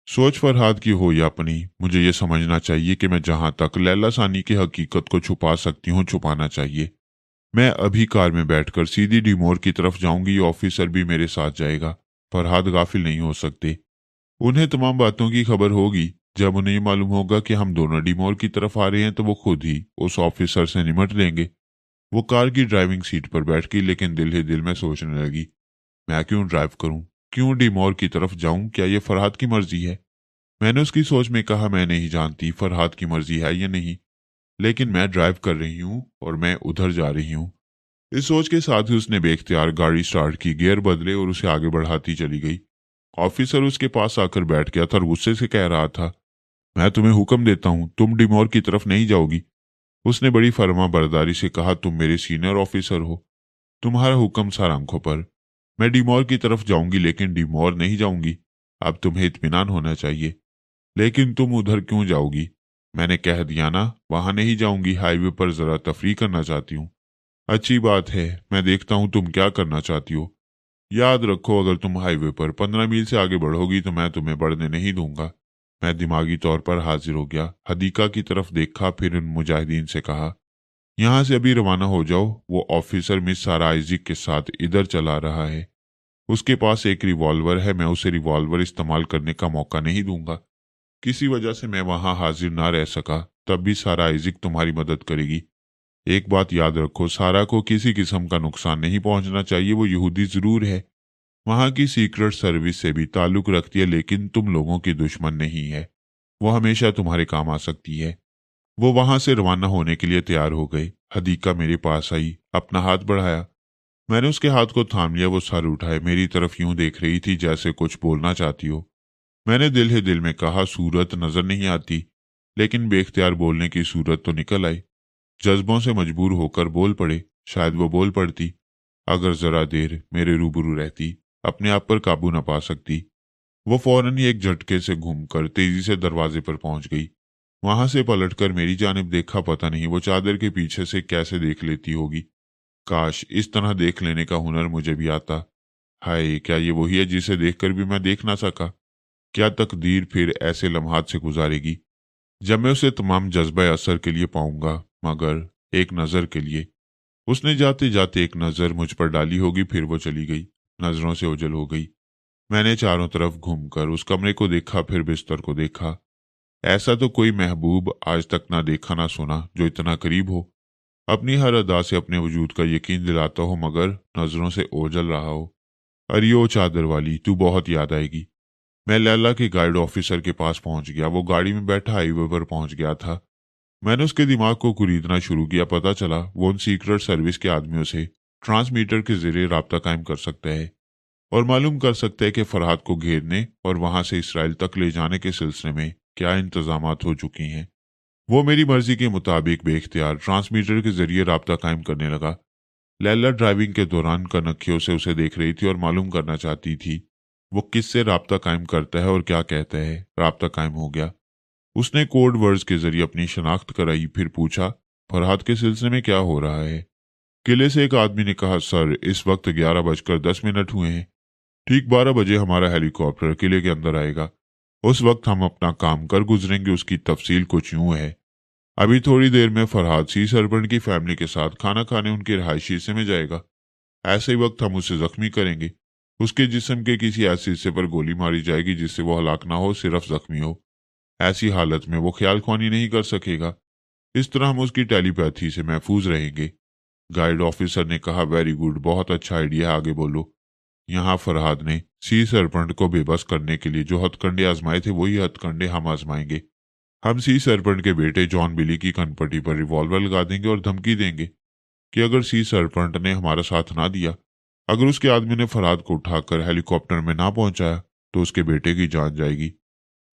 सोच फरहाद की हो या अपनी, मुझे ये समझना चाहिए कि मैं जहां तक लैला सानी की हकीकत को छुपा सकती हूँ छुपाना चाहिए। मैं अभी कार में बैठकर सीधी डिमोर की तरफ जाऊंगी, ये ऑफिसर भी मेरे साथ जाएगा। फरहाद गाफिल नहीं हो सकते। उन्हें तमाम बातों की खबर होगी। जब उन्हें ये मालूम होगा कि हम दोनों डिमोर की तरफ आ रहे हैं तो वो खुद ही उस ऑफिसर से निमट लेंगे। वो कार की ड्राइविंग सीट पर बैठ गई, लेकिन दिल ही दिल में सोचने लगी, मैं क्यों ड्राइव करूं, क्यों डिमोर की तरफ जाऊं, क्या ये फरहाद की मर्जी है। मैंने उसकी सोच में कहा, मैं नहीं जानती फरहाद की मर्जी है या नहीं, लेकिन मैं ड्राइव कर रही हूँ और मैं उधर जा रही हूँ। इस सोच के साथ ही उसने बेख्तियार गाड़ी स्टार्ट की, गियर बदले और उसे आगे बढ़ाती चली गई। ऑफिसर उसके पास आकर बैठ गया था और गुस्से से कह रहा था, मैं तुम्हें हुक्म देता हूँ, तुम डिमोर की तरफ नहीं जाओगी। उसने बड़ी फर्मा बरदारी से कहा, तुम मेरे सीनियर ऑफिसर हो, तुम्हारा हुक्म सर आंखों पर। मैं डिमोर की तरफ जाऊंगी, लेकिन डिमोर नहीं जाऊंगी। अब तुम्हें इत्मीनान होना चाहिए। लेकिन तुम उधर क्यों जाओगी? मैंने कह दिया ना, वहां नहीं जाऊंगी, हाईवे पर जरा तफरी करना चाहती हूँ। अच्छी बात है, मैं देखता हूँ तुम क्या करना चाहती हो। याद रखो, अगर तुम हाईवे पर 15 मील से आगे बढ़ोगी तो मैं तुम्हें बढ़ने नहीं दूंगा। मैं दिमागी तौर पर हाजिर हो गया, हदीका की तरफ देखा, फिर उन मुजाहिदीन से कहा, यहाँ से अभी रवाना हो जाओ। वो ऑफिसर मिस सारा आइजिक के साथ इधर चला रहा है। उसके पास एक रिवॉल्वर है, मैं उसे रिवॉल्वर इस्तेमाल करने का मौका नहीं दूंगा। किसी वजह से मैं वहां हाजिर ना रह सका, तब भी सारा आइजिक तुम्हारी मदद करेगी। एक बात याद रखो, सारा को किसी किस्म का नुकसान नहीं पहुंचना चाहिए। वो यहूदी जरूर है, वहां की सीक्रेट सर्विस से भी ताल्लुक रखती है, लेकिन तुम लोगों की दुश्मन नहीं है। वो हमेशा तुम्हारे काम आ सकती है। वो वहां से रवाना होने के लिए तैयार हो गए। हदीका मेरे पास आई, अपना हाथ बढ़ाया। मैंने उसके हाथ को थाम लिया। वो सर उठाए मेरी तरफ यूं देख रही थी जैसे कुछ बोलना चाहती हो। मैंने दिल ही दिल में कहा, सूरत नजर नहीं आती, लेकिन बेख्तियार बोलने की सूरत तो निकल आई। जज्बों से मजबूर होकर बोल पड़े। शायद वो बोल पड़ती, अगर जरा देर मेरे रूबरू रहती, अपने आप पर काबू न पा सकती। वो फौरन ही एक झटके से घूमकर तेजी से दरवाजे पर पहुंच गई। वहां से पलटकर मेरी जानिब देखा, पता नहीं वो चादर के पीछे से कैसे देख लेती होगी। काश इस तरह देख लेने का हुनर मुझे भी आता। हाय, क्या ये वही है जिसे देखकर भी मैं देख ना सका? क्या तकदीर फिर ऐसे लम्हात से गुजारेगी जब मैं उसे तमाम जज्बा असर के लिए पाऊंगा, मगर एक नजर के लिए। उसने जाते जाते एक नजर मुझ पर डाली होगी, फिर वो चली गई, नजरों से ओझल हो गई। मैंने चारों तरफ घूमकर उस कमरे को देखा, फिर बिस्तर को देखा। ऐसा तो कोई महबूब आज तक ना देखा ना सुना जो इतना करीब हो, अपनी हर अदा से अपने वजूद का यकीन दिलाता हो, मगर नजरों से ओझल रहा हो। अरे ओ चादर वाली, तू बहुत याद आएगी। मैं लैला के गाइड ऑफिसर के पास पहुंच गया। वो गाड़ी में बैठा हाईवे पर पहुंच गया था। मैंने उसके दिमाग को कुरीदना शुरू किया। पता चला वो उन सीक्रेट सर्विस के आदमियों से ट्रांसमीटर के जरिए राब्ता कायम कर सकता है और मालूम कर सकता है कि फरहाद को घेरने और वहां से इसराइल तक ले जाने के सिलसिले में क्या इंतजामात हो चुकी हैं। वो मेरी मर्जी के मुताबिक बेख्तियार ट्रांसमीटर के जरिए राब्ता कायम करने लगा। लैला ड्राइविंग के दौरान कनखियों से उसे देख रही थी और मालूम करना चाहती थी वो किससे राब्ता कायम करता है और क्या कहता है। राब्ता कायम हो गया। उसने कोड वर्ड्स के जरिए अपनी शनाख्त कराई, फिर पूछा, फरहाद के सिलसिले में क्या हो रहा है? किले से एक आदमी ने कहा, सर इस वक्त 11:10 हुए हैं। ठीक 12 बजे हमारा हेलीकॉप्टर किले के अंदर आएगा। उस वक्त हम अपना काम कर गुजरेंगे। उसकी तफसील कुछ यूं है, अभी थोड़ी देर में फरहाद सी सरपंच की फैमिली के साथ खाना खाने उनके रिहायशी हिस्से में जाएगा। ऐसे ही वक्त हम उसे जख्मी करेंगे। उसके जिस्म के किसी ऐसे हिस्से पर गोली मारी जाएगी जिससे वो हलाक ना हो, सिर्फ जख्मी हो। ऐसी हालत में वो ख्याल ख्वानी नहीं कर सकेगा। इस तरह हम उसकी टेलीपैथी से महफूज रहेंगे। गाइड ऑफिसर ने कहा, वेरी गुड, बहुत अच्छा आइडिया, आगे बोलो। यहाँ फरहाद ने सी सरपंट को बेबस करने के लिए जो हथकंडे आजमाए थे वही हथकंडे हम आजमाएंगे। हम सी सरपंट के बेटे जॉन बिली की कनपट्टी पर रिवॉल्वर लगा देंगे और धमकी देंगे कि अगर सी सरपंट ने हमारा साथ ना दिया, अगर उसके आदमी ने फरहाद को उठाकर हेलीकॉप्टर में ना पहुंचाया, तो उसके बेटे की जान जाएगी।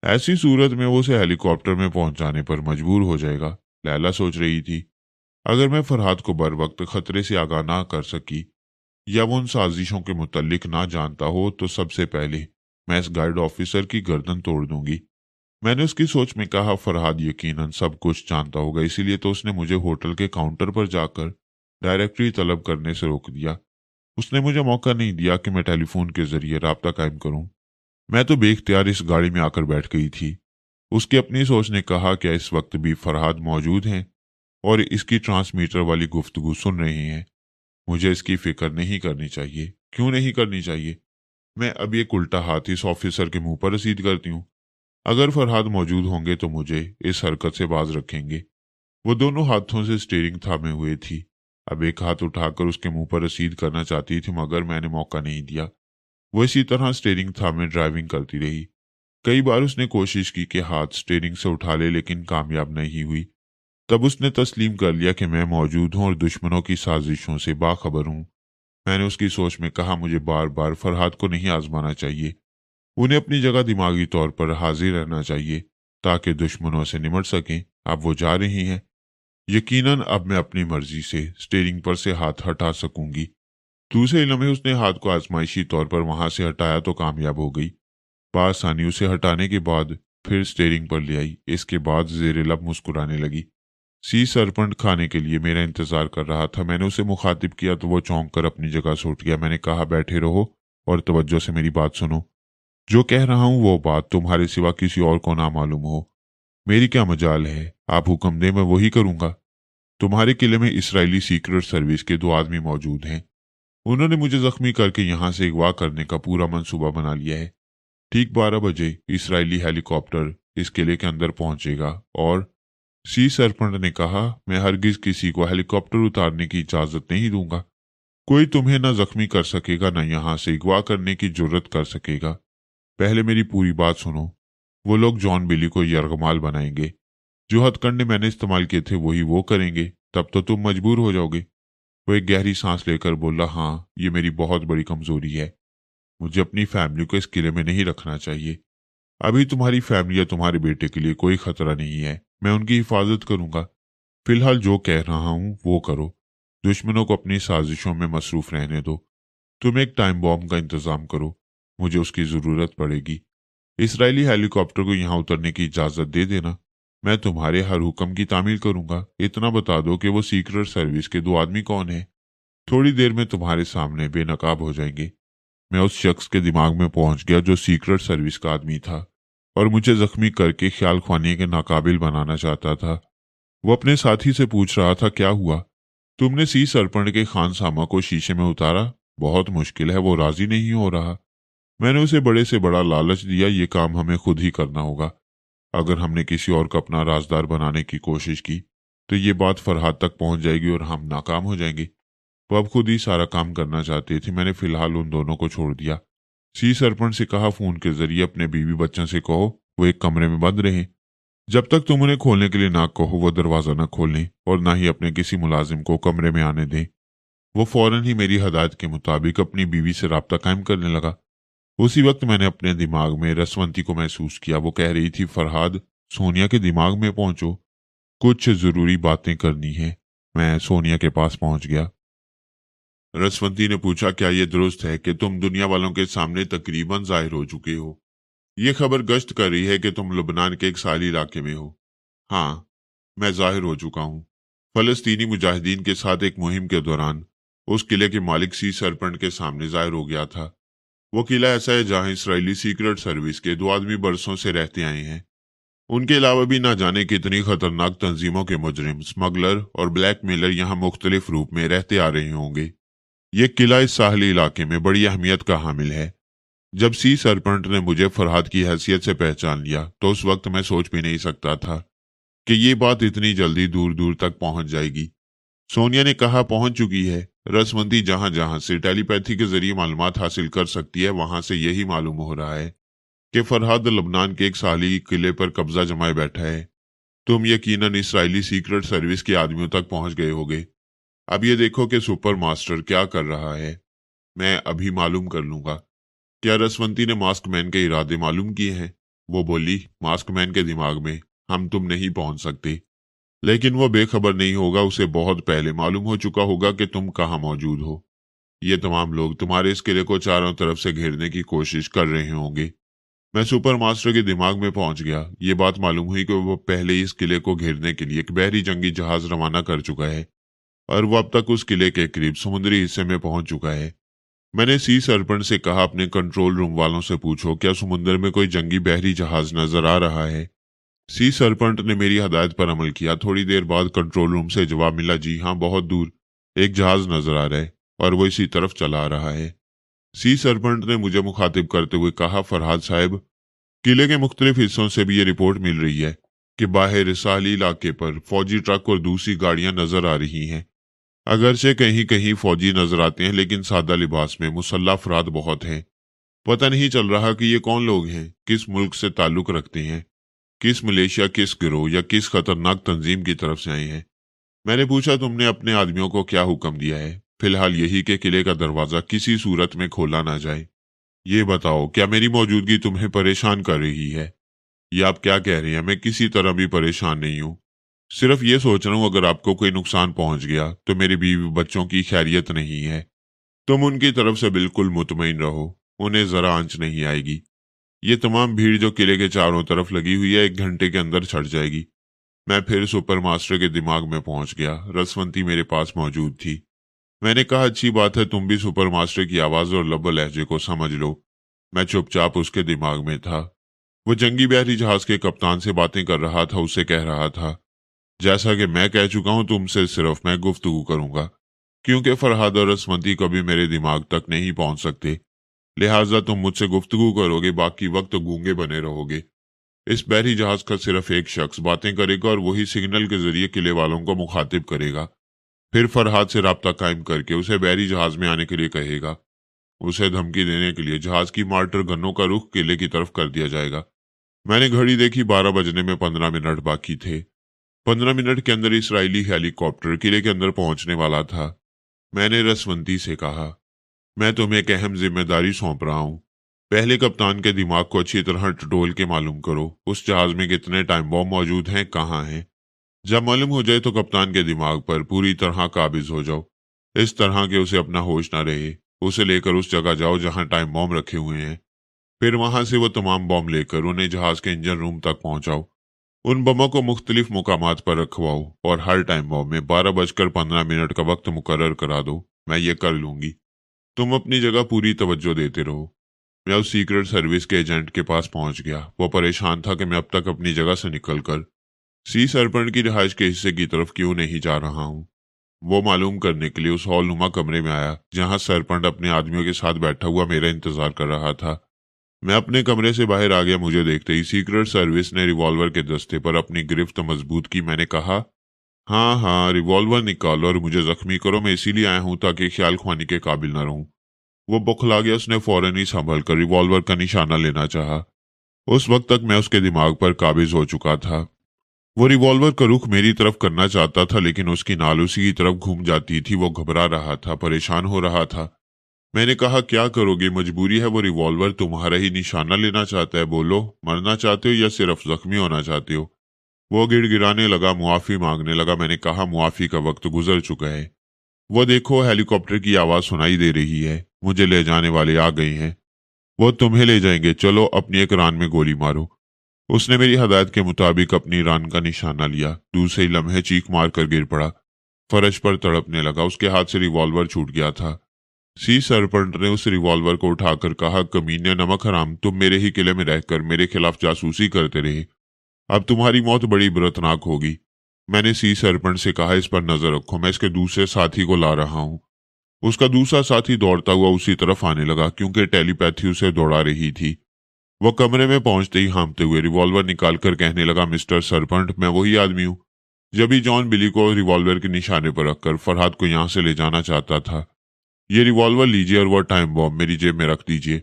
ऐसी सूरत में वो उसे हेलीकॉप्टर में पहुंचाने पर मजबूर हो जाएगा। लैला सोच रही थी। अगर मैं फरहाद को बर वक्त खतरे से आगाह ना कर सकी या वो उन साजिशों के मुतल्लिक ना जानता हो तो सबसे पहले मैं इस गाइड ऑफिसर की गर्दन तोड़ दूंगी। मैंने उसकी सोच में कहा, फरहाद यकीनन सब कुछ जानता होगा, इसीलिए तो उसने मुझे होटल के काउंटर पर जाकर डायरेक्टरी तलब करने से रोक दिया। उसने मुझे मौका नहीं दिया कि मैं टेलीफोन के जरिए राब्ता कायम करूं। मैं तो बेख्तियार इस गाड़ी में आकर बैठ गई थी। उसकी अपनी सोच ने कहा, क्या इस वक्त भी फरहाद मौजूद हैं और इसकी ट्रांसमीटर वाली गुफ्तगू सुन रहे हैं। मुझे इसकी फिक्र नहीं करनी चाहिए। क्यों नहीं करनी चाहिए? मैं अब एक उल्टा हाथ इस ऑफिसर के मुंह पर रसीद करती हूँ। अगर फरहाद मौजूद होंगे तो मुझे इस हरकत से बाज रखेंगे। वो दोनों हाथों से स्टीयरिंग थामे हुए थी। अब एक हाथ उठाकर उसके मुंह पर रसीद करना चाहती थी, मगर मैंने मौका नहीं दिया। वो इसी तरह स्टीयरिंग थामे ड्राइविंग करती रही। कई बार उसने कोशिश की कि हाथ स्टीयरिंग से उठा ले, लेकिन कामयाब नहीं हुई। तब उसने तस्लीम कर लिया कि मैं मौजूद हूं और दुश्मनों की साजिशों से बाखबर हूं। मैंने उसकी सोच में कहा, मुझे बार बार फरहाद को नहीं आजमाना चाहिए। उन्हें अपनी जगह दिमागी तौर पर हाजिर रहना चाहिए ताकि दुश्मनों से निमट सकें। अब वो जा रही हैं। यकीनन अब मैं अपनी मर्जी से स्टीयरिंग पर से हाथ हटा सकूंगी। दूसरे लम्हे उसने हाथ को आजमाइशी तौर पर वहां से हटाया तो कामयाब हो गई। बासानी उसे हटाने के बाद फिर स्टीयरिंग पर ले आई। इसके बाद जेर लब मुस्कुराने लगी। सी सरपंच खाने के लिए मेरा इंतजार कर रहा था। मैंने उसे मुखातिब किया तो वो चौंक कर अपनी जगह से उठ गया। मैंने कहा, बैठे रहो और तवज्जो से मेरी बात सुनो। जो कह रहा हूं वो बात तुम्हारे सिवा किसी और को ना मालूम हो। मेरी क्या मजाल है, आप हुक्म दें मैं वही करूंगा। तुम्हारे किले में इसराइली सीक्रेट सर्विस के 2 आदमी मौजूद हैं। उन्होंने मुझे जख्मी करके यहां से अगवा करने का पूरा मंसूबा बना लिया है। ठीक 12 बजे इसराइली हेलीकॉप्टर इस किले के अंदर पहुंचेगा और सी सरपंच ने कहा, मैं हरगिज किसी को हेलीकॉप्टर उतारने की इजाजत नहीं दूंगा। कोई तुम्हें न जख्मी कर सकेगा न यहां से अगवा करने की जुर्रत कर सकेगा। पहले मेरी पूरी बात सुनो। वो लोग जॉन बिली को यरगमाल बनाएंगे। जो हथकंडे मैंने इस्तेमाल किए थे वही वो करेंगे। तब तो तुम मजबूर हो जाओगे। वो एक गहरी सांस लेकर बोला, हाँ, ये मेरी बहुत बड़ी कमजोरी है। मुझे अपनी फैमिली को इस किले में नहीं रखना चाहिए। अभी तुम्हारी फैमिली या तुम्हारे बेटे के लिए कोई खतरा नहीं है। मैं उनकी हिफाजत करूंगा। फिलहाल जो कह रहा हूं वो करो। दुश्मनों को अपनी साजिशों में मसरूफ रहने दो। तुम एक टाइम बॉम्ब का इंतजाम करो। मुझे उसकी जरूरत पड़ेगी। इसराइली हेलीकॉप्टर को यहां उतरने की इजाजत दे देना। मैं तुम्हारे हर हुक्म की तामील करूंगा। इतना बता दो कि वो सीक्रेट सर्विस के 2 आदमी कौन है। थोड़ी देर में तुम्हारे सामने बेनकाब हो जाएंगे। मैं उस शख्स के दिमाग में पहुंच गया जो सीक्रेट सर्विस का आदमी था और मुझे जख्मी करके ख्याल ख्वानी के नाकाबिल बनाना चाहता था। वो अपने साथी से पूछ रहा था, क्या हुआ? तुमने सी सरपंच के खानसामा को शीशे में उतारा? बहुत मुश्किल है, वो राजी नहीं हो रहा। मैंने उसे बड़े से बड़ा लालच दिया, ये काम हमें खुद ही करना होगा। अगर हमने किसी और को अपना राजदार बनाने की कोशिश की तो ये बात फरहाद तक पहुंच जाएगी और हम नाकाम हो जाएंगे। वो अब खुद ही सारा काम करना चाहती थी। मैंने फिलहाल उन दोनों को छोड़ दिया। सी सरपंच से कहा, फोन के जरिए अपने बीवी बच्चों से कहो वो एक कमरे में बंद रहें। जब तक तुम उन्हें खोलने के लिए ना कहो वो दरवाजा न खोलें और ना ही अपने किसी मुलाजिम को कमरे में आने दें। वो फौरन ही मेरी हदायत के मुताबिक अपनी बीवी से राब्ता कायम करने लगा। उसी वक्त मैंने अपने दिमाग में रसवंती को महसूस किया। वो कह रही थी, फरहाद, सोनिया के दिमाग में पहुंचो, कुछ जरूरी बातें करनी है। मैं सोनिया के पास पहुंच गया। रसवंती ने पूछा, क्या यह दुरुस्त है कि तुम दुनिया वालों के सामने तकरीबन जाहिर हो चुके हो? ये खबर गश्त कर रही है कि तुम लुबनान के एक साली इलाके में हो। हाँ, मैं जाहिर हो चुका हूँ। फलस्तीनी मुजाहिदीन के साथ एक मुहिम के दौरान उस किले के मालिक सी सरपंच के सामने जाहिर हो गया था। वो किला ऐसा है जहां इसराइली सीक्रेट सर्विस के 2 आदमी बरसों से रहते आए हैं। उनके अलावा भी ना जाने कितनी खतरनाक तंजीमों के मुजरिम, स्मगलर और ब्लैकमेलर यहाँ मुख्तलिफ रूप में रहते आ रहे होंगे। ये किला इस साहली इलाके में बड़ी अहमियत का हामिल है। जब सी सरपंच ने मुझे फरहाद की हैसियत से पहचान लिया तो उस वक्त मैं सोच भी नहीं सकता था कि ये बात इतनी जल्दी दूर दूर तक पहुंच जाएगी। सोनिया ने कहा, पहुंच चुकी है। रसवंती जहां जहां से टेलीपैथी के जरिए मालूमात हासिल कर सकती है वहां से यही मालूम हो रहा है कि फरहाद लबनान के एक साली किले पर कब्जा जमाए बैठा है। तुम यकीनन इसराइली सीक्रेट सर्विस के आदमियों तक पहुंच गए होगे। अब ये देखो कि सुपर मास्टर क्या कर रहा है। मैं अभी मालूम कर लूंगा। क्या रसवंती ने मास्क मैन के इरादे मालूम किए हैं? वो बोली, मास्क मैन के दिमाग में हम तुम नहीं पहुंच सकते। लेकिन वो बेखबर नहीं होगा, उसे बहुत पहले मालूम हो चुका होगा कि तुम कहाँ मौजूद हो। ये तमाम लोग तुम्हारे इस किले को चारों तरफ से घेरने की कोशिश कर रहे होंगे। मैं सुपर मास्टर के दिमाग में पहुंच गया। ये बात मालूम हुई कि वो पहले ही इस किले को घेरने के लिए एक बहरी जंगी जहाज रवाना कर चुका है और वो अब तक उस किले के करीब समुद्री हिस्से में पहुंच चुका है। मैंने सी सरपंच से कहा, अपने कंट्रोल रूम वालों से पूछो क्या समुद्र में कोई जंगी बहरी जहाज नजर आ रहा है। सी सरपंट ने मेरी हदायत पर अमल किया। थोड़ी देर बाद कंट्रोल रूम से जवाब मिला, जी हाँ, बहुत दूर एक जहाज नजर आ रहा है और वो इसी तरफ चला आ रहा है। सी सरपंट ने मुझे मुखातिब करते हुए कहा, फरहाद साहब, किले के मुख्तलिफ हिस्सों से भी ये रिपोर्ट मिल रही है कि बाहर रिसाली इलाके पर फौजी ट्रक और दूसरी गाड़ियां नजर आ रही हैं। अगरचे कहीं कहीं फौजी नजर आते हैं, लेकिन सादा लिबास में मुसल्लह अफराद बहुत हैं। पता नहीं चल रहा कि ये कौन लोग हैं, किस मुल्क से ताल्लुक रखते हैं, किस मलेशिया, किस गिरोह या किस खतरनाक तंजीम की तरफ से आए हैं। मैंने पूछा, तुमने अपने आदमियों को क्या हुक्म दिया है। फिलहाल यही कि किले का दरवाजा किसी सूरत में खोला ना जाए। ये बताओ, क्या मेरी मौजूदगी तुम्हें परेशान कर रही है? ये आप क्या कह रहे हैं? मैं किसी तरह भी परेशान नहीं हूँ। सिर्फ ये सोच रहा हूँ अगर आपको कोई नुकसान पहुंच गया तो मेरी बीवी बच्चों की खैरियत नहीं है। तुम उनकी तरफ से बिल्कुल मुतमईन रहो, उन्हें जरा आंच नहीं आएगी। ये तमाम भीड़ जो किले के चारों तरफ लगी हुई है 1 घंटे के अंदर छट जाएगी। मैं फिर सुपर मास्टर के दिमाग में पहुंच गया। रसवंती मेरे पास मौजूद थी। मैंने कहा, अच्छी बात है, तुम भी सुपर मास्टर की आवाज और लब्बो लहजे को समझ लो। मैं चुपचाप उसके दिमाग में था। वो जंगी बहरी जहाज के कप्तान से बातें कर रहा था। उसे कह रहा था, जैसा कि मैं कह चुका हूं, तुमसे सिर्फ मैं गुफ्तगू करूंगा, क्योंकि फरहाद और रसवंती कभी मेरे दिमाग तक नहीं पहुंच सकते। लिहाजा तुम मुझसे गुफ्तगू करोगे, बाकी वक्त गूंगे बने रहोगे। इस बहरी जहाज का सिर्फ एक शख्स बातें करेगा और वही सिग्नल के जरिए किले वालों को मुखातिब करेगा। फिर फरहाद से राब्ता कायम करके उसे बहरी जहाज में आने के लिए कहेगा। उसे धमकी देने के लिए जहाज की मार्टर गनों का रुख किले की तरफ कर दिया जाएगा। मैंने घड़ी देखी, 12 बजने में 15 मिनट बाकी थे। 15 मिनट के अंदर इसराइली हेलीकॉप्टर किले के अंदर पहुंचने वाला था। मैंने रसवंती से कहा, मैं तुम्हें एक अहम जिम्मेदारी सौंप रहा हूं। पहले कप्तान के दिमाग को अच्छी तरह टटोल के मालूम करो उस जहाज में कितने टाइम बॉम्ब मौजूद हैं, कहाँ हैं। जब मालूम हो जाए तो कप्तान के दिमाग पर पूरी तरह काबिज हो जाओ, इस तरह के उसे अपना होश ना रहे। उसे लेकर उस जगह जाओ जहां टाइम बॉम्ब रखे हुए हैं। फिर वहां से वो तमाम बॉम्ब लेकर उन्हें जहाज के इंजन रूम तक पहुंचाओ। उन बमों को मुख्तलिफ मुकामात पर रखवाओ और हर टाइम बॉम्ब में 12:15 का वक्त मुकर्रर करा दो। मैं ये कर लूंगी, तुम अपनी जगह पूरी तवज्जो देते रहो। मैं उस सीक्रेट सर्विस के एजेंट के पास पहुंच गया। वो परेशान था कि मैं अब तक अपनी जगह से निकलकर सी सरपंच की रिहाइश के हिस्से की तरफ क्यों नहीं जा रहा हूँ। वो मालूम करने के लिए उस हॉल नुमा कमरे में आया जहां सरपंच अपने आदमियों के साथ बैठा हुआ मेरा इंतजार कर रहा था। मैं अपने कमरे से बाहर आ गया। मुझे देखते ही सीक्रेट सर्विस ने रिवॉल्वर के दस्ते पर अपनी गिरफ्त मजबूत की। मैंने कहा, हाँ हाँ, रिवॉल्वर निकालो और मुझे जख्मी करो। मैं इसीलिए आया हूं ताकि ख्याल खुआनी के काबिल न रहूं। वो बौखला गया। उसने फौरन ही संभल कर रिवॉल्वर का निशाना लेना चाहा। उस वक्त तक मैं उसके दिमाग पर काबिज हो चुका था। वो रिवॉल्वर का रुख मेरी तरफ करना चाहता था, लेकिन उसकी नाल उसी की तरफ घूम जाती थी। वो घबरा रहा था, परेशान हो रहा था। मैंने कहा, क्या करोगे, मजबूरी है। वो रिवॉल्वर तुम्हारा ही निशाना लेना चाहता है। बोलो, मरना चाहते हो या सिर्फ जख्मी होना चाहते हो। वो गिड़गिड़ाने लगा, मुआफी मांगने लगा। मैंने कहा, मुआफी का वक्त गुजर चुका है। वो देखो, हेलीकॉप्टर की आवाज सुनाई दे रही है। मुझे ले जाने वाले आ गए हैं। वो तुम्हें ले जाएंगे, चलो अपनी एक रान में गोली मारो। उसने मेरी हदायत के मुताबिक अपनी रान का निशाना लिया। दूसरे ही लम्हे चीख मार कर गिर पड़ा, फर्श पर तड़पने लगा। उसके हाथ से रिवॉल्वर छूट गया था। सी सरपंच ने उस रिवॉल्वर को उठाकर कहा, कमीने नमक हराम, तुम मेरे ही किले में रहकर मेरे खिलाफ जासूसी करते रहे। अब तुम्हारी मौत बड़ी बुरतनाक होगी। मैंने सी सरपंच से कहा, इस पर नजर रखो, मैं इसके दूसरे साथी को ला रहा हूँ। उसका दूसरा साथी दौड़ता हुआ उसी तरफ आने लगा, क्योंकि टेलीपैथी उसे दौड़ा रही थी। वह कमरे में पहुंचते ही हांफते हुए रिवॉल्वर निकालकर कहने लगा, मिस्टर सरपंच, मैं वही आदमी हूँ जब ही जॉन बिली को रिवॉल्वर के निशाने पर रखकर फरहाद को यहां से ले जाना चाहता था। ये रिवॉल्वर लीजिए और वह टाइम बॉम्ब मेरी जेब में रख दीजिए।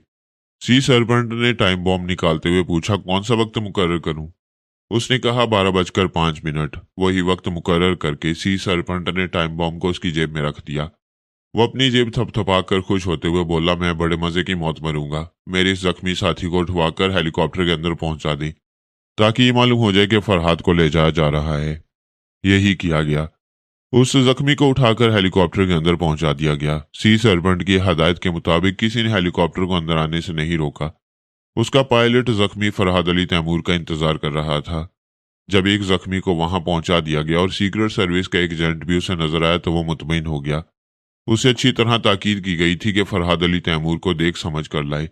सी सरपंच ने टाइम बॉम्ब निकालते हुए पूछा, कौन सा वक्त मुकर्रर करूं? उसने कहा, 12:05। वही वक्त मुकर्रर करके सी सरपंच ने टाइम बॉम्ब को उसकी जेब में रख दिया। वो अपनी जेब थपथपाकर खुश होते हुए बोला, मैं बड़े मजे की मौत मरूंगा। मेरे इस जख्मी साथी को उठवाकर हेलीकॉप्टर के अंदर पहुंचा दें ताकि ये मालूम हो जाए कि फरहाद को ले जाया जा रहा है। यही किया गया। उस जख्मी को उठाकर हेलीकॉप्टर के अंदर पहुंचा दिया गया। सी सरपंट की हदायत के मुताबिक किसी ने हेलीकॉप्टर को अंदर आने से नहीं रोका। उसका पायलट जख्मी फरहाद अली तैमूर का इंतजार कर रहा था। जब एक जख्मी को वहां पहुंचा दिया गया और सीक्रेट सर्विस का एक एजेंट भी उसे नजर आया तो वो मुतमईन हो गया। उसे अच्छी तरह ताकीद की गई थी कि फरहाद अली तैमूर को देख समझ कर लाए।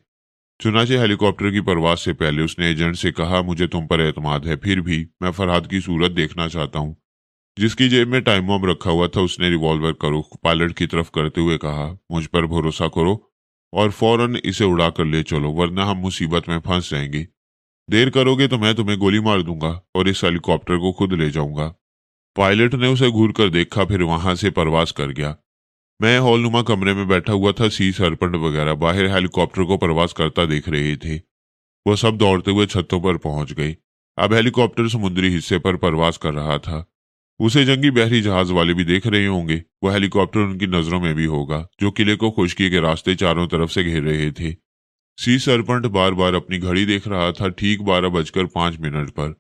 चुनाचे हेलीकॉप्टर की परवाज से पहले उसने एजेंट से कहा, मुझे तुम पर एतमाद है, फिर भी मैं फरहाद की सूरत देखना चाहता हूँ। जिसकी जेब में टाइम बम रखा हुआ था उसने रिवॉल्वर का रुख पायलट की तरफ करते हुए कहा, मुझ पर भरोसा करो और फौरन इसे उड़ा कर ले चलो, वरना हम मुसीबत में फंस जाएंगे। देर करोगे तो मैं तुम्हें गोली मार दूंगा और इस हेलीकॉप्टर को खुद ले जाऊंगा। पायलट ने उसे घूर कर देखा, फिर वहां से परवाज कर गया। मैं हॉलनुमा कमरे में बैठा हुआ था। सी सरपंट वगैरह बाहर हेलीकॉप्टर को परवाज करता देख रहे थे। वो सब दौड़ते हुए छतों पर पहुंच गए। अब हेलीकॉप्टर समुद्री हिस्से पर परवाज कर रहा था। उसे जंगी बहरी जहाज वाले भी देख रहे होंगे। वो हेलीकॉप्टर उनकी नजरों में भी होगा, जो किले को खुशकी के रास्ते चारों तरफ से घेर रहे थे। सी सरपंट बार बार अपनी घड़ी देख रहा था। ठीक 12:05 पर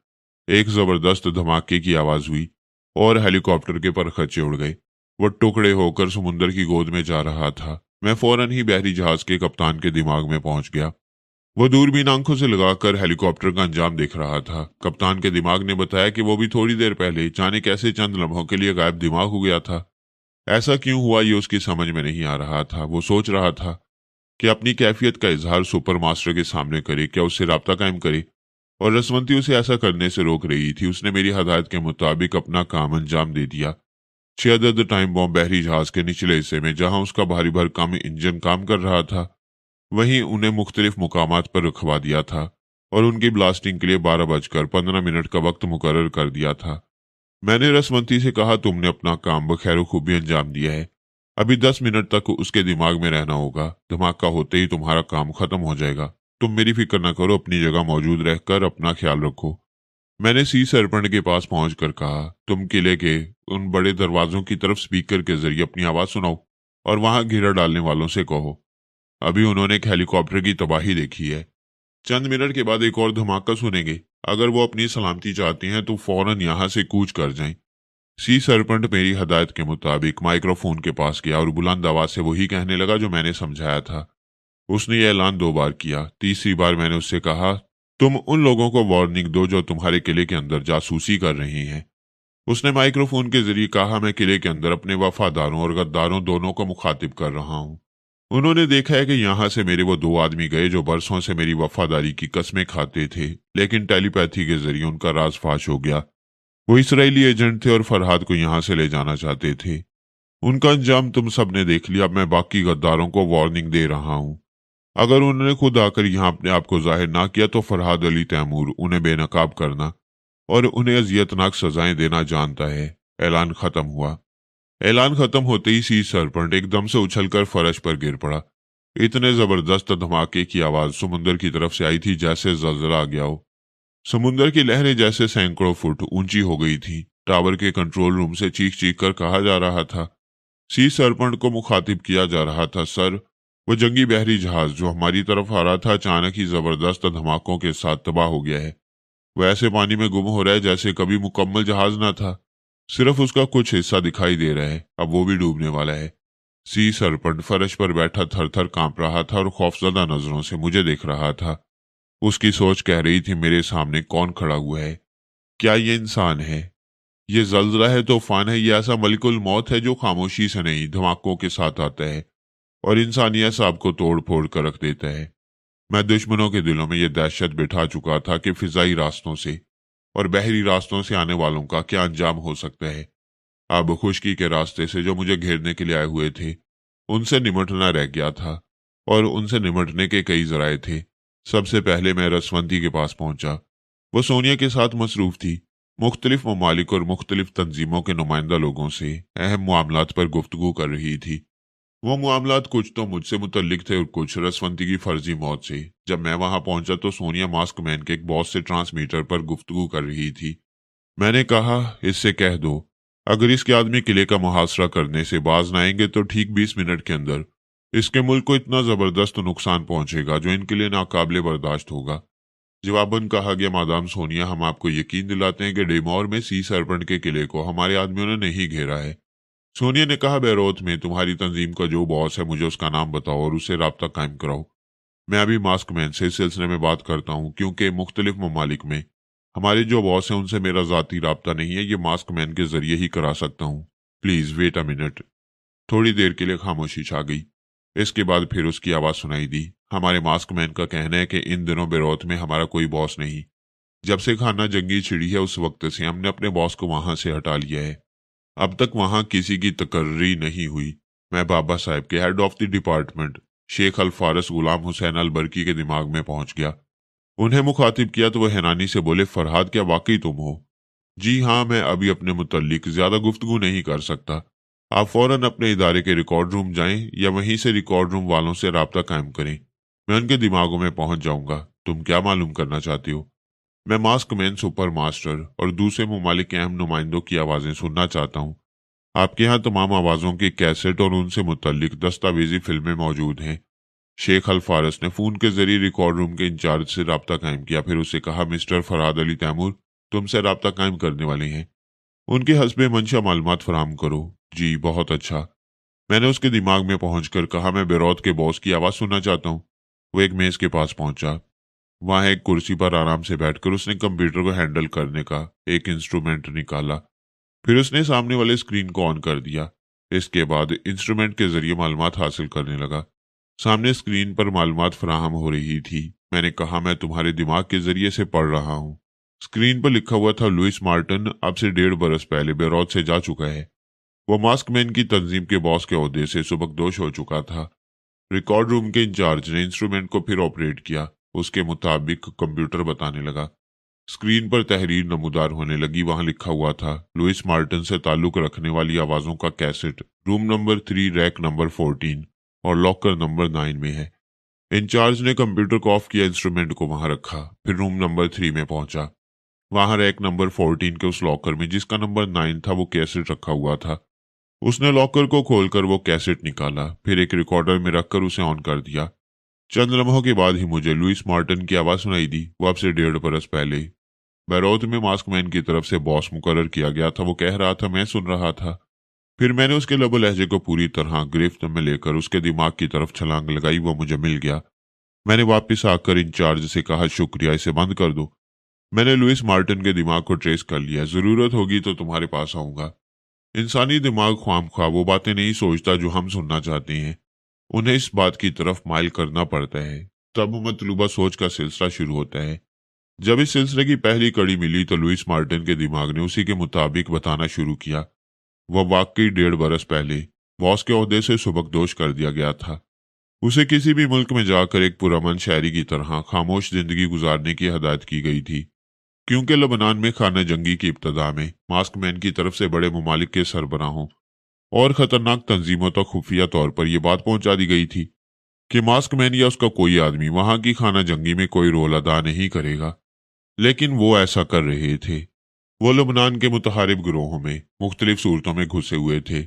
एक जबरदस्त धमाके की आवाज हुई और हेलीकॉप्टर के परखच्चे उड़ गए। वह टुकड़े होकर समुद्र की गोद में जा रहा था। मैं फौरन ही बहरी जहाज के कप्तान के दिमाग में पहुंच गया। वो दूरबीन आंखों से लगाकर हेलीकॉप्टर का अंजाम देख रहा था। कप्तान के दिमाग ने बताया कि वो भी थोड़ी देर पहले जाने कैसे चंद लम्हों के लिए गायब दिमाग हो गया था। ऐसा क्यों हुआ ये उसकी समझ में नहीं आ रहा था। वो सोच रहा था कि अपनी कैफियत का इजहार सुपर मास्टर के सामने करे, क्या उससे राब्ता कायम करे, और रसवंती उसे ऐसा करने से रोक रही थी। उसने मेरी हदायत के मुताबिक अपना काम अंजाम दे दिया। 6 अदद टाइम बॉम्ब बहरी जहाज के निचले हिस्से में, जहां उसका भारी भरकम इंजन काम कर रहा था, वहीं उन्हें मुख्तलिफ मुकामात पर रखवा दिया था और उनकी ब्लास्टिंग के लिए 12:15 का वक्त मुकर्रर कर दिया था। मैंने रसवंती से कहा, तुमने अपना काम बखैर खूबी अंजाम दिया है। अभी 10 मिनट तक उसके दिमाग में रहना होगा। धमाका होते ही तुम्हारा काम खत्म हो जाएगा। तुम मेरी फिक्र न करो, अपनी जगह मौजूद रहकर अपना ख्याल रखो। मैंने सी सरपंच के पास पहुंचकर कहा, तुम किले के उन बड़े दरवाजों की तरफ स्पीकर के जरिए अपनी आवाज सुनाओ और वहां घेरा डालने वालों से कहो, अभी उन्होंने एक हेलीकॉप्टर की तबाही देखी है। चंद मिनट के बाद एक और धमाका सुनेंगे। अगर वो अपनी सलामती चाहती हैं तो फौरन यहां से कूच कर जाएं। सी सरपंट मेरी हदायत के मुताबिक माइक्रोफोन के पास गया और बुलंद आवाज से वही कहने लगा जो मैंने समझाया था। उसने यह ऐलान 2 बार किया। तीसरी बार मैंने उससे कहा, तुम उन लोगों को वार्निंग दो जो तुम्हारे किले के अंदर जासूसी कर रहे हैं। उसने माइक्रोफोन के जरिए कहा, मैं किले के अंदर अपने वफादारों और गद्दारों दोनों को मुखातिब कर रहा हूं। उन्होंने देखा है कि यहां से मेरे वो 2 आदमी गए जो बरसों से मेरी वफादारी की कस्में खाते थे, लेकिन टेलीपैथी के जरिए उनका राज फाश हो गया। वो इसराइली एजेंट थे और फरहाद को यहां से ले जाना चाहते थे। उनका अंजाम तुम सब ने देख लिया। अब मैं बाकी गद्दारों को वार्निंग दे रहा हूं। अगर उन्होंने खुद आकर यहां अपने आप को जाहिर ना किया तो फरहाद अली तैमूर उन्हें बेनकाब करना और उन्हें अजियतनाक सजाएं देना जानता है। ऐलान खत्म हुआ। ऐलान खत्म होते ही सी सरपंच एकदम से उछलकर फर्श पर गिर पड़ा। इतने जबरदस्त धमाके की आवाज समुद्र की तरफ से आई थी जैसे जलजला आ गया हो। समुद्र की लहरें जैसे सैकड़ों फुट ऊंची हो गई थी। टावर के कंट्रोल रूम से चीख चीख कर कहा जा रहा था। सी सरपंच को मुखातिब किया जा रहा था, सर, वो जंगी बहरी जहाज जो हमारी तरफ आ रहा था अचानक ही जबरदस्त धमाकों के साथ तबाह हो गया है। वह ऐसे पानी में गुम हो रहा है जैसे कभी मुकम्मल जहाज ना था। सिर्फ उसका कुछ हिस्सा दिखाई दे रहा है, अब वो भी डूबने वाला है। सी सरपंच फर्श पर बैठा थर थर कांप रहा था और खौफजदा नजरों से मुझे देख रहा था। उसकी सोच कह रही थी, मेरे सामने कौन खड़ा हुआ है? क्या ये इंसान है? ये जल्जला है, तूफान है, ये ऐसा मलिकुल मौत है जो खामोशी से नहीं धमाकों के साथ आता है और इंसानियत साहब को तोड़ फोड़ कर रख देता है। मैं दुश्मनों के दिलों में यह दहशत बिठा चुका था कि फिजाई रास्तों से और बहरी रास्तों से आने वालों का क्या अंजाम हो सकता है। अब खुशकी के रास्ते से जो मुझे घेरने के लिए आए हुए थे उनसे निमटना रह गया था और उनसे निमटने के कई जराए थे। सबसे पहले मैं रसवंती के पास पहुंचा। वो सोनिया के साथ मसरूफ थी। मुख्तलिफ ममालिक और मुख्तलिफ तंजीमों के नुमाइंदा लोगों से अहम मामलात पर गुफ्तगू कर रही थी। वो मामलात कुछ तो मुझसे मुतल्लिक थे और कुछ रसवंती की फर्जी मौत से। जब मैं वहां पहुंचा तो सोनिया मास्क मैन के एक बॉस से ट्रांसमीटर पर गुफ्तगू कर रही थी। मैंने कहा, इससे कह दो अगर इसके आदमी किले का मुहासरा करने से बाज न आएंगे तो ठीक 20 मिनट के अंदर इसके मुल्क को इतना जबरदस्त नुकसान पहुंचेगा जो इनके लिए नाकाबिले बर्दाश्त होगा। जवाबन कहा गया, मादाम सोनिया, हम आपको यकीन दिलाते हैं कि डेमोर में सी सर्पेंट के किले को हमारे आदमियों ने नहीं घेरा है। सोनिया ने कहा, बैरोत में तुम्हारी तंजीम का जो बॉस है मुझे उसका नाम बताओ और उससे राब्ता कायम कराओ। मैं अभी मास्क मैन से इस सिलसिले में बात करता हूँ, क्योंकि मुख्तलिफ ममालिक में हमारे जो बॉस हैं उनसे मेरा ज़ाती राब्ता नहीं है, ये मास्क मैन के जरिए ही करा सकता हूँ। Please wait a minute. थोड़ी देर के लिए खामोशी छा गई। इसके बाद फिर उसकी आवाज सुनाई दी। हमारे मास्क मैन का कहना है कि इन दिनों बेरोत में हमारा कोई बॉस नहीं। जब से खाना जंगी छिड़ी है उस वक्त से हमने अपने बॉस को वहां से हटा लिया है। अब तक वहां किसी की तकर्री नहीं हुई। मैं बाबा साहब के head of the department Sheikh Al Faras Ghulam Hussain अल बरकी के दिमाग में पहुंच गया। उन्हें मुखातिब किया तो वह हैरानी से बोले, फरहाद, क्या वाकई तुम हो? जी हाँ, मैं अभी अपने मुतल्लिक ज्यादा गुफ्तगू नहीं कर सकता। आप फौरन अपने इदारे के रिकॉर्ड रूम जाएं या वहीं से रिकॉर्ड रूम वालों से राब्ता कायम करें। मैं उनके दिमागों में पहुंच जाऊंगा। तुम क्या मालूम करना चाहती हो? मैं मास्क मैन, सुपर मास्टर और दूसरे ममालिक के अहम नुमाइंदों की आवाजें सुनना चाहता हूँ। आपके यहाँ तमाम आवाजों की कैसेट और उनसे मुतल्लिक दस्तावेजी फिल्में मौजूद हैं। शेख अल फारस ने फोन के जरिए रिकॉर्ड रूम के इंचार्ज से राब्ता कायम किया। फिर उसे कहा, मिस्टर फरहाद अली तैमूर तुमसे राब्ता कायम करने वाले हैं। उनके हस्बे मंशा मालूमात फराहम करो। जी बहुत अच्छा। मैंने उसके दिमाग में पहुंचकर कहा, मैं बेरौत के बॉस की आवाज सुनना चाहता हूँ। वो एक मेज के पास पहुंचा। वहां एक कुर्सी पर आराम से बैठकर उसने कंप्यूटर को हैंडल करने का एक इंस्ट्रूमेंट निकाला। फिर उसने सामने वाले स्क्रीन को ऑन कर दिया। इसके बाद इंस्ट्रूमेंट के जरिए मालूमात हासिल करने लगा। सामने स्क्रीन पर मालूमात फराहम हो रही थी। मैंने कहा, मैं तुम्हारे दिमाग के जरिए से पढ़ रहा हूँ। स्क्रीन पर लिखा हुआ था, लुइस मार्टिन अब से 1.5 बरस पहले बेरौत से जा चुका है। वो मास्कमैन की तंजीम के बॉस के ओहदे से सुबकदोश हो चुका था। रिकॉर्ड रूम के इंचार्ज ने इंस्ट्रूमेंट को फिर ऑपरेट किया। उसके मुताबिक कंप्यूटर बताने लगा। स्क्रीन पर तहरीर नमूदार होने लगी। वहां लिखा हुआ था, लुइस मार्टिन से ताल्लुक रखने वाली आवाजों का cassette room number 3 rack number 14 और लॉकर नंबर 9 में है। इंचार्ज ने कंप्यूटर को ऑफ किया, इंस्ट्रूमेंट को वहां रखा, फिर रूम नंबर 3 में पहुंचा। वहां रैक नंबर 14 के उस लॉकर में जिसका नंबर 9 था वो कैसेट रखा हुआ था। उसने लॉकर को खोलकर वो कैसेट निकाला, फिर एक रिकॉर्डर में रखकर उसे ऑन कर दिया। चंद लम्हों के बाद ही मुझे लुइस मार्टिन की आवाज सुनाई दी। वो अब से 1.5 बरस पहले बैरोत में मास्कमैन की तरफ से बॉस मुकर्रर किया गया था। वो कह रहा था, मैं सुन रहा था। फिर मैंने उसके लबो लहजे को पूरी तरह गिरफ्त में लेकर उसके दिमाग की तरफ छलांग लगाई। वो मुझे मिल गया। मैंने वापस आकर इंचार्ज से कहा, शुक्रिया, इसे बंद कर दो। मैंने लुइस मार्टिन के दिमाग को ट्रेस कर लिया। जरूरत होगी तो तुम्हारे पास आऊंगा। इंसानी दिमाग ख्वामख्वाह वो बातें नहीं सोचता जो हम सुनना चाहते हैं। उन्हें इस बात की तरफ माइल करना पड़ता है, तब मतलूबा सोच का सिलसिला शुरू होता है। जब इस सिलसिले की पहली कड़ी मिली तो लुइस मार्टिन के दिमाग ने उसी के मुताबिक बताना शुरू किया। वह वाकई 1.5 बरस पहले बॉस के ओहदे से सुबकदोश कर दिया गया था। उसे किसी भी मुल्क में जाकर एक पुरअमन शहरी की तरह खामोश जिंदगी गुजारने की हदायत की गई थी, क्योंकि लबनान में खाना जंगी की इब्तदा में मास्कमैन की तरफ से बड़े ममालिक के सरबराहों और खतरनाक तंजीमों तक खुफिया तौर पर यह बात पहुंचा दी गई थी कि मास्कमैन या उसका कोई आदमी वहां की खाना जंगी में कोई रोल अदा नहीं करेगा। लेकिन वो ऐसा कर रहे थे। वो लबनान के मुतहारिब गिरोहों में मुख्तलिफ सूरतों में घुसे हुए थे।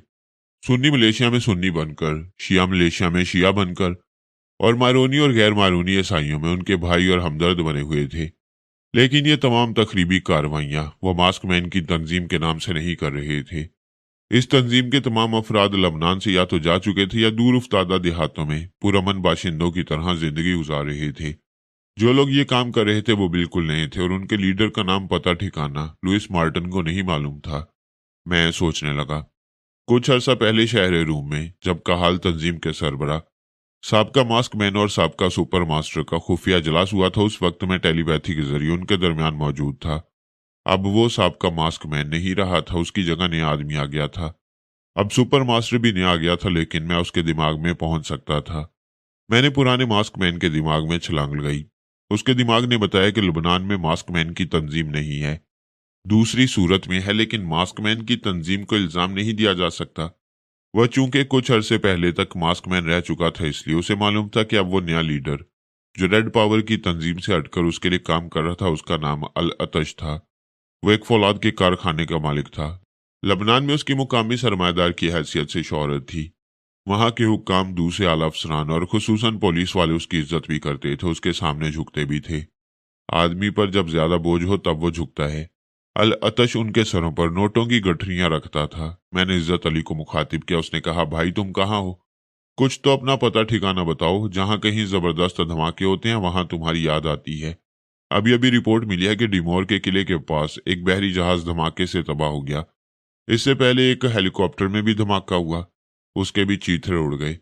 सुन्नी मलेशिया में सुन्नी बनकर, शिया मलेशिया में शिया बनकर और मारूनी और गैर मारूनी ईसाइयों में उनके भाई और हमदर्द बने हुए थे। लेकिन ये तमाम तकरीबी कार्रवाइयां वो मास्कमैन की तंजीम के नाम से नहीं कर रहे थे। इस तंजीम के तमाम अफराद लबनान से या तो जा चुके थे या दूर उफ्तादा देहातों में पुरअमन बाशिंदों की तरह जिंदगी गुजार रहे थे। जो लोग ये काम कर रहे थे वो बिल्कुल नए थे और उनके लीडर का नाम, पता, ठिकाना लुइस मार्टिन को नहीं मालूम था। मैं सोचने लगा, कुछ अर्सा पहले शहर रूम में जब कहाल तंजीम के सरबरा साबका मास्क मैन और साबका सुपर मास्टर का खुफिया इजलास हुआ था, उस वक्त मैं टेलीपैथी के जरिए उनके दरमियान मौजूद था। अब वो साबका मास्क मैन नहीं रहा था, उसकी जगह नया आदमी आ गया था। अब सुपर मास्टर भी नया आ गया था, लेकिन मैं उसके दिमाग में पहुंच सकता था। मैंने पुराने मास्क मैन के दिमाग में छलांग लगाई। उसके दिमाग ने बताया कि लबनान में मास्क मैन की तंजीम नहीं है, दूसरी सूरत में है, लेकिन मास्क मैन की तंजीम को इल्जाम नहीं दिया जा सकता। वह चूंकि कुछ अरसे पहले तक मास्कमैन रह चुका था, इसलिए उसे मालूम था कि अब वो नया लीडर जो रेड पावर की तंजीम से हटकर उसके लिए काम कर रहा था, उसका नाम अल अतश था। वो एक फौलाद के कारखाने का मालिक था। लबनान में उसकी मुकामी सरमायादार की हैसियत से शोहरत थी। वहां के हुक्काम, दूसरे आला अफसरान और खुसूसन पुलिस वाले उसकी इज्जत भी करते थे, उसके सामने झुकते भी थे। आदमी पर जब ज्यादा बोझ हो तब वो झुकता है। अल अतश उनके सरों पर नोटों की गठरियां रखता था। मैंने इज्जत अली को मुखातिब किया। उसने कहा, भाई तुम कहाँ हो? कुछ तो अपना पता ठिकाना बताओ। जहां कहीं जबरदस्त धमाके होते हैं वहां तुम्हारी याद आती है। अभी अभी रिपोर्ट मिली है कि डिमोर के किले के पास एक बहरी जहाज धमाके से तबाह हो गया। इससे पहले एक हेलीकॉप्टर में भी धमाका हुआ, उसके भी चीथड़े उड़ गए।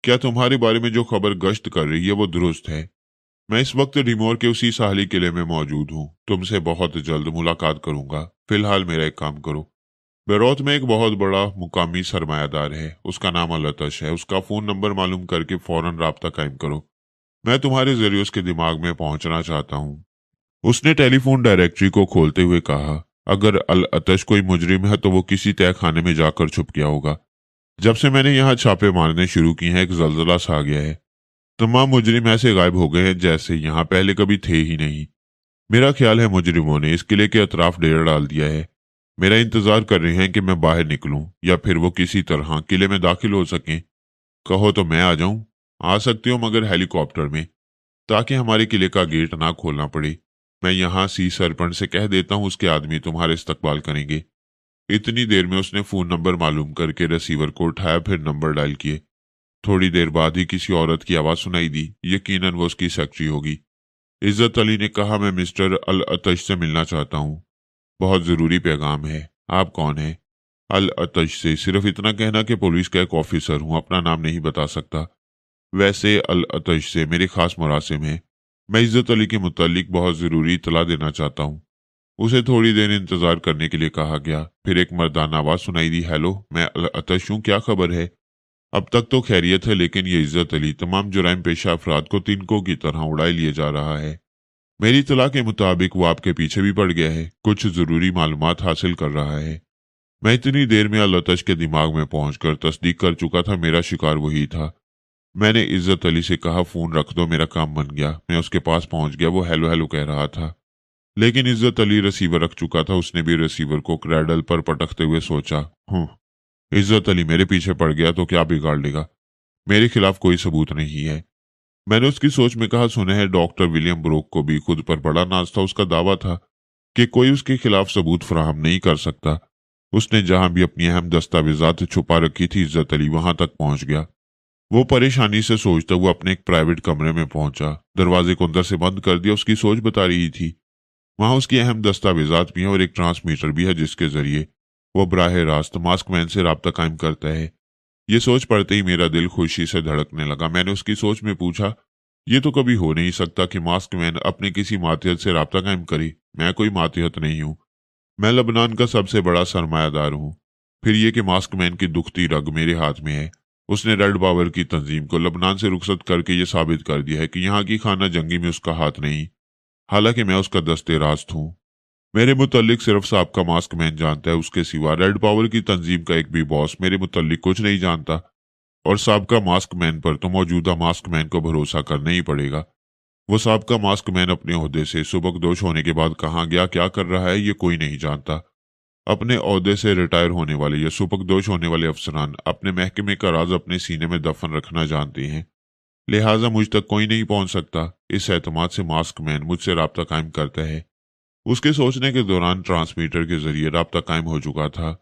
क्या तुम्हारे बारे में जो खबर गश्त कर रही है वो दुरुस्त है? मैं इस वक्त डिमोर के उसी साहली किले में मौजूद हूँ। तुमसे बहुत जल्द मुलाकात करूंगा। फिलहाल मेरा एक काम करो। बेरोत में एक बहुत बड़ा मुकामी सरमायादार है, उसका नाम अलतश है। उसका फोन नंबर मालूम करके फौरन राब्ता कायम करो। मैं तुम्हारे जरिए उसके दिमाग में पहुंचना चाहता हूँ। उसने टेलीफोन डायरेक्टरी को खोलते हुए कहा, अगर अल अतश कोई मुजरिम है तो वो किसी तय खाने में जाकर छुप गया होगा। जब से मैंने यहाँ छापे मारने शुरू किए हैं एक जलजला सा आ गया है। तमाम मुजरिम ऐसे गायब हो गए हैं जैसे यहाँ पहले कभी थे ही नहीं। मेरा ख्याल है मुजरिमों ने इस किले के अतराफ डेरा डाल दिया है। मेरा इंतजार कर रहे हैं कि मैं बाहर निकलूं या फिर वो किसी तरह किले में दाखिल हो सकें। कहो तो मैं आ जाऊं? आ सकती हो, मगर हेलीकॉप्टर में, ताकि हमारे किले का गेट ना खोलना पड़े। मैं यहाँ सी सरपंच से कह देता हूँ, उसके आदमी तुम्हारे इस्तकबाल करेंगे। इतनी देर में उसने फोन नंबर मालूम करके रिसीवर को उठाया, फिर नंबर डायल किए। थोड़ी देर बाद ही किसी औरत की आवाज सुनाई दी। यकीनन वो उसकी सेक्रेटरी होगी। इज्जत अली ने कहा, मैं मिस्टर अल अतश से मिलना चाहता हूँ। बहुत जरूरी पैगाम है। आप कौन है? अल अतश से सिर्फ इतना कहना कि पुलिस का एक ऑफिसर हूँ, अपना नाम नहीं बता सकता। वैसे अल अतश से मेरे खास मुरासिम है। मैं इज्जत अली के मुतालिक बहुत जरूरी इतला देना चाहता हूँ। उसे थोड़ी देर इंतजार करने के लिए कहा गया। फिर एक मर्दाना आवाज सुनाई दी, हेलो, मैं अल अतश हूँ, क्या खबर है? अब तक तो खैरियत है, लेकिन ये इज्जत अली तमाम जुराइम पेशा अफराद को तिनकों की तरह उड़ाई लिए जा रहा है। मेरी इतला के मुताबिक वो आपके पीछे भी पड़ गया है, कुछ जरूरी मालूमात हासिल कर रहा है। मैं इतनी देर में अल अतश के दिमाग में पहुंचकर तस्दीक कर चुका था, मेरा शिकार वही था। मैंने इज्जत अली से कहा, फोन रख दो, मेरा काम बन गया। मैं उसके पास पहुंच गया। वो हेलो हेलो कह रहा था, लेकिन इज्जत अली रिसीवर रख चुका था। उसने भी रिसीवर को क्रैडल पर पटकते हुए सोचा, इज्जत अली मेरे पीछे पड़ गया तो क्या बिगाड़ लेगा? मेरे खिलाफ कोई सबूत नहीं है। मैंने उसकी सोच में कहा, सुना है डॉक्टर विलियम ब्रोक को भी खुद पर बड़ा नाज था। उसका दावा था कि कोई उसके खिलाफ सबूत फराहम नहीं कर सकता। उसने जहां भी अपनी अहम दस्तावेजात छुपा रखी थी, इज्जत अली वहां तक पहुंच गया। वो परेशानी से सोचता हुआ अपने एक प्राइवेट कमरे में पहुंचा। दरवाजे को अंदर से बंद कर दिया। उसकी सोच बता रही थी वहां उसकी अहम दस्तावेजात भी हैं और एक ट्रांसमीटर भी है जिसके जरिए वो बराह रास्त मास्क मैन से राब्ता कायम करता है। ये सोच पड़ते ही मेरा दिल खुशी से धड़कने लगा। मैंने उसकी सोच में पूछा, ये तो कभी हो नहीं सकता कि मास्क मैन अपने किसी मातिहत से राब्ता कायम करे। मैं कोई मातिहत नहीं हूँ। मैं लबनान का सबसे बड़ा सरमायादार हूँ। फिर ये कि मास्क मैन की दुखती रग मेरे हाथ में है। उसने रेड पावर की तंजीम को लबनान से रुखसत करके ये साबित कर दिया है कि यहाँ की खाना जंगी में उसका हाथ नहीं। हालांकि मैं उसका दस्ते रास्त हूँ। मेरे मुतल्लिक सिर्फ साहब मास्क मैन जानता है। उसके सिवा रेड पावर की तंजीम का एक भी बॉस मेरे मुतल्लिक कुछ नहीं जानता। और साहब मास्क मैन पर तो मौजूदा मास्क मैन को भरोसा करना ही पड़ेगा। वो साहब मास्क मैन अपने ओहदे से सुबकदोश होने के बाद कहाँ गया, क्या कर रहा है, ये कोई नहीं जानता। अपने ओहदे से रिटायर होने वाले या सुबकदोश होने वाले अफसरान अपने महकमे का राज अपने सीने में दफन रखना जानते हैं। लिहाजा मुझ तक कोई नहीं पहुंच सकता। इस एतमाद से मास्क मैन मुझसे राब्ता कायम करता है। उसके सोचने के दौरान ट्रांसमीटर के जरिए राब्ता कायम हो चुका था।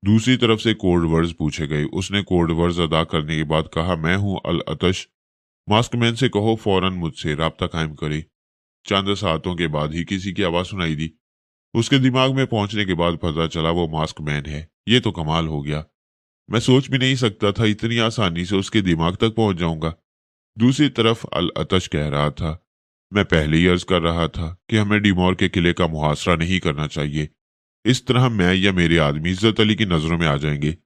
दूसरी तरफ से कोड वर्ड्स पूछे गए। उसने कोड वर्ड्स अदा करने के बाद कहा, मैं हूं अल अतश। मास्क मैन से कहो फौरन मुझसे राब्ता कायम करे। चंद सातों के बाद ही किसी की आवाज सुनाई दी। उसके दिमाग में पहुंचने के बाद पता चला वो मास्क मैन है। ये तो कमाल हो गया। मैं सोच भी नहीं सकता था इतनी आसानी से उसके दिमाग तक पहुंच जाऊंगा। दूसरी तरफ अल अतश कह रहा था, मैं पहले ही अर्ज कर रहा था कि हमें डिमोर के किले का मुहासरा नहीं करना चाहिए। इस तरह मैं या मेरे आदमी इज्जत अली की नजरों में आ जाएंगे।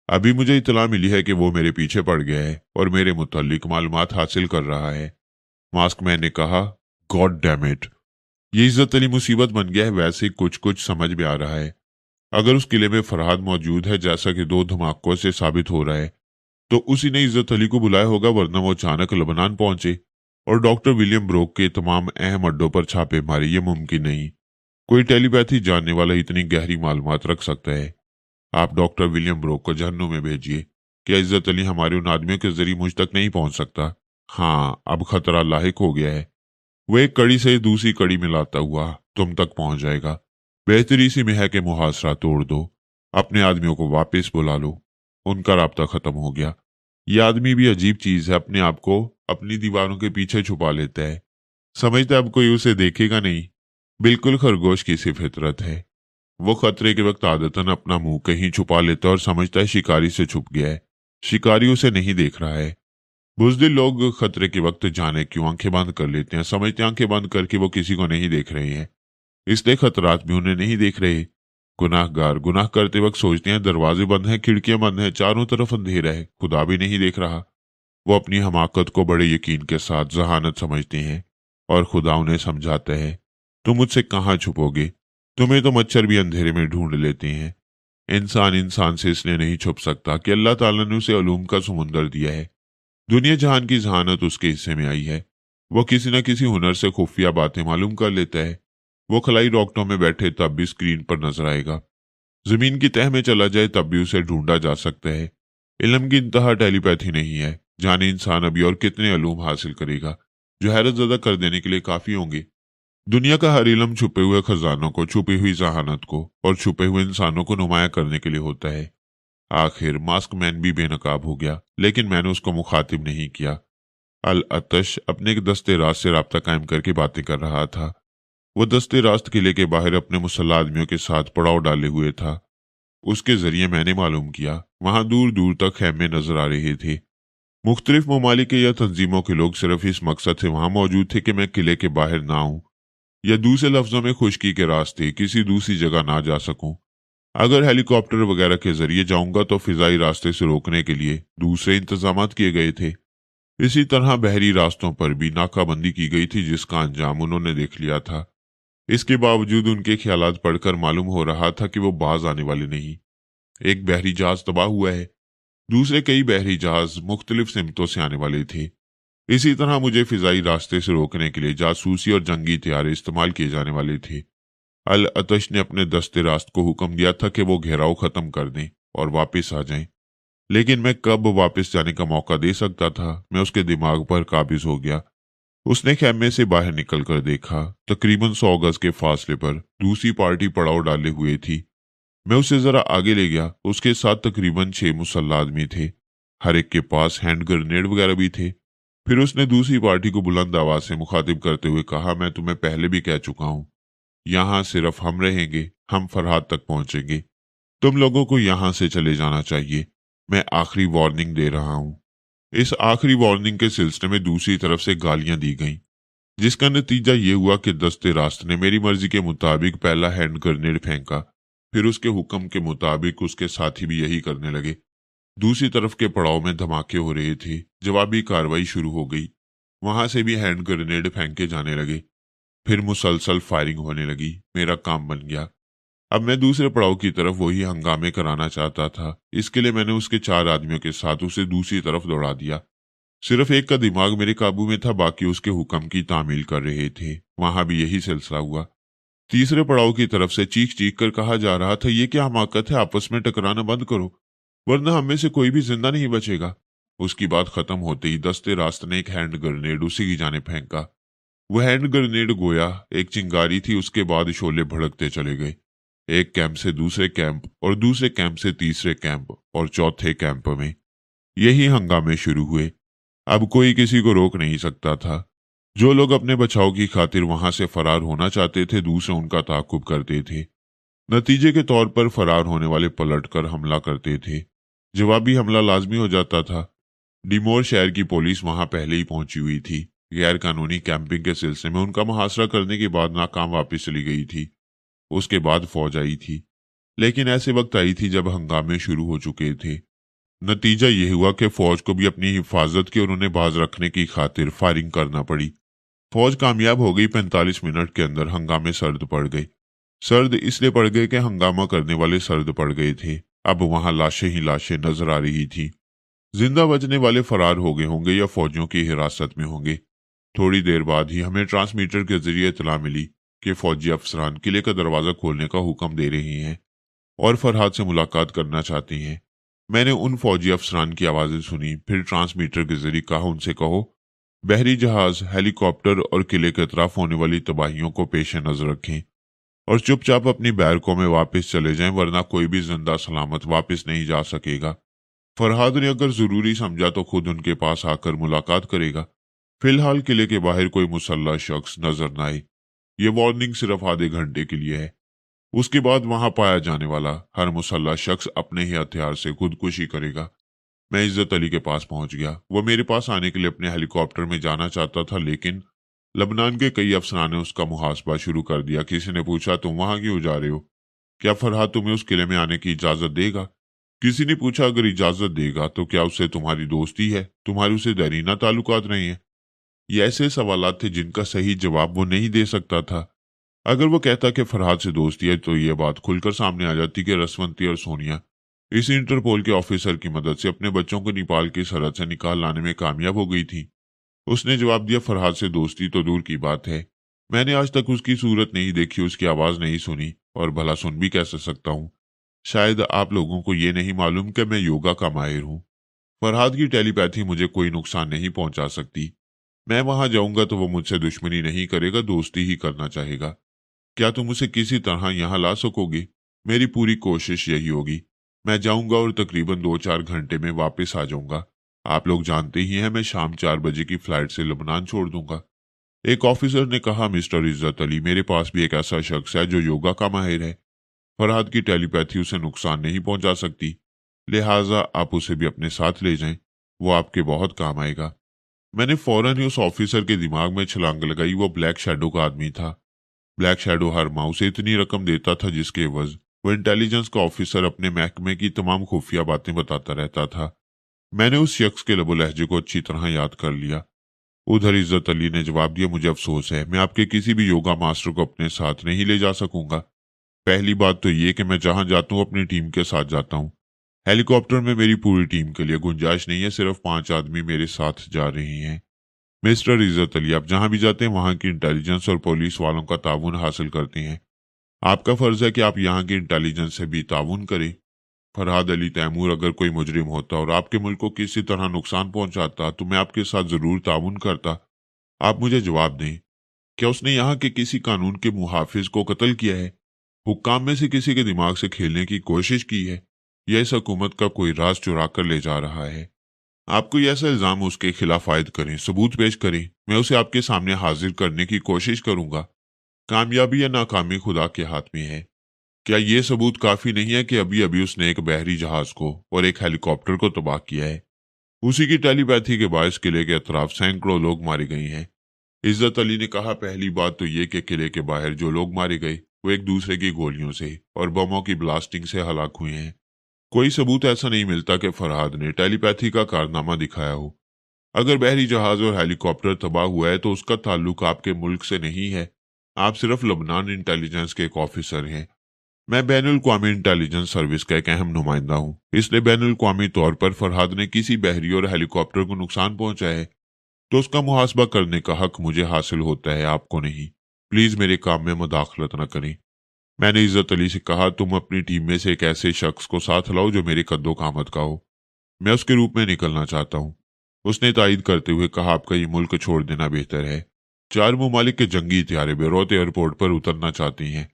अभी मुझे इतला मिली है कि वो मेरे पीछे पड़ गया है और मेरे मुतालिक मालूमात हासिल कर रहा है। मास्क मैन ने कहा, गॉड डैम इट, ये इज्जत अली मुसीबत बन गया है। वैसे कुछ कुछ समझ में आ रहा है। अगर उस किले में फरहाद मौजूद है, जैसा कि 2 धमाकों से साबित हो रहा है, तो उसी ने इज्जत अली को बुलाया होगा, वरना वो अचानक लबनान पहुंचे और डॉक्टर विलियम ब्रोक के तमाम अहम अड्डों पर छापे मारे। ये मुमकिन नहीं। कोई टेलीपैथी जानने वाला इतनी गहरी मालूमात रख सकता है। आप डॉक्टर विलियम ब्रोक को जहन्नुम में भेजिए। क्या इज्जत अली हमारे उन आदमियों के जरिए मुझ तक नहीं पहुंच सकता? हाँ, अब खतरा लाहिक हो गया है। वो एक कड़ी से दूसरी कड़ी मिलाता हुआ तुम तक पहुंच जाएगा। बेहतरी सी में है कि मुहासरा तोड़ दो, अपने आदमियों को वापस बुला लो। उनका राब्ता खत्म हो गया। ये आदमी भी अजीब चीज है, अपने आप को अपनी दीवारों के पीछे छुपा लेता है, समझता है अब कोई उसे देखेगा नहीं। बिल्कुल खरगोश की सी फितरत है। वो खतरे के वक्त आदतन अपना मुंह कहीं छुपा लेता है और समझता है शिकारी से छुप गया है, शिकारी उसे नहीं देख रहा है। बुज़दिल लोग खतरे के वक्त जाने क्यों आंखें बंद कर लेते हैं, समझते हैं आंखें बंद करके वो किसी को नहीं देख रहे हैं, इसलिए खतरात भी उन्हें नहीं देख रहे। गुनाहगार गुनाह करते वक्त सोचते हैं दरवाजे बंद हैं, खिड़कियां बंद हैं, चारों तरफ अंधेरा है, खुदा भी नहीं देख रहा। वो अपनी हमाकत को बड़े यकीन के साथ जहानत समझते हैं और खुदा उन्हें समझाता है, तुम मुझसे कहाँ छुपोगे, तुम्हें तो मच्छर भी अंधेरे में ढूंढ लेते हैं। इंसान इंसान से इसलिए नहीं छुप सकता कि अल्लाह ताला ने उसे उलूम का समुंदर दिया है। दुनिया जहान की जहानत उसके हिस्से में आई है। वो किसी न किसी हुनर से खुफिया बातें मालूम कर लेता है। वो खलाई रॉकटों में बैठे तब भी स्क्रीन पर नजर आएगा, जमीन की तह में चला जाए तब भी उसे ढूंढा जा सकता है। इल्म की इंतहा टेलीपैथी नहीं है। जाने इंसान अभी और कितने अलूम हासिल करेगा जो हैरत ज़दा कर देने के लिए काफी होंगे। दुनिया का हर इल्म छुपे हुए खजानों को, छुपी हुई जहानत को और छुपे हुए इंसानों को नुमाया करने के लिए होता है। आखिर मास्क मैन भी बेनकाब हो गया, लेकिन मैंने उसको मुखातिब नहीं किया। अल अतश अपने एक दस्ते रास्त से राब्ता कायम करके बातें कर रहा था। वो दस्ते रास्त किले के बाहर अपने मुसल्ला आदमियों के साथ पड़ाव डाले हुए था। उसके जरिए मैंने मालूम किया वहां दूर दूर तक खैमे नजर आ रहे थे। मुख्तलिफ ममालिक के या तंजीमों के लोग सिर्फ इस मकसद से वहां मौजूद थे कि मैं किले के बाहर ना आऊं, या दूसरे लफ्जों में खुश्की के रास्ते किसी दूसरी जगह ना जा सकूं। अगर हेलीकॉप्टर वगैरह के जरिए जाऊंगा तो फिजाई रास्ते से रोकने के लिए दूसरे इंतजाम किए गए थे। इसी तरह बहरी रास्तों पर भी नाकाबंदी की गई थी, जिसका अंजाम उन्होंने देख लिया था। इसके बावजूद उनके ख्यालात पढ़कर मालूम हो रहा था कि वो बाज आने वाले नहीं। एक बहरी जहाज तबाह हुआ है, दूसरे कई बहरी जहाज मुख्तलिफ सिमतों से आने वाले थे। इसी तरह मुझे फिजाई रास्ते से रोकने के लिए जासूसी और जंगी हथियार इस्तेमाल किए जाने वाले थे। अल अतश ने अपने दस्ते रास्त को हुक्म दिया था कि वो घेराव खत्म कर दें और वापस आ जाएं, लेकिन मैं कब वापस जाने का मौका दे सकता था, मैं उसके दिमाग पर काबिज हो गया। उसने खेमे से बाहर निकलकर देखा, तकरीबन 100 गज के फासले पर दूसरी पार्टी पड़ाव डाले हुए थी। मैं उसे जरा आगे ले गया। उसके साथ तकरीबन 6 मुसल्ला आदमी थे, हर एक के पास हैंड ग्रेनेड वगैरह भी थे। फिर उसने दूसरी पार्टी को बुलंद आवाज से मुखातिब करते हुए कहा, मैं तुम्हें पहले भी कह चुका हूं, यहाँ सिर्फ हम रहेंगे, हम फरहाद तक पहुंचेंगे, तुम लोगों को यहाँ से चले जाना चाहिए। मैं आखिरी वार्निंग दे रहा हूं। इस आखिरी वार्निंग के सिलसिले में दूसरी तरफ से गालियां दी गईं, जिसका नतीजा ये हुआ कि दस्ते रास्त ने मेरी मर्जी के मुताबिक पहला हैंड ग्रेनेड फेंका। फिर उसके हुक्म के मुताबिक उसके साथी भी यही करने लगे। दूसरी तरफ के पड़ाव में धमाके हो रहे थे, जवाबी कार्रवाई शुरू हो गई। वहां से भी हैंड ग्रेनेड फेंके जाने लगे, फिर मुसलसल फायरिंग होने लगी। मेरा काम बन गया। अब मैं दूसरे पड़ाव की तरफ वही हंगामे कराना चाहता था। इसके लिए मैंने उसके 4 आदमियों के साथ उसे दूसरी तरफ दौड़ा दिया। सिर्फ एक का दिमाग मेरे काबू में था, बाकी उसके हुक्म की तामील कर रहे थे। वहां भी यही सिलसिला हुआ। तीसरे पड़ाव की तरफ से चीख चीख कर कहा जा रहा था, ये क्या हमाकत है, आपस में टकराना बंद करो वरना हम में से कोई भी जिंदा नहीं बचेगा। उसकी बात खत्म होते ही दस्ते रास्त ने एक हैंड ग्रेनेड उसी की जाने फेंका। वह हैंड ग्रेनेड गोया एक चिंगारी थी, उसके बाद शोले भड़कते चले गए, एक कैंप से दूसरे कैंप और दूसरे कैंप से तीसरे कैंप और चौथे कैंप में। यही हंगामे शुरू हुए। अब कोई किसी को रोक नहीं सकता था। जो लोग अपने बचाव की खातिर वहां से फरार होना चाहते थे, दूसरे उनका ताकुब करते थे। नतीजे के तौर पर फरार होने वाले पलटकर हमला करते थे। जवाबी हमला लाजमी हो जाता था। डिमोर शहर की पुलिस वहां पहले ही पहुंची हुई थी। गैर कानूनी कैंपिंग के सिलसिले में उनका मुहासरा करने के बाद नाकाम वापस चली गई थी। उसके बाद फौज आई थी, लेकिन ऐसे वक्त आई थी जब हंगामे शुरू हो चुके थे। नतीजा यह हुआ कि फौज को भी अपनी हिफाजत की और उन्हें बाज रखने की खातिर फायरिंग करना पड़ी। फौज कामयाब हो गई। 45 मिनट के अंदर हंगामे सर्द पड़ गए। सर्द इसलिए पड़ गए कि हंगामा करने वाले सर्द पड़ गए थे। अब वहां लाशें ही लाशें नजर आ रही थी। जिंदा बचने वाले फरार हो गए होंगे या फौजियों की हिरासत में होंगे। थोड़ी देर बाद ही हमें ट्रांसमीटर के जरिए इतला मिली कि फौजी अफसरान किले का दरवाजा खोलने का हुक्म दे रहे हैं और फरहाद से मुलाकात करना चाहती हैं। मैंने उन फौजी अफसरान की आवाज़ें सुनी, फिर ट्रांसमीटर के जरिए कहा, उनसे कहो बहरी जहाज, हेलीकॉप्टर और किले के तरफ होने वाली तबाहियों को पेश नजर रखें और चुपचाप अपनी बैरकों में वापस चले जाएं, वरना कोई भी जिंदा सलामत वापस नहीं जा सकेगा। फरहाद ने अगर जरूरी समझा तो खुद उनके पास आकर मुलाकात करेगा। फिलहाल किले के बाहर कोई मुसल्ला शख्स नजर न आए। ये वार्निंग सिर्फ आधे घंटे के लिए है। उसके बाद वहां पाया जाने वाला हर मुसल्ला शख्स अपने ही हथियार से खुदकुशी करेगा। मैं इज्जत अली के पास पहुंच गया। वो मेरे पास आने के लिए अपने हेलीकॉप्टर में जाना चाहता था, लेकिन लबनान के कई अफसरान ने उसका मुहासबा शुरू कर दिया। किसी ने पूछा, तुम वहां क्यों जा रहे हो? क्या फरहाद तुम्हें उस किले में आने की इजाजत देगा? किसी ने पूछा, अगर इजाजत देगा तो क्या उससे तुम्हारी दोस्ती है, तुम्हारे उसे दरीना ताल्लुकात नहीं है? ये ऐसे सवालात थे जिनका सही जवाब वो नहीं दे सकता था। अगर वो कहता कि फरहाद से दोस्ती है तो ये बात खुलकर सामने आ जाती कि रसवंती और सोनिया इस इंटरपोल के ऑफिसर की मदद से अपने बच्चों को नेपाल की सरहद से निकाल लाने में कामयाब हो गई थी। उसने जवाब दिया, फरहाद से दोस्ती तो दूर की बात है, मैंने आज तक उसकी सूरत नहीं देखी, उसकी आवाज नहीं सुनी, और भला सुन भी कैसे सकता हूँ। शायद आप लोगों को ये नहीं मालूम कि मैं योगा का माहिर हूँ। फरहाद की टेलीपैथी मुझे कोई नुकसान नहीं पहुंचा सकती। मैं वहां जाऊंगा तो वो मुझसे दुश्मनी नहीं करेगा, दोस्ती ही करना चाहेगा। क्या तुम उसे किसी तरह यहाँ ला सकोगे? मेरी पूरी कोशिश यही होगी। मैं जाऊंगा और तकरीबन 2-4 घंटे में वापस आ जाऊंगा। आप लोग जानते ही हैं, मैं शाम 4 बजे की फ्लाइट से लबनान छोड़ दूंगा। एक ऑफिसर ने कहा, मिस्टर इज्जत अली, मेरे पास भी एक ऐसा शख्स है जो योगा का माहिर है। फरहाद की टेलीपैथी उसे नुकसान नहीं पहुंचा सकती, लिहाजा आप उसे भी अपने साथ ले जाएं, वो आपके बहुत काम आएगा। मैंने फौरन ही उस ऑफिसर के दिमाग में छलांग लगाई। वो ब्लैक शैडो का आदमी था। ब्लैक शैडो हर माह उसे इतनी रकम देता था जिसके एवज वो इंटेलिजेंस का ऑफिसर अपने महकमे की तमाम खुफिया बातें बताता रहता था। मैंने उस शख्स के लबो लहजे को अच्छी तरह याद कर लिया। उधर इज्जत अली ने जवाब दिया, मुझे अफसोस है, मैं आपके किसी भी योगा मास्टर को अपने साथ नहीं ले जा सकूंगा। पहली बात तो ये कि मैं जहां जाता हूँ अपनी टीम के साथ जाता हूँ। हेलीकॉप्टर में मेरी पूरी टीम के लिए गुंजाइश नहीं है, सिर्फ 5 आदमी मेरे साथ जा रहे हैं। मिस्टर इज्जत अली, आप जहां भी जाते हैं वहां की इंटेलिजेंस और पुलिस वालों का ताउन हासिल करते हैं। आपका फर्ज है कि आप यहाँ की इंटेलिजेंस से भी ताउन करें। फरहाद अली तैमूर अगर कोई मुजरिम होता और आपके मुल्क को किसी तरह नुकसान पहुंचाता तो मैं आपके साथ जरूर ताउन करता। आप मुझे जवाब दें, क्या उसने यहाँ के किसी कानून के मुहाफिज को कत्ल किया है, हुक्काम में से किसी के दिमाग से खेलने की कोशिश की है, या इस हुकूमत का कोई राज चुरा कर ले जा रहा है? आप कोई ऐसा इल्जाम उसके खिलाफ आयद करें, सबूत पेश करें, मैं उसे आपके सामने हाजिर करने की कोशिश करूंगा। कामयाबी या नाकामी खुदा के हाथ में है। क्या ये सबूत काफी नहीं है कि अभी अभी उसने एक बहरी जहाज को और एक हेलीकॉप्टर को तबाह किया है? उसी की टेलीपैथी के बायस किले के अतराफ सैकड़ों लोग मारे गए हैं। इज्जत अली ने कहा, पहली बात तो ये कि किले के बाहर जो लोग मारे गए वो एक दूसरे की गोलियों से और बमों की ब्लास्टिंग से हलाक हुए हैं। कोई सबूत ऐसा नहीं मिलता कि फरहाद ने टेलीपैथी का कारनामा दिखाया हो। अगर बहरी जहाज और हेलीकॉप्टर तबाह हुआ है तो उसका ताल्लुक आपके मुल्क से नहीं है। आप सिर्फ लबनान इंटेलिजेंस के एक ऑफिसर हैं। मैं बैनुल क़वामी इंटेलिजेंस सर्विस का एक अहम नुमाइंदा हूँ, इसलिए बैनुल क़वामी तौर पर फरहाद ने किसी बहरी और हेलीकॉप्टर को नुकसान पहुंचा है तो उसका मुहासबा करने का हक मुझे हासिल होता है, आपको नहीं। प्लीज मेरे काम में मुदाखलत न करें। मैंने इज्जत अली से कहा, तुम अपनी टीम में से एक ऐसे शख्स को साथ लाओ जो मेरे कद्दो कामत का हो। मैं उसके रूप में निकलना चाहता हूँ। उसने तायद करते हुए कहा, आपका ये मुल्क छोड़ देना बेहतर है। 4 ममालिक के जंगी हथियारे बेरोत एयरपोर्ट पर उतरना चाहती हैं।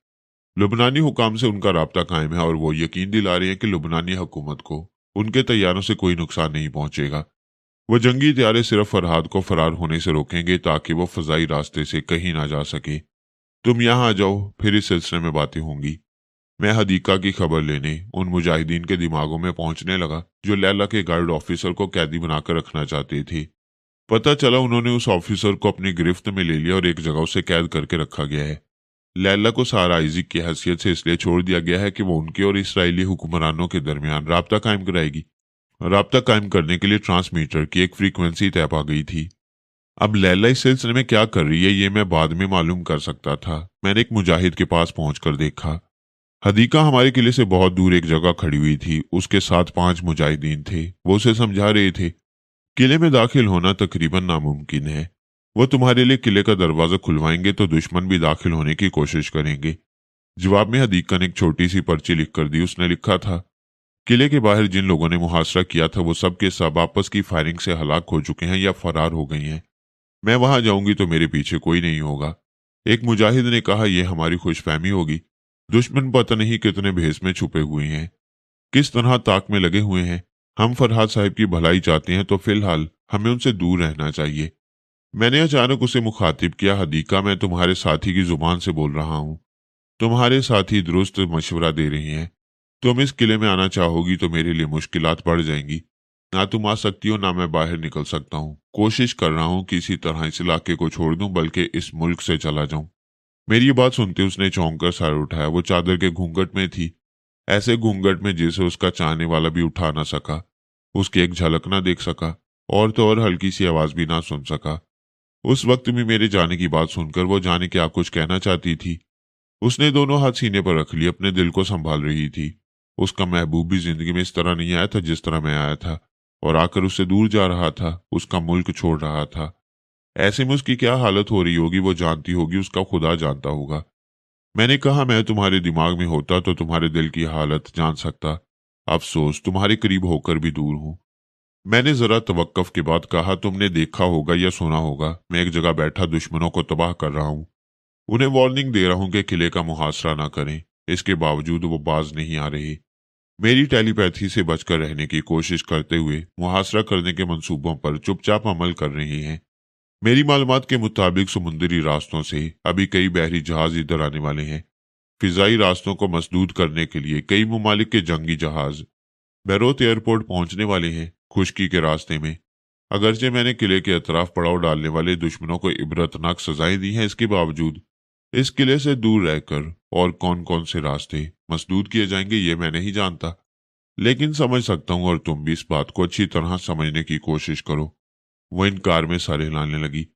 लुबनानी हुकाम से उनका राब्ता कायम है और वो यकीन दिला रहे हैं कि लुबनानी हुकूमत को उनके तैयारों से कोई नुकसान नहीं पहुंचेगा। वो जंगी हथियारे सिर्फ फरहाद को फरार होने से रोकेंगे ताकि वो फजाई रास्ते से कहीं ना जा सके। तुम यहाँ आ जाओ, फिर इस सिलसिले में बातें होंगी। मैं हदीका की खबर लेने उन मुजाहिदीन के दिमागों में पहुंचने लगा जो लैला के गार्ड ऑफिसर को कैदी बनाकर रखना चाहते थे। पता चला उन्होंने उस ऑफिसर को अपनी गिरफ्त में ले लिया और एक जगह उसे कैद करके रखा गया है। लैला को सहारा आइजिक की हैसियत से इसलिए छोड़ दिया गया है कि वो उनके और इसराइली हुक्मरानों के दरमियान राब्ता कायम कराएगी। राब्ता कायम करने के लिए ट्रांसमीटर की एक फ्रीक्वेंसी तय पा गई थी। अब लैला इस सिलसिले में क्या कर रही है ये मैं बाद में मालूम कर सकता था। मैंने एक मुजाहिद के पास पहुंचकर देखा। हदीका हमारे किले से बहुत दूर एक जगह खड़ी हुई थी। उसके साथ 5 मुजाहिदीन थे। वो उसे समझा रहे थे, किले में दाखिल होना तकरीबन नामुमकिन है। वो तुम्हारे लिए किले का दरवाजा खुलवाएंगे तो दुश्मन भी दाखिल होने की कोशिश करेंगे। जवाब में हदीका ने एक छोटी सी पर्ची लिख कर दी। उसने लिखा था, किले के बाहर जिन लोगों ने मुहासरा किया था वो सब के सब आपस की फायरिंग से हलाक हो चुके हैं या फरार हो गए हैं। मैं वहां जाऊंगी तो मेरे पीछे कोई नहीं होगा। एक मुजाहिद ने कहा, यह हमारी खुशफहमी होगी। दुश्मन पता नहीं कितने भेस में छुपे हुए हैं, किस तरह ताक में लगे हुए हैं। हम फरहाद साहब की भलाई चाहते हैं तो फिलहाल हमें उनसे दूर रहना चाहिए। मैंने अचानक उसे मुखातिब किया, हदीका, मैं तुम्हारे साथी की जुबान से बोल रहा हूँ। तुम्हारे साथी दुरुस्त मशवरा दे रहे हैं। तुम इस किले में आना चाहोगी तो मेरे लिए मुश्किलात बढ़ जाएंगी। ना तुम आ सकती हो, ना मैं बाहर निकल सकता हूँ। कोशिश कर रहा हूँ किसी तरह इस इलाके को छोड़ दूं, बल्कि इस मुल्क से चला जाऊं। मेरी ये बात सुनते उसने चौंक कर सर उठाया। वो चादर के घूंघट में थी, ऐसे घूंघट में जिसे उसका चाहने वाला भी उठा ना सका, उसकी एक झलक ना देख सका, और तो और हल्की सी आवाज भी ना सुन सका। उस वक्त भी मेरे जाने की बात सुनकर वो जाने क्या कुछ कहना चाहती थी। उसने दोनों हाथ सीने पर रख लिए, अपने दिल को संभाल रही थी। उसका महबूब भी जिंदगी में इस तरह नहीं आया था जिस तरह मैं आया था, और आकर उससे दूर जा रहा था, उसका मुल्क छोड़ रहा था। ऐसे में उसकी क्या हालत हो रही होगी वो जानती होगी, उसका खुदा जानता होगा। मैंने कहा, मैं तुम्हारे दिमाग में होता तो तुम्हारे दिल की हालत जान सकता। अफसोस तुम्हारे करीब होकर भी दूर हूं। मैंने जरा तवक्कफ के बाद कहा, तुमने देखा होगा या सुना होगा, मैं एक जगह बैठा दुश्मनों को तबाह कर रहा हूं। उन्हें वार्निंग दे रहा हूं कि किले का मुहासरा ना करें। इसके बावजूद वो बाज नहीं आ रहे। मेरी टेलीपैथी से बचकर रहने की कोशिश करते हुए मुहासरा करने के मंसूबों पर चुपचाप अमल कर रहे हैं। मेरी मालूमात के मुताबिक समुद्री रास्तों से अभी कई बहरी जहाज इधर आने वाले हैं। फिजाई रास्तों को मसदूद करने के लिए कई मुमालिक के जंगी जहाज बैरूत एयरपोर्ट पहुंचने वाले हैं, खुश्की के रास्ते में। अगरचे मैंने किले के अतराफ पड़ाव डालने वाले दुश्मनों को इबरतनाक सजाएं दी हैं, इसके बावजूद इस किले से दूर रहकर और कौन कौन से रास्ते मसदूद किए जाएंगे ये मैं नहीं जानता, लेकिन समझ सकता हूं, और तुम भी इस बात को अच्छी तरह समझने की कोशिश करो। वो इनकार में सर हिलाने लगी।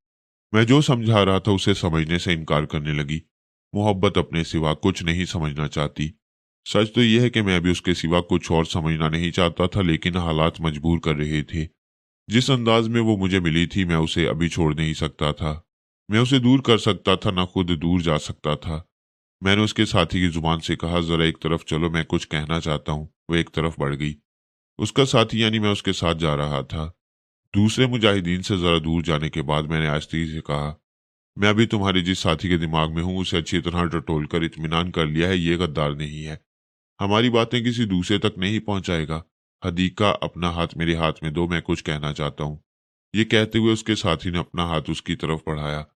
मैं जो समझा रहा था उसे समझने से इनकार करने लगी। मोहब्बत अपने सिवा कुछ नहीं समझना चाहती। सच तो यह है कि मैं भी उसके सिवा कुछ और समझना नहीं चाहता था, लेकिन हालात मजबूर कर रहे थे। जिस अंदाज में वो मुझे मिली थी, मैं उसे अभी छोड़ नहीं सकता था। मैं उसे दूर कर सकता था, ना खुद दूर जा सकता था। मैंने उसके साथी की जुबान से कहा, जरा एक तरफ चलो, मैं कुछ कहना चाहता हूँ। वो एक तरफ बढ़ गई। उसका साथी यानी मैं उसके साथ जा रहा था। दूसरे मुजाहिदीन से जरा दूर जाने के बाद मैंने आस्ती से कहा, मैं अभी तुम्हारे जिस साथी के दिमाग में हूं उसे अच्छी तरह टटोल कर इत्मीनान कर लिया है, ये गद्दार नहीं है। हमारी बातें किसी दूसरे तक नहीं पहुंचाएगा। हदीका, अपना हाथ मेरे हाथ में दो, मैं कुछ कहना चाहता हूँ। ये कहते हुए उसके साथी ने अपना हाथ उसकी तरफ बढ़ाया।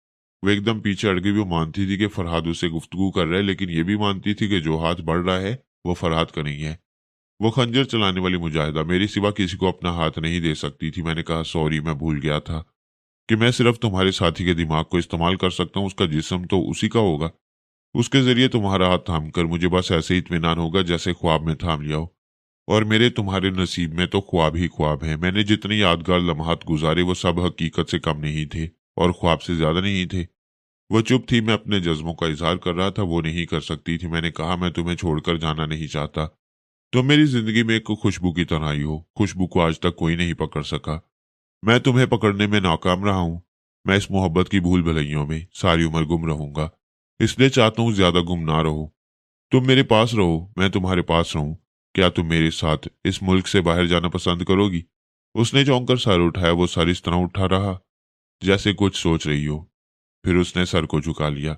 वो एकदम पीछे हट गई। वो मानती थी कि फरहाद उससे गुफ्तगू कर रहा है, लेकिन ये भी मानती थी कि जो हाथ बढ़ रहा है वो फरहाद का नहीं है। वो खंजर चलाने वाली मुजाहिदा मेरे सिवा किसी को अपना हाथ नहीं दे सकती थी। मैंने कहा, सॉरी, मैं भूल गया था कि मैं सिर्फ तुम्हारे साथी के दिमाग को इस्तेमाल कर सकता हूँ। उसका जिस्म तो उसी का होगा। उसके जरिए तुम्हारा हाथ थाम कर मुझे बस ऐसे ही इत्मीनान होगा जैसे ख्वाब में थाम लिया हो। और मेरे तुम्हारे नसीब में तो ख्वाब ही ख्वाब है। मैंने जितने यादगार लम्हात गुजारे वो सब हकीकत से कम नहीं थे और ख्वाब से ज्यादा नहीं थे। वो चुप थी। मैं अपने जज्बों का इजहार कर रहा था, वो नहीं कर सकती थी। मैंने कहा, मैं तुम्हें छोड़कर जाना नहीं चाहता। तुम मेरी जिंदगी में एक खुशबू की तरह आई हो। खुशबू को आज तक कोई नहीं पकड़ सका। मैं तुम्हें पकड़ने में नाकाम रहा हूं। मैं इस मोहब्बत की भूल भुलैयों में सारी उम्र गुम रहूंगा। इसलिए चाहता हूं ज्यादा गुम ना रहो। तुम मेरे पास रहो, मैं तुम्हारे पास रहूं। क्या तुम मेरे साथ इस मुल्क से बाहर जाना पसंद करोगी? उसने चौंक कर सर उठाया। वो सर इस तरह उठा रहा जैसे कुछ सोच रही हो। फिर उसने सर को झुका लिया।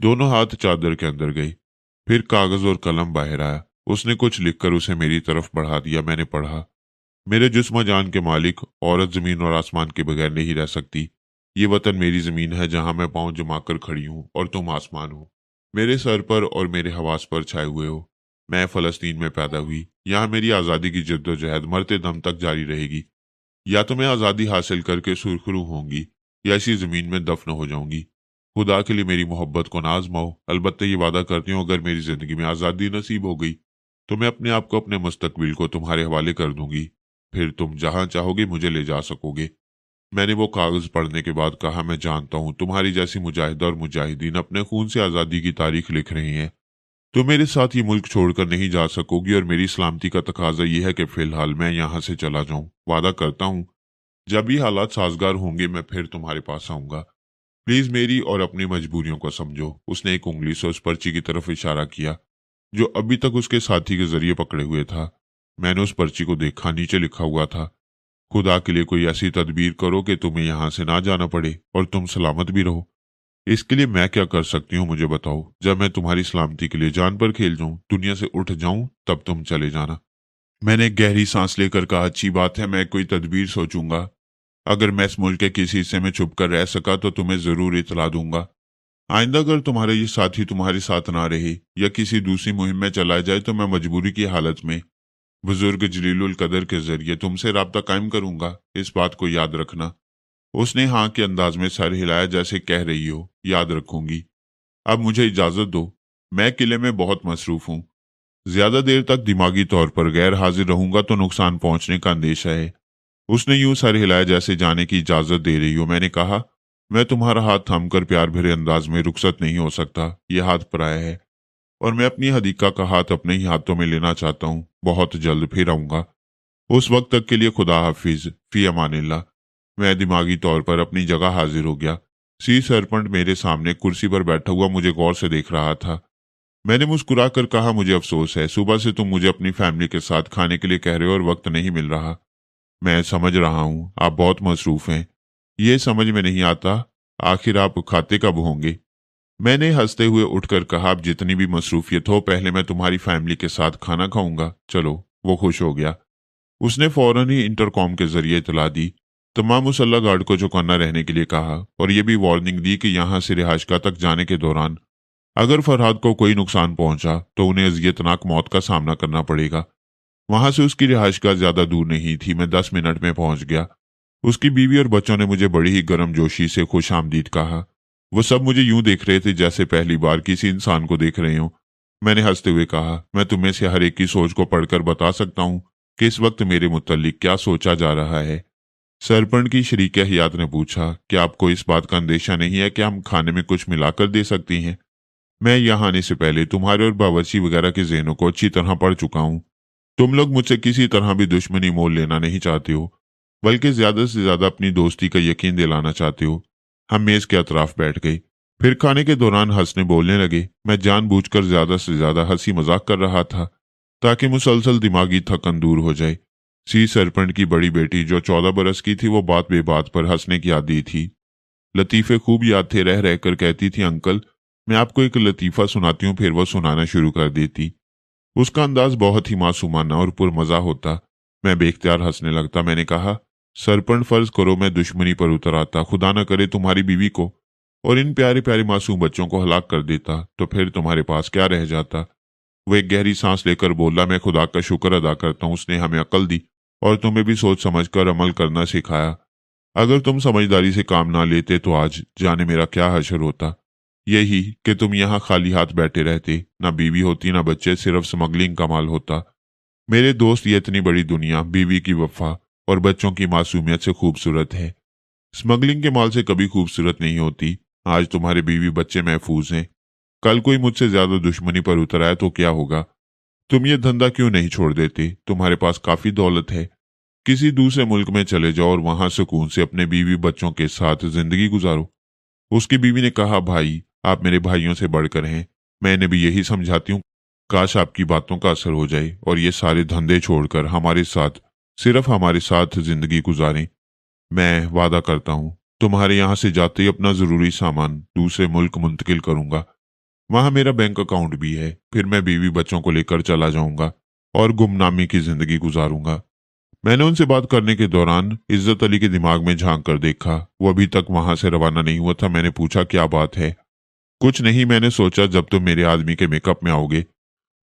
दोनों हाथ चादर के अंदर गए। फिर कागज और कलम बाहर आया। उसने कुछ लिखकर उसे मेरी तरफ बढ़ा दिया। मैंने पढ़ा, मेरे जिस्म जान के मालिक, औरत जमीन और आसमान के बगैर नहीं रह सकती। ये वतन मेरी जमीन है जहां मैं पांव जमाकर खड़ी हूं और तुम आसमान हो। मेरे सर पर और मेरे हवास पर छाए हुए हो। मैं फलस्तीन में पैदा हुई। यहाँ मेरी आज़ादी की जद्दोजहद मरते दम तक जारी रहेगी। या तो मैं आज़ादी हासिल करके सुरखरू होंगी या इसी जमीन में दफन हो जाऊंगी। खुदा के लिए मेरी मोहब्बत को ना आजमाओ। अलबत्ता ये वादा करती हूँ, अगर मेरी जिंदगी में आज़ादी नसीब हो गई तो मैं अपने आप को, अपने मुस्तकबिल को तुम्हारे हवाले कर दूंगी। फिर तुम जहां चाहोगे मुझे ले जा सकोगे। मैंने वो कागज पढ़ने के बाद कहा, मैं जानता हूं तुम्हारी जैसी मुजाहिदा और मुजाहिदीन अपने खून से आज़ादी की तारीख लिख रहे हैं। तुम मेरे साथ ये मुल्क छोड़कर नहीं जा सकोगी, और मेरी सलामती का तकाजा ये है कि फिलहाल मैं यहाँ से चला जाऊं। वादा करता हूं, जब भी हालात साजगार होंगे मैं फिर तुम्हारे पास आऊंगा। प्लीज मेरी और अपनी मजबूरियों को समझो। उसने एक उंगली से उस पर्ची की तरफ इशारा किया जो अभी तक उसके साथी के जरिए पकड़े हुए था। मैंने उस पर्ची को देखा। नीचे लिखा हुआ था, खुदा के लिए कोई ऐसी तदबीर करो कि तुम्हें यहाँ से ना जाना पड़े और तुम सलामत भी रहो। इसके लिए मैं क्या कर सकती हूँ मुझे बताओ। जब मैं तुम्हारी सलामती के लिए जान पर खेल जाऊं, दुनिया से उठ जाऊं, तब तुम चले जाना। मैंने गहरी सांस लेकर कहा, अच्छी बात है, मैं कोई तदबीर सोचूंगा। अगर मैं इस मुल्क के किसी हिस्से में छुप कर रह सका तो तुम्हें जरूर इतला दूंगा। आइंदा अगर तुम्हारा ये साथी तुम्हारे साथ ना रहे या किसी दूसरी मुहिम में चला जाए तो मैं मजबूरी की हालत में बुजुर्ग जलीलुल कदर के जरिए तुमसे राब्ता कायम करूंगा, इस बात को याद रखना। उसने हाँ के अंदाज में सर हिलाया जैसे कह रही हो, याद रखूंगी। अब मुझे इजाजत दो, मैं किले में बहुत मसरूफ हूँ। ज्यादा देर तक दिमागी तौर पर गैर हाजिर रहूंगा तो नुकसान पहुंचने का अंदेशा है। उसने यूं सर हिलाया जैसे जाने की इजाजत दे रही हो। मैंने कहा, मैं तुम्हारा हाथ थामकर प्यार भरे अंदाज में रुखसत नहीं हो सकता, यह हाथ पराया है और मैं अपनी हदीका का हाथ अपने ही हाथों में लेना चाहता हूँ। बहुत जल्द फिर आऊंगा। उस वक्त तक के लिए खुदा हाफिज, फी अमानिल्लाह। मैं दिमागी तौर पर अपनी जगह हाजिर हो गया। सी सरपंच मेरे सामने कुर्सी पर बैठा हुआ मुझे गौर से देख रहा था। मैंने मुस्कुराकर कहा, मुझे अफसोस है, सुबह से तुम मुझे अपनी फैमिली के साथ खाने के लिए कह रहे हो और वक्त नहीं मिल रहा। मैं समझ रहा हूं आप बहुत मसरूफ हैं, ये समझ में नहीं आता आखिर आप खाते कब होंगे। मैंने हंसते हुए उठकर कहा, अब जितनी भी मसरूफियत हो, पहले मैं तुम्हारी फैमिली के साथ खाना खाऊंगा, चलो। वो खुश हो गया। उसने फौरन ही इंटरकॉम के जरिए इतला दी, तमाम मुसल्ला गार्ड को चौकन्ना रहने के लिए कहा और यह भी वार्निंग दी कि यहां से रिहायशगाह तक जाने के दौरान अगर फरहाद को कोई नुकसान पहुंचा तो उन्हें अजियतनाक मौत का सामना करना पड़ेगा। वहां से उसकी रिहायशगाह ज्यादा दूर नहीं थी। मैं 10 मिनट में पहुंच गया। उसकी बीवी और बच्चों ने मुझे बड़ी ही गर्मजोशी से खुश आमदीद कहा। वो सब मुझे यूं देख रहे थे जैसे पहली बार किसी इंसान को देख रहे हों। मैंने हंसते हुए कहा, मैं तुम्हें से हर एक की सोच को पढ़कर बता सकता हूं कि इस वक्त मेरे मुतल्लिक क्या सोचा जा रहा है। सरपंच की शरीक हयात ने पूछा, क्या आपको इस बात का अंदेशा नहीं है कि हम खाने में कुछ मिलाकर दे सकती हैं? मैं यहाँ आने से पहले तुम्हारे और बावर्ची वगैरह के ज़हनों को अच्छी तरह पढ़ चुका हूँ। तुम लोग मुझसे किसी तरह भी दुश्मनी मोल लेना नहीं चाहते हो, बल्कि ज्यादा से ज्यादा अपनी दोस्ती का यकीन दिलाना चाहते हो। हम मेज के अतराफ बैठ गए, फिर खाने के दौरान हंसने बोलने लगे। मैं जानबूझकर ज्यादा से ज्यादा हंसी मजाक कर रहा था ताकि मुसलसल दिमागी थकन दूर हो जाए। सी सरपंच की बड़ी बेटी जो 14 बरस की थी, वो बात बेबात पर हंसने की आदी थी। लतीफे खूब याद थे, रह रहकर कहती थी, अंकल मैं आपको एक लतीफा सुनाती हूँ। फिर वो सुनाना शुरू कर देती। उसका अंदाज बहुत ही मासूमाना और पुरमजा होता। मैं बेख्तियार हंसने लगता। मैंने कहा, सरपंच फर्ज करो मैं दुश्मनी पर उतर आता, खुदा न करे तुम्हारी बीवी को और इन प्यारे प्यारे मासूम बच्चों को हलाक कर देता, तो फिर तुम्हारे पास क्या रह जाता। वो एक गहरी सांस लेकर बोला, मैं खुदा का शुक्र अदा करता हूँ, उसने हमें अकल दी और तुम्हें भी सोच समझकर अमल करना सिखाया। अगर तुम समझदारी से काम ना लेते तो आज जाने मेरा क्या हशर होता। यही कि तुम यहाँ खाली हाथ बैठे रहते, ना बीवी होती ना बच्चे, सिर्फ स्मगलिंग का माल होता। मेरे दोस्त, ये इतनी बड़ी दुनिया बीवी की वफा और बच्चों की मासूमियत से खूबसूरत है। स्मगलिंग के माल से कभी खूबसूरत नहीं होती। आज तुम्हारे बीवी बच्चे महफूज हैं, कल कोई मुझसे ज्यादा दुश्मनी पर उतर आया तो क्या होगा। तुम ये धंधा क्यों नहीं छोड़ देते? तुम्हारे पास काफी दौलत है, किसी दूसरे मुल्क में चले जाओ और वहां सुकून से अपने बीवी बच्चों के साथ जिंदगी गुजारो। उसकी बीवी ने कहा, भाई आप मेरे भाइयों से बढ़कर हैं, मैं इन्हें भी यही समझाती हूँ। काश आपकी बातों का असर हो जाए और ये सारे धंधे छोड़कर हमारे साथ, सिर्फ हमारे साथ जिंदगी गुजारें। मैं वादा करता हूँ तुम्हारे यहाँ से जाते ही अपना जरूरी सामान दूसरे मुल्क मुंतकिल करूंगा। वहां मेरा बैंक अकाउंट भी है। फिर मैं बीवी बच्चों को लेकर चला जाऊंगा और गुमनामी की जिंदगी गुजारूंगा। मैंने उनसे बात करने के दौरान इज्जत अली के दिमाग में झांक कर देखा। वो अभी तक वहां से रवाना नहीं हुआ था। मैंने पूछा, क्या बात है? कुछ नहीं, मैंने सोचा जब तुम मेरे आदमी के मेकअप में आओगे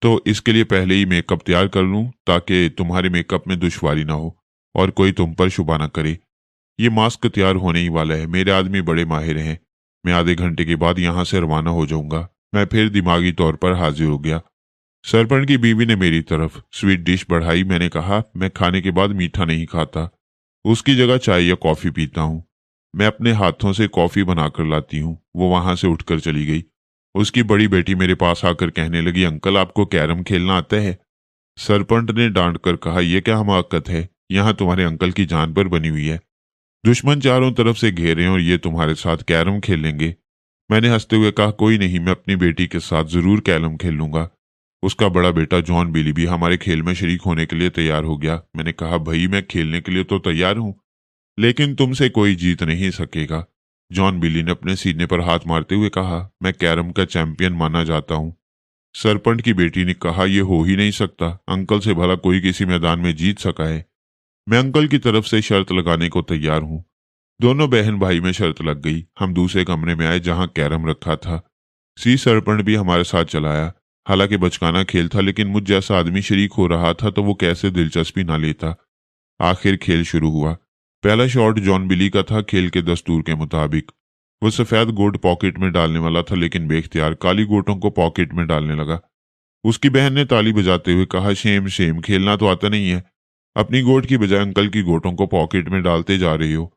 तो इसके लिए पहले ही मेकअप तैयार कर लूं ताकि तुम्हारे मेकअप में दुश्वारी ना हो और कोई तुम पर शुबा ना करे। ये मास्क तैयार होने ही वाला है, मेरे आदमी बड़े माहिर हैं। मैं आधे घंटे के बाद यहां से रवाना हो जाऊंगा। मैं फिर दिमागी तौर पर हाजिर हो गया। सरपंच की बीवी ने मेरी तरफ स्वीट डिश बढ़ाई। मैंने कहा, मैं खाने के बाद मीठा नहीं खाता, उसकी जगह चाय या कॉफी पीता हूँ। मैं अपने हाथों से कॉफी बनाकर लाती हूँ। वो वहां से उठकर चली गई। उसकी बड़ी बेटी मेरे पास आकर कहने लगी, अंकल आपको कैरम खेलना आता है? सरपंच ने डांट कर कहा, यह क्या हमाकत है, यहाँ तुम्हारे अंकल की जान पर बनी हुई है, दुश्मन चारों तरफ से घेरे हैं और ये तुम्हारे साथ कैरम खेलेंगे। मैंने हंसते हुए कहा, कोई नहीं, मैं अपनी बेटी के साथ जरूर कैरम खेल लूंगा। उसका बड़ा बेटा जॉन बिली भी हमारे खेल में शरीक होने के लिए तैयार हो गया। मैंने कहा, भाई मैं खेलने के लिए तो तैयार हूं, लेकिन तुमसे कोई जीत नहीं सकेगा। जॉन बिली ने अपने सीने पर हाथ मारते हुए कहा, मैं कैरम का चैंपियन माना जाता हूं। सरपंच की बेटी ने कहा, यह हो ही नहीं सकता, अंकल से भला कोई किसी मैदान में जीत सका है। मैं अंकल की तरफ से शर्त लगाने को तैयार हूं। दोनों बहन भाई में शर्त लग गई। हम दूसरे कमरे में आए जहां कैरम रखा था। सी सरपंच भी हमारे साथ चलाया। हालांकि बचकाना खेल था, लेकिन मुझ जैसा आदमी शरीक हो रहा था तो वो कैसे दिलचस्पी ना लेता। आखिर खेल शुरू हुआ। पहला शॉट जॉन बिली का था, खेल के दस्तूर के मुताबिक। वो सफेद गोट पॉकेट में डालने वाला था, लेकिन बेख्तियार काली गोटों को पॉकेट में डालने लगा। उसकी बहन ने ताली बजाते हुए कहा, शेम शेम, खेलना तो आता नहीं है, अपनी गोट की बजाय अंकल की गोटों को पॉकेट में डालते जा रही हो।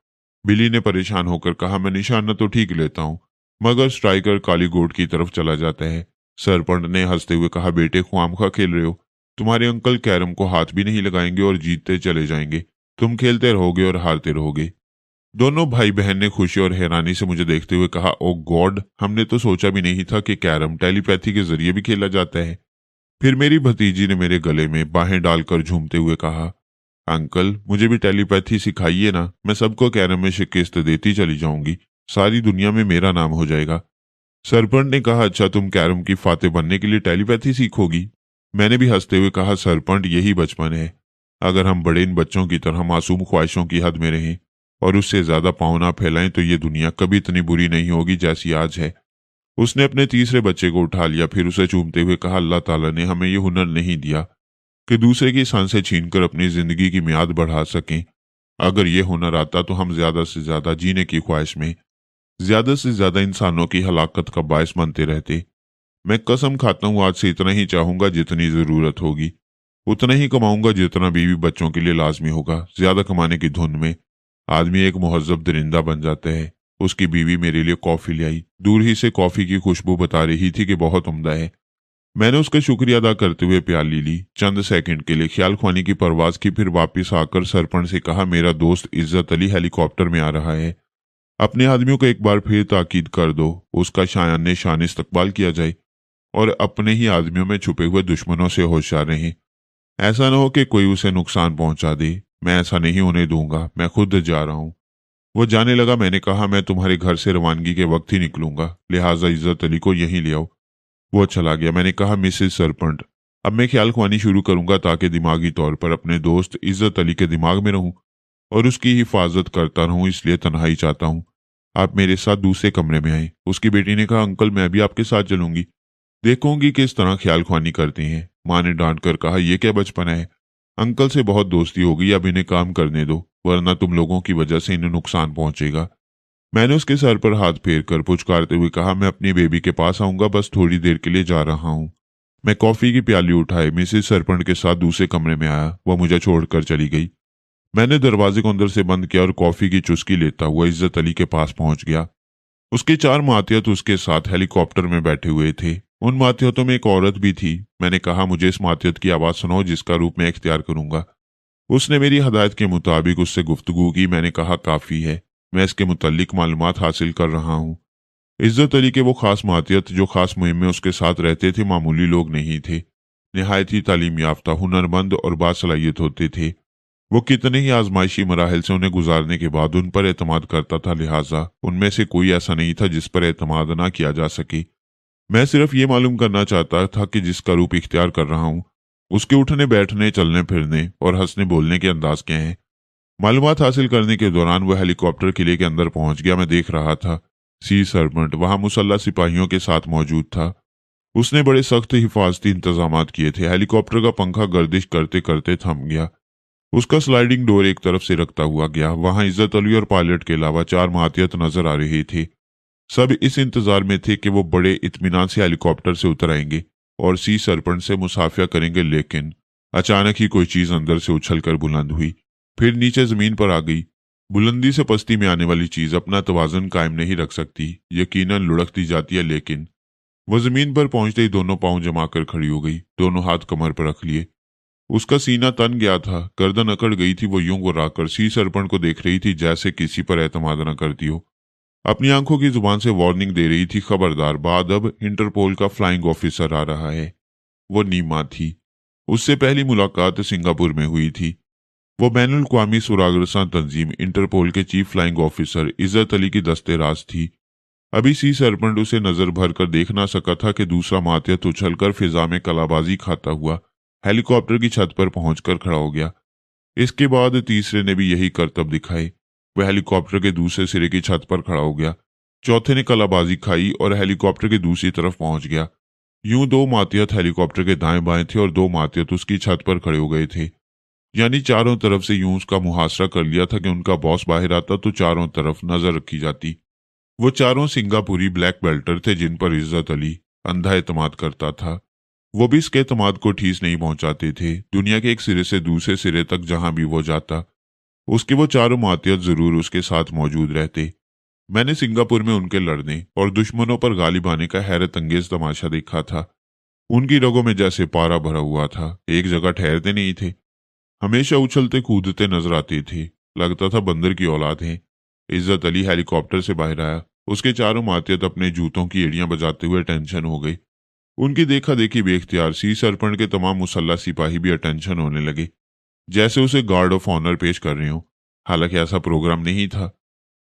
बिली ने परेशान होकर कहा, मैं निशाना तो ठीक लेता हूं, मगर स्ट्राइकर काली गोट की तरफ चला जाता है। सरपंच ने हंसते हुए कहा, बेटे ख्वामखा खेल रहे हो, तुम्हारे अंकल कैरम को हाथ भी नहीं लगाएंगे और जीतते चले जाएंगे। तुम खेलते रहोगे और हारते रहोगे। दोनों भाई बहन ने खुशी और हैरानी से मुझे देखते हुए कहा, ओ गॉड, हमने तो सोचा भी नहीं था कि कैरम टेलीपैथी के जरिए भी खेला जाता है। फिर मेरी भतीजी ने मेरे गले में बाहें डालकर झूमते हुए कहा, अंकल मुझे भी टेलीपैथी सिखाइए ना, मैं सबको कैरम में शिकस्त देती चली जाऊंगी, सारी दुनिया में मेरा नाम हो जाएगा। सरपंच ने कहा, अच्छा तुम कैरम की फाते बनने के लिए टेलीपैथी सीखोगी। मैंने भी हंसते हुए कहा, सरपंच यही बचपन है, अगर हम बड़े इन बच्चों की तरह मासूम ख्वाहिशों की हद में रहें और उससे ज्यादा पाँव ना फैलाएं तो ये दुनिया कभी इतनी बुरी नहीं होगी जैसी आज है। उसने अपने तीसरे बच्चे को उठा लिया, फिर उसे चूमते हुए कहा, अल्लाह ताला ने हमें ये हुनर नहीं दिया कि दूसरे की सांसें छीनकर अपनी जिंदगी की मियाद बढ़ा सकें। अगर ये हुनर आता तो हम ज्यादा से ज्यादा जीने की ख्वाहिश में ज्यादा से ज्यादा इंसानों की हलाकत का बायस बनते रहते। मैं कसम खाता हूं आज से इतना ही चाहूंगा जितनी जरूरत होगी, उतना ही कमाऊंगा जितना बीवी बच्चों के लिए लाजमी होगा। ज्यादा कमाने की धुन में आदमी एक मुहज्जब दरिंदा बन जाता है। उसकी बीवी मेरे लिए कॉफी ले आई। दूर ही से कॉफी की खुशबू बता रही थी कि बहुत उम्दा है। मैंने उसका शुक्रिया अदा करते हुए प्याली ली। चंद सेकंड के लिए ख्याल ख्वानी की परवाज की, फिर वापिस आकर सरपंच से कहा, मेरा दोस्त इज्जत अली हेलीकॉप्टर में आ रहा है, अपने आदमियों को एक बार फिर ताकीद कर दो, उसका शायान शान इस्तकबाल किया जाए और अपने ही आदमियों में छुपे हुए दुश्मनों से होशियार रहें। ऐसा न हो कि कोई उसे नुकसान पहुंचा दे। मैं ऐसा नहीं होने दूंगा, मैं खुद जा रहा हूं। वो जाने लगा। मैंने कहा, मैं तुम्हारे घर से रवानगी के वक्त ही निकलूंगा, लिहाजा इज्जत अली को यहीं ले आओ। वो चला गया। मैंने कहा, मिसेस सरपंच, अब मैं ख्याल ख्वानी शुरू करूंगा ताकि दिमागी तौर पर अपने दोस्त इज्जत अली के दिमाग में रहूं और उसकी हिफाजत करता रहूं, इसलिए तन्हाई चाहता हूं। आप मेरे साथ दूसरे कमरे में आए। उसकी बेटी ने कहा, अंकल मैं भी आपके साथ चलूंगी, देखूंगी किस तरह ख्याल ख्वानी करती हैं। माँ ने डांट कर कहा, यह क्या बचपना है, अंकल से बहुत दोस्ती हो गई, अब इन्हें काम करने दो, वरना तुम लोगों की वजह से इन्हें नुकसान पहुंचेगा। मैंने उसके सर पर हाथ फेर कर पुचकारते हुए कहा, मैं अपनी बेबी के पास आऊंगा, बस थोड़ी देर के लिए जा रहा हूं। मैं कॉफी की प्याली उठाए मिसेस सरपंच के साथ दूसरे कमरे में आया। वह मुझे छोड़कर चली गई। मैंने दरवाजे को अंदर से बंद किया और कॉफी की चुस्की लेता हुआ इज्जत अली के पास पहुंच गया। उसके 4 मातियत उसके साथ हेलीकॉप्टर में बैठे हुए थे। उन मातियतों में एक औरत भी थी। मैंने कहा, मुझे इस मातियत की आवाज सुनाओ जिसका रूप मैं इख्तियार करूंगा। उसने मेरी हदायत के मुताबिक उससे गुफ्तगू की। मैंने कहा, काफी है, मैं इसके मुतल्लिक मालूमात हासिल कर रहा हूँ। इज्जत अली के वो खास मातियत जो खास मुहिम में उसके साथ रहते थे मामूली लोग नहीं थे, निहायत ही तालीम याफ्ता, हुनरमंद और बासलाहियत होते थे। वो कितने ही आजमाइशी मराहल से उन्हें गुजारने के बाद उन पर एतमाद करता था, लिहाजा उनमें से कोई ऐसा नहीं था जिस पर एतमाद ना किया जा सके। मैं सिर्फ ये मालूम करना चाहता था कि जिसका रूप इख्तियार कर रहा हूँ उसके उठने बैठने, चलने फिरने और हंसने बोलने के अंदाज क्या हैं। मालूमात हासिल करने के दौरान वह हेलीकॉप्टर किले के अंदर पहुंच गया। मैं देख रहा था सी सरपंच वहां मुसल्लह सिपाहियों के साथ मौजूद था। उसने बड़े सख्त हिफाजती इंतजाम किए थे। हेलीकॉप्टर का पंखा गर्दिश करते करते थम गया। उसका स्लाइडिंग डोर एक तरफ से रखता हुआ गया। वहां इज्जत अली और पायलट के अलावा 4 मातियत नजर आ रही थी। सब इस इंतजार में थे कि वो बड़े इत्मीनान से हेलीकॉप्टर से उतर आएंगे और सी सरपंच से मुसाफिया करेंगे, लेकिन अचानक ही कोई चीज अंदर से उछलकर बुलंद हुई, फिर नीचे जमीन पर आ गई। बुलंदी से पस्ती में आने वाली चीज अपना तवाजन कायम नहीं रख सकती, यकीनन लुढ़कती जाती है, लेकिन वह जमीन पर पहुंचते ही दोनों पांव जमाकर खड़ी हो गई, दोनों हाथ कमर पर रख लिए। उसका सीना तन गया था, गर्दन अकड़ गई थी। वो यूं गुर्राकर सी सरपंच को देख रही थी जैसे किसी पर एतमाद न करती हो। अपनी आंखों की जुबान से वार्निंग दे रही थी, खबरदार, बाद अब इंटरपोल का फ्लाइंग ऑफिसर आ रहा है। वो नीमा थी। उससे पहली मुलाकात सिंगापुर में हुई थी। वो बैनुल अक़वामी सुरागरसा तंजीम इंटरपोल के चीफ फ्लाइंग ऑफिसर इज्जत अली की दस्ते राज थी। अभी सी सरपंच उसे नजर भर कर देख ना सका था कि दूसरा मातियत उछलकर फिजा में कलाबाजी खाता हुआ हेलीकॉप्टर की छत पर पहुंचकर खड़ा हो गया। इसके बाद तीसरे ने भी यही करतब दिखाए। वह हेलीकॉप्टर के दूसरे सिरे की छत पर खड़ा हो गया। चौथे ने कलाबाजी खाई और हेलीकॉप्टर की दूसरी तरफ पहुंच गया। यूं दो मातियत हेलीकॉप्टर के दाएं बाएं थे और दो मातियत उसकी छत पर खड़े हो गए थे। यानी चारों तरफ से यूं उसका मुहासरा कर लिया था कि उनका बॉस बाहर आता तो चारों तरफ नजर रखी जाती। वो चारों सिंगापुरी ब्लैक बेल्टर थे जिन पर इज्जत अली अंधा एतमाद करता था। वो भी इसके एतमाद को ठीस नहीं पहुंचाते थे। दुनिया के एक सिरे से दूसरे सिरे तक जहां भी वो जाता उसके वो चारों मातियत जरूर उसके साथ मौजूद रहते। मैंने सिंगापुर में उनके लड़ने और दुश्मनों पर गालिब आने का हैरत अंगेज तमाशा देखा था। उनकी रगों में जैसे पारा भरा हुआ था, एक जगह ठहरते नहीं थे, हमेशा उछलते कूदते नजर आते थे, लगता था बंदर की औलाद है। इज्जत अली हेलीकॉप्टर से बाहर आया। उसके चारों मातियत अपने जूतों की एड़ियां बजाते हुए अटेंशन हो गई। उनकी देखा देखी बेख्तियार सी सरपंच के तमाम मुसल्ला सिपाही भी अटेंशन होने लगे, जैसे उसे गार्ड ऑफ ऑनर पेश कर रहे हो। हालांकि ऐसा प्रोग्राम नहीं था।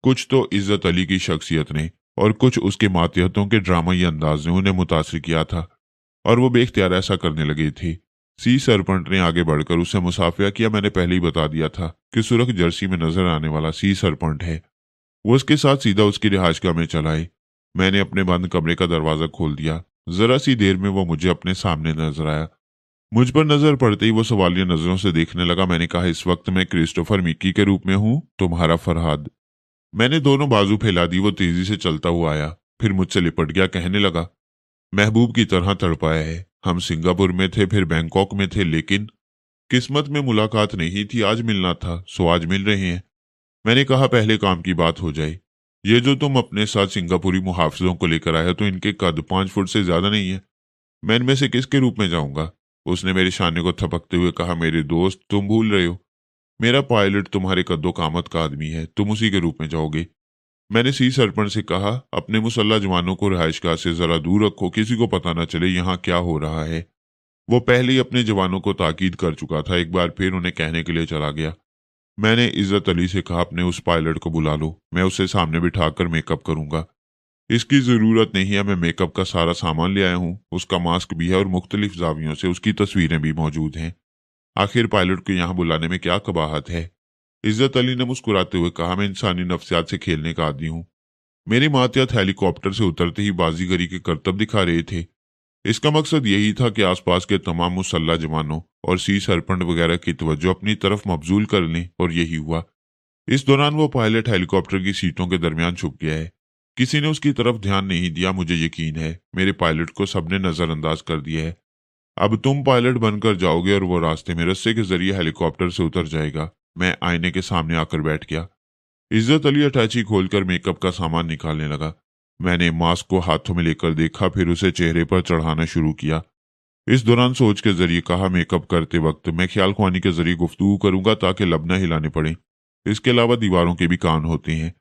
कुछ तो इज्जत अली की शख्सियत ने और कुछ उसके मातियतों के ड्रामाई अंदाज ने उन्हें मुतासिर किया था और वो बेख्तियार ऐसा करने लगे थे। सी सरपंच ने आगे बढ़कर उससे मुसाफिया किया। मैंने पहले ही बता दिया था कि सुर्ख जर्सी में नजर आने वाला सी सरपंच है। वो उसके साथ सीधा उसकी रिहाइशगाह में चलाए। मैंने अपने बंद कमरे का दरवाजा खोल दिया। जरा सी देर में वो मुझे अपने सामने नजर आया। मुझ पर नजर पड़ते ही वो सवालिया नजरों से देखने लगा। मैंने कहा, इस वक्त मैं क्रिस्टोफर मिकी के रूप में हूं, तुम्हारा फरहाद। मैंने दोनों बाजू फैला दी। वो तेजी से चलता हुआ आया, फिर मुझसे लिपट गया। कहने लगा, महबूब की तरह तड़पाया है। हम सिंगापुर में थे, फिर बैंकॉक में थे, लेकिन किस्मत में मुलाकात नहीं थी। आज मिलना था, सो आज मिल रहे हैं। मैंने कहा, पहले काम की बात हो जाए। ये जो तुम अपने साथ सिंगापुरी मुहाफिजों को लेकर आए हो, तो इनके कद 5 फुट से ज्यादा नहीं है। मैं इनमें से किसके रूप में जाऊंगा? उसने मेरे शाने को थपकते हुए कहा, मेरे दोस्त, तुम भूल रहे हो, मेरा पायलट तुम्हारे कद्दो कामत का आदमी है, तुम उसी के रूप में जाओगे। मैंने सी सरपंच से कहा, अपने मुसल्ला जवानों को रिहाइशगाह से जरा दूर रखो, किसी को पता न चले यहाँ क्या हो रहा है। वो पहले ही अपने जवानों को ताकीद कर चुका था। एक बार फिर उन्हें कहने के लिए चला गया। मैंने इज्जत अली से कहा, अपने उस पायलट को बुला लो, मैं उसे सामने बिठाकर मेकअप करूंगा। इसकी जरूरत नहीं है, मैं मेकअप का सारा सामान ले आया हूँ। उसका मास्क भी है और मुख्तलिफ जावियों से उसकी तस्वीरें भी मौजूद हैं। आखिर पायलट को यहाँ बुलाने में क्या कबाहत है? इज्जत अली ने मुस्कुराते हुए कहा, मैं इंसानी नफ्सियात से खेलने का आदी हूँ। मेरे मातियत हेलीकॉप्टर से उतरते ही बाजीगरी के करतब दिखा रहे थे। इसका मकसद यही था कि आसपास के तमाम मुसल्ला जवानों और सी सरपंच वगैरह की तवज्जो अपनी तरफ मबजूल कर लें, और यही हुआ। इस दौरान वो पायलट हेलीकॉप्टर की सीटों के दरमियान छुप गया है। किसी ने उसकी तरफ ध्यान नहीं दिया। मुझे यकीन है मेरे पायलट को सबने नजरअंदाज कर दिया है। अब तुम पायलट बनकर जाओगे और वो रास्ते में रस्से के जरिए हेलीकॉप्टर से उतर जाएगा। मैं आईने के सामने आकर बैठ गया। इज्जत अली अटैची खोलकर मेकअप का सामान निकालने लगा। मैंने मास्क को हाथों में लेकर देखा, फिर उसे चेहरे पर चढ़ाना शुरू किया। इस दौरान सोच के जरिए कहा, मेकअप करते वक्त मैं ख्याल ख्वानी के जरिए गुफ्तगू करूंगा ताकि लब न हिलाने पड़े। इसके अलावा दीवारों के भी कान होते हैं।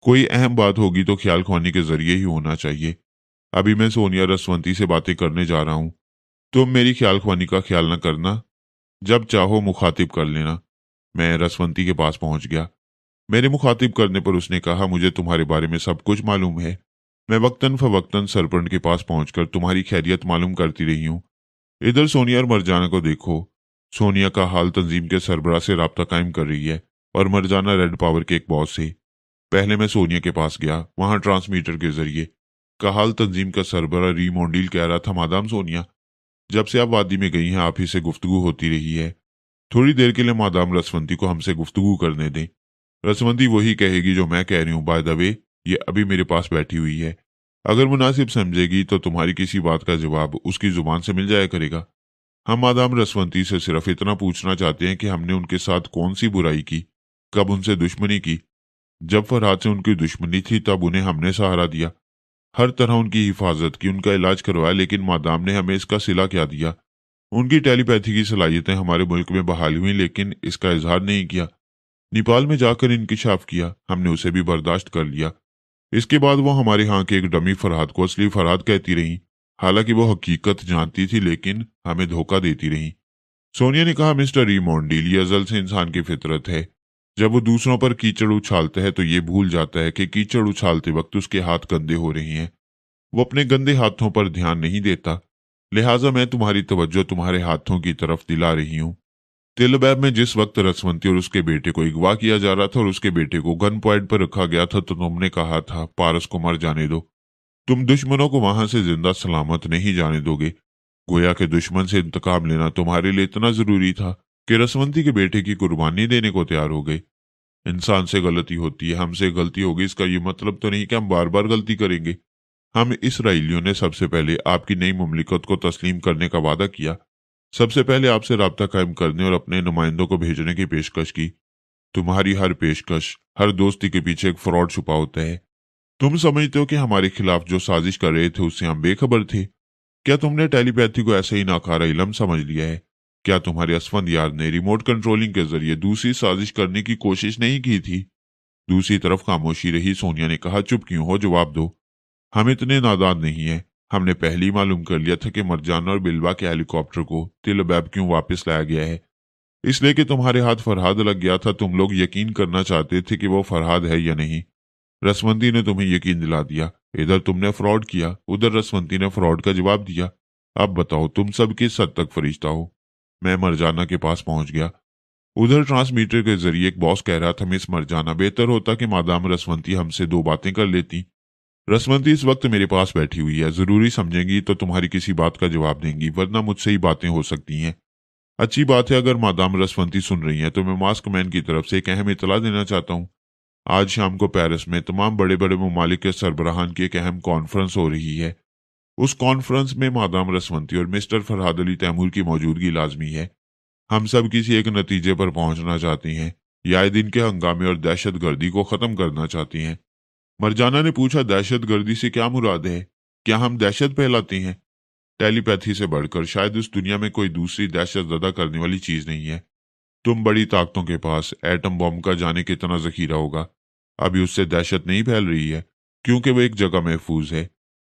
कोई अहम बात होगी तो ख्याल ख्वानी के जरिए ही होना चाहिए। अभी मैं सोनिया रसवंती से बातें करने जा रहा हूं। तुम मेरी ख्याल ख्वानी का ख्याल न करना, जब चाहो मुखातिब कर लेना। मैं रसवंती के पास पहुंच गया। मेरे मुखातिब करने पर उसने कहा, मुझे तुम्हारे बारे में सब कुछ मालूम है। मैं वक्तन फवक्तन सरपंच के पास पहुंचकर तुम्हारी खैरियत मालूम करती रही हूं। इधर सोनिया और मरजाना को देखो। सोनिया का हाल तंजीम के सरबराह से राब्ता कायम कर रही है और मरजाना रेड पावर के एक बॉस से। पहले मैं सोनिया के पास गया। वहां ट्रांसमीटर के जरिए का हाल तंजीम का सरबराह रीमोंडिल कह रहा था, मादाम सोनिया, जब से आप वादी में गई हैं आप ही से गुफ्तगू होती रही है। थोड़ी देर के लिए मादाम रसवंती को हमसे गुफ्तगू करने दें। रसवंती वही कहेगी जो मैं कह रही हूँ। बाय द वे, ये अभी मेरे पास बैठी हुई है। अगर मुनासिब समझेगी तो तुम्हारी किसी बात का जवाब उसकी जुबान से मिल जाया करेगा। हम मादाम रसवंती से सिर्फ इतना पूछना चाहते हैं कि हमने उनके साथ कौन सी बुराई की, कब उनसे दुश्मनी की। जब फरहाद से उनकी दुश्मनी थी तब उन्हें हमने सहारा दिया, हर तरह उनकी हिफाजत की, उनका इलाज करवाया, लेकिन मादाम ने हमें इसका सिला क्या दिया? उनकी टेलीपैथी की सलाहियतें हमारे मुल्क में बहाल हुई, लेकिन इसका इजहार नहीं किया। नेपाल में जाकर इंकिशाफ किया, हमने उसे भी बर्दाश्त कर लिया। इसके बाद वो हमारे यहाँ के एक डमी फरहाद को असली फरहाद कहती रही। हालांकि वो हकीकत जानती थी लेकिन हमें धोखा देती रही। सोनिया ने कहा, मिस्टर रीमोंडील, ये अजल से इंसान की फितरत है। जब वो दूसरों पर कीचड़ उछालता है तो ये भूल जाता है कि कीचड़ उछालते वक्त उसके हाथ गंदे हो रहे हैं। वो अपने गंदे हाथों पर ध्यान नहीं देता। लिहाजा मैं तुम्हारी तवज्जो तुम्हारे हाथों की तरफ दिला रही हूँ। तिलबैब में जिस वक्त रसवंती और उसके बेटे को अगवा किया जा रहा था और उसके बेटे को गन पॉइंट पर रखा गया था, तो तुमने कहा था पारस को मर जाने दो। तुम दुश्मनों को वहां से जिंदा सलामत नहीं जाने दोगे। गोया के दुश्मन से इंतकाम लेना तुम्हारे लिए इतना जरूरी था कि रसवंती के बेटे की कुर्बानी देने को तैयार हो गए। इंसान से गलती होती है, हमसे गलती होगी, इसका ये मतलब तो नहीं कि हम बार बार गलती करेंगे। हम इसराइलियों ने सबसे पहले आपकी नई मुमलिकत को तस्लीम करने का वादा किया। सबसे पहले आपसे राब्ता कायम करने और अपने नुमाइंदों को भेजने की पेशकश की। तुम्हारी हर पेशकश, हर दोस्ती के पीछे एक फ्रॉड छुपा होता है। तुम समझते हो कि हमारे खिलाफ जो साजिश कर रहे थे उससे हम बेखबर थे। क्या तुमने टेलीपैथी को ऐसे ही नाकारा इलम समझ लिया है? क्या तुम्हारे असफंद यार ने रिमोट कंट्रोलिंग के जरिए दूसरी साजिश करने की कोशिश नहीं की थी? दूसरी तरफ खामोशी रही। सोनिया ने कहा, चुप क्यों हो, जवाब दो। हम इतने नादान नहीं हैं। हमने पहले ही मालूम कर लिया था कि मरजाना और बिलवा के हेलीकॉप्टर को तिलबैब क्यों वापस लाया गया है। इसलिए कि तुम्हारे हाथ फरहाद लग गया था। तुम लोग यकीन करना चाहते थे कि वो फरहाद है या नहीं। रसवंती ने तुम्हें यकीन दिला दिया। इधर तुमने फ्रॉड किया, उधर रसवंती ने फ्रॉड का जवाब दिया। अब बताओ तुम सब किस हद तक फरिश्ता हो? मैं मरजाना के पास पहुंच गया। उधर ट्रांसमीटर के जरिए एक बॉस कह रहा था, मिस मरजाना, बेहतर होता कि मादाम रसवंती हमसे दो बातें कर लेती। रसवंती इस वक्त मेरे पास बैठी हुई है। जरूरी समझेंगी तो तुम्हारी किसी बात का जवाब देंगी, वरना मुझसे ही बातें हो सकती हैं। अच्छी बात है, अगर मादाम रसवंती सुन रही हैं तो मैं मास्क मैन की तरफ से एक अहम इतला देना चाहता हूँ। आज शाम को पेरिस में तमाम बड़े बड़े ममालिक के सरबराहान की एक अहम कॉन्फ्रेंस हो रही है। उस कॉन्फ्रेंस में मादाम रसवंती और मिस्टर फरहाद अली तैमूर की मौजूदगी लाजमी है। हम सब किसी एक नतीजे पर पहुंचना चाहते हैं। ये आए दिन के हंगामे और दहशत गर्दी को खत्म करना चाहते हैं। मरजाना ने पूछा, दहशत गर्दी से क्या मुराद है? क्या हम दहशत फैलाते हैं? टेलीपैथी से बढ़कर शायद इस दुनिया में कोई दूसरी दहशत ज्यादा करने वाली चीज नहीं है। तुम बड़ी ताकतों के पास एटम बम का जाने कितना जखीरा होगा। अभी उससे दहशत नहीं फैल रही है क्योंकि वो एक जगह महफूज है।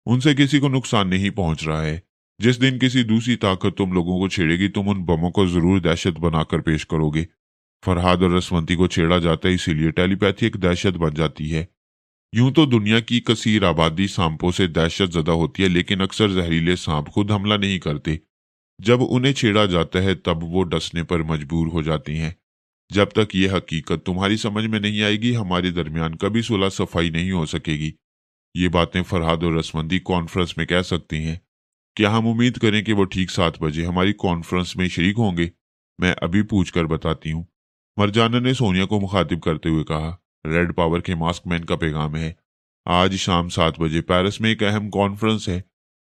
उनसे किसी को नुकसान नहीं पहुंच रहा है। जिस दिन किसी दूसरी ताकत तुम लोगों को छेड़ेगी, तुम उन बमों को जरूर दहशत बनाकर पेश करोगे। फरहाद और रसवंती को छेड़ा जाता है, इसीलिए टेलीपैथी एक दहशत बन जाती है। यूं तो दुनिया की कसीर आबादी सांपों से दहशत ज़दा होती है, लेकिन अक्सर जहरीले सांप खुद हमला नहीं करते। जब उन्हें छेड़ा जाता है तब वो डसने पर मजबूर हो जाती हैं। जब तक ये हकीकत तुम्हारी समझ में नहीं आएगी, हमारे दरमियान कभी सुलह सफाई नहीं हो सकेगी। ये बातें फरहाद और रसवंती कॉन्फ्रेंस में कह सकती हैं। क्या हम उम्मीद करें कि वो ठीक 7 बजे हमारी कॉन्फ्रेंस में शरीक होंगे? मैं अभी पूछ कर बताती हूँ। मरजाना ने सोनिया को मुखातिब करते हुए कहा, रेड पावर के मास्कमैन का पैगाम है। आज शाम 7 बजे पेरिस में एक अहम कॉन्फ्रेंस है।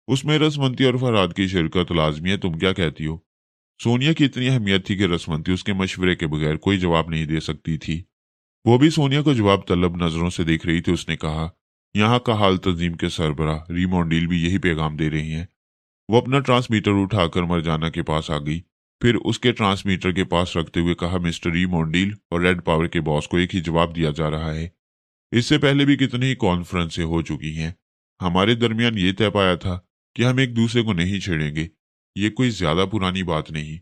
उसमें रसवंती और फरहाद की शिरकत लाजमी है। तुम क्या कहती हो? सोनिया की इतनी अहमियत थी कि रसवंती उसके मशवरे के बगैर कोई जवाब नहीं दे सकती थी। वो भी सोनिया को जवाब तलब नजरों से देख रही थी। उसने कहा, यहाँ का हाल तंजीम के सरबराह रीमोंडील भी यही पैगाम दे रही हैं। वो अपना ट्रांसमीटर उठाकर मरजाना के पास आ गई। फिर उसके ट्रांसमीटर के पास रखते हुए कहा, मिस्टर रीमोंडील और रेड पावर के बॉस को एक ही जवाब दिया जा रहा है। इससे पहले भी कितनी ही कॉन्फ्रेंसें हो चुकी हैं। हमारे दरमियान ये तय पाया था कि हम एक दूसरे को नहीं छेड़ेंगे। ये कोई ज्यादा पुरानी बात नहीं।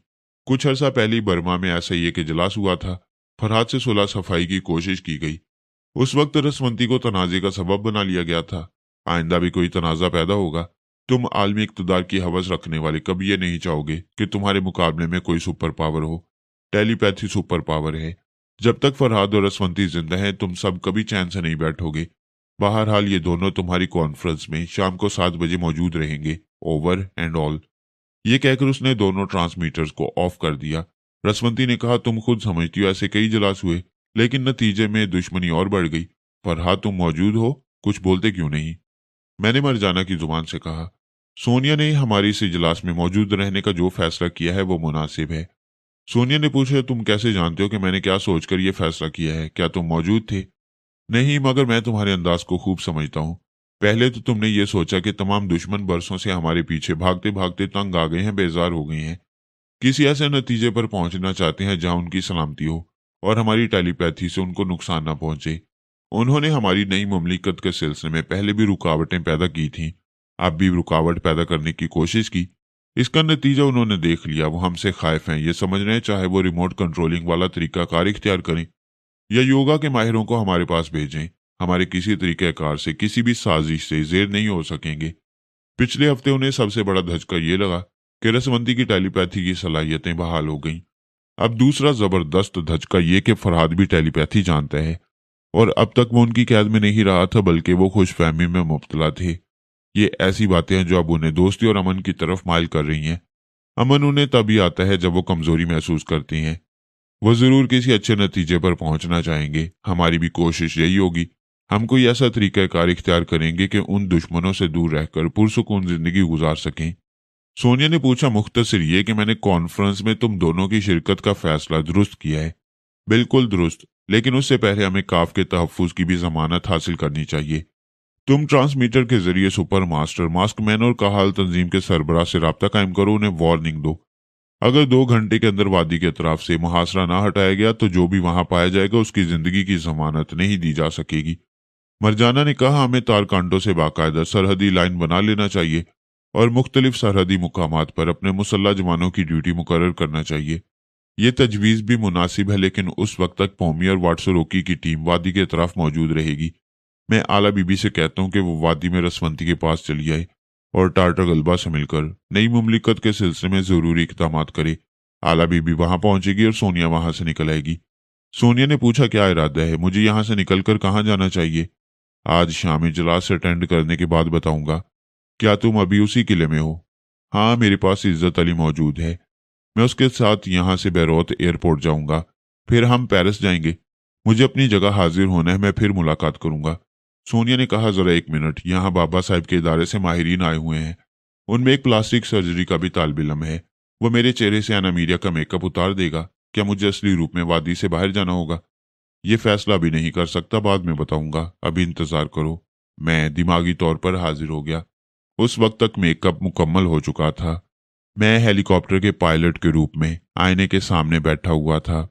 कुछ अर्सा पहले बर्मा में ऐसा ही एक इजलास हुआ था। फरहाद से सुलह सफाई की कोशिश की गई। उस वक्त रसवंती को तनाजे का सबब बना लिया गया था। आइंदा भी कोई तनाजा पैदा होगा। तुम आलमी इक्तदार की हवस रखने वाले कभी ये नहीं चाहोगे कि तुम्हारे मुकाबले में कोई सुपर पावर हो। टेलीपैथी सुपर पावर है। जब तक फरहाद और रसवंती जिंदा हैं, तुम सब कभी चैन से नहीं बैठोगे। बहरहाल ये दोनों तुम्हारी कॉन्फ्रेंस में शाम को 7 बजे मौजूद रहेंगे। Over and all. ये कहकर उसने दोनों ट्रांसमीटर्स को ऑफ कर दिया। रसवंती ने कहा, तुम खुद समझती हो ऐसे कई इजलास हुए, लेकिन नतीजे में दुश्मनी और बढ़ गई। फरहाद, तुम मौजूद हो, कुछ बोलते क्यों नहीं? मैंने मरजाना की जुबान से कहा, सोनिया ने हमारी इस इजलास में मौजूद रहने का जो फैसला किया है वो मुनासिब है। सोनिया ने पूछा, तुम कैसे जानते हो कि मैंने क्या सोचकर यह फैसला किया है? क्या तुम मौजूद थे? नहीं, मगर मैं तुम्हारे अंदाज को खूब समझता हूँ। पहले तो तुमने ये सोचा कि तमाम दुश्मन बरसों से हमारे पीछे भागते भागते तंग आ गए हैं, बेजार हो गए हैं, किसी ऐसे नतीजे पर पहुंचना चाहते हैं जहां उनकी सलामती हो और हमारी टेलीपैथी से उनको नुकसान ना पहुंचे। उन्होंने हमारी नई मुमलिकत के सिलसिले में पहले भी रुकावटें पैदा की थीं। आप भी रुकावट पैदा करने की कोशिश की। इसका नतीजा उन्होंने देख लिया। वो हमसे खौफ हैं, ये समझ रहे हैं चाहे वो रिमोट कंट्रोलिंग वाला तरीकाकार इख्तियार करें या योगा के माहिरों को हमारे पास भेजें, हमारे किसी तरीक़ेकार से, किसी भी साजिश से ज़ेर नहीं हो सकेंगे। पिछले हफ्ते उन्हें सबसे बड़ा धचका ये लगा कि रसवंती की टेलीपैथी की सलाहियतें बहाल हो गईं। अब दूसरा ज़बरदस्त धचका ये कि फरहाद भी टेलीपैथी जानता है और अब तक वो उनकी कैद में नहीं रहा था, बल्कि वो खुशफहमी में मुब्तला थे। ये ऐसी बातें हैं जो अब उन्हें दोस्ती और अमन की तरफ माइल कर रही हैं। अमन उन्हें तभी आता है जब वो कमज़ोरी महसूस करती हैं। वो ज़रूर किसी अच्छे नतीजे पर पहुंचना चाहेंगे। हमारी भी कोशिश यही होगी। हम कोई ऐसा तरीक़ाकार इख्तियार करेंगे कि उन दुश्मनों से दूर रहकर पुरसुकून ज़िंदगी गुजार सकें। सोनिया ने पूछा, मुख्तसर ये कि मैंने कॉन्फ्रेंस में तुम दोनों की शिरकत का फैसला दुरुस्त किया है। बिल्कुल दुरुस्त, लेकिन उससे पहले हमें काफ के तहफ़्फ़ुज़ की भी जमानत हासिल करनी चाहिए। तुम ट्रांसमीटर के जरिए सुपर मास्टर, मास्कमैन और कहाल तंजीम के सरबराह से रब्ता कायम करो, उन्हें वार्निंग दो। अगर 2 घंटे के अंदर वादी के अतराफ से मुहासरा ना हटाया गया तो जो भी वहां पाया जाएगा उसकी जिंदगी की जमानत नहीं दी जा सकेगी। मरजाना ने कहा, हमें तारकांडों से बाकायदा सरहदी लाइन बना लेना चाहिए और मुख्तलिफ सरहदी मुकामात पर अपने मुसल्ला जवानों की ड्यूटी मुकर्रर करना चाहिए। ये तजवीज़ भी मुनासिब है, लेकिन उस वक्त तक पौमी और वाटसरोकी की टीम वादी के तरफ मौजूद रहेगी। मैं आला बीबी से कहता हूँ कि वो वादी में रसवंती के पास चली आए और टाटा गलबा से मिलकर नई मुमलिकत के सिलसिले में ज़रूरी इक़दाम करे। आला बीबी वहां पहुंचेगी और सोनिया वहां से निकल आएगी। सोनिया ने पूछा, क्या इरादा है? मुझे यहाँ से निकलकर कहाँ जाना चाहिए? आज शाम इजलास अटेंड करने के बाद बताऊंगा। क्या तुम अभी उसी किले में हो? हाँ, मेरे पास इज्जत अली मौजूद है। मैं उसके साथ यहाँ से बैरूत एयरपोर्ट जाऊंगा, फिर हम पेरिस जाएंगे। मुझे अपनी जगह हाजिर होना है, मैं फिर मुलाकात करूंगा। सोनिया ने कहा, जरा 1 मिनट, यहाँ बाबा साहब के इदारे से माहिरीन आए हुए हैं। उनमें एक प्लास्टिक सर्जरी का भी तालिब इल्म है। वो मेरे चेहरे से एनामीरिया का मेकअप उतार देगा। क्या मुझे असली रूप में वादी से बाहर जाना होगा? ये फैसला भी नहीं कर सकता, बाद में बताऊंगा, अभी इंतजार करो। मैं दिमागी तौर पर हाजिर हो गया। उस वक्त तक मेकअप मुकम्मल हो चुका था। मैं हेलीकॉप्टर के पायलट के रूप में आईने के सामने बैठा हुआ था।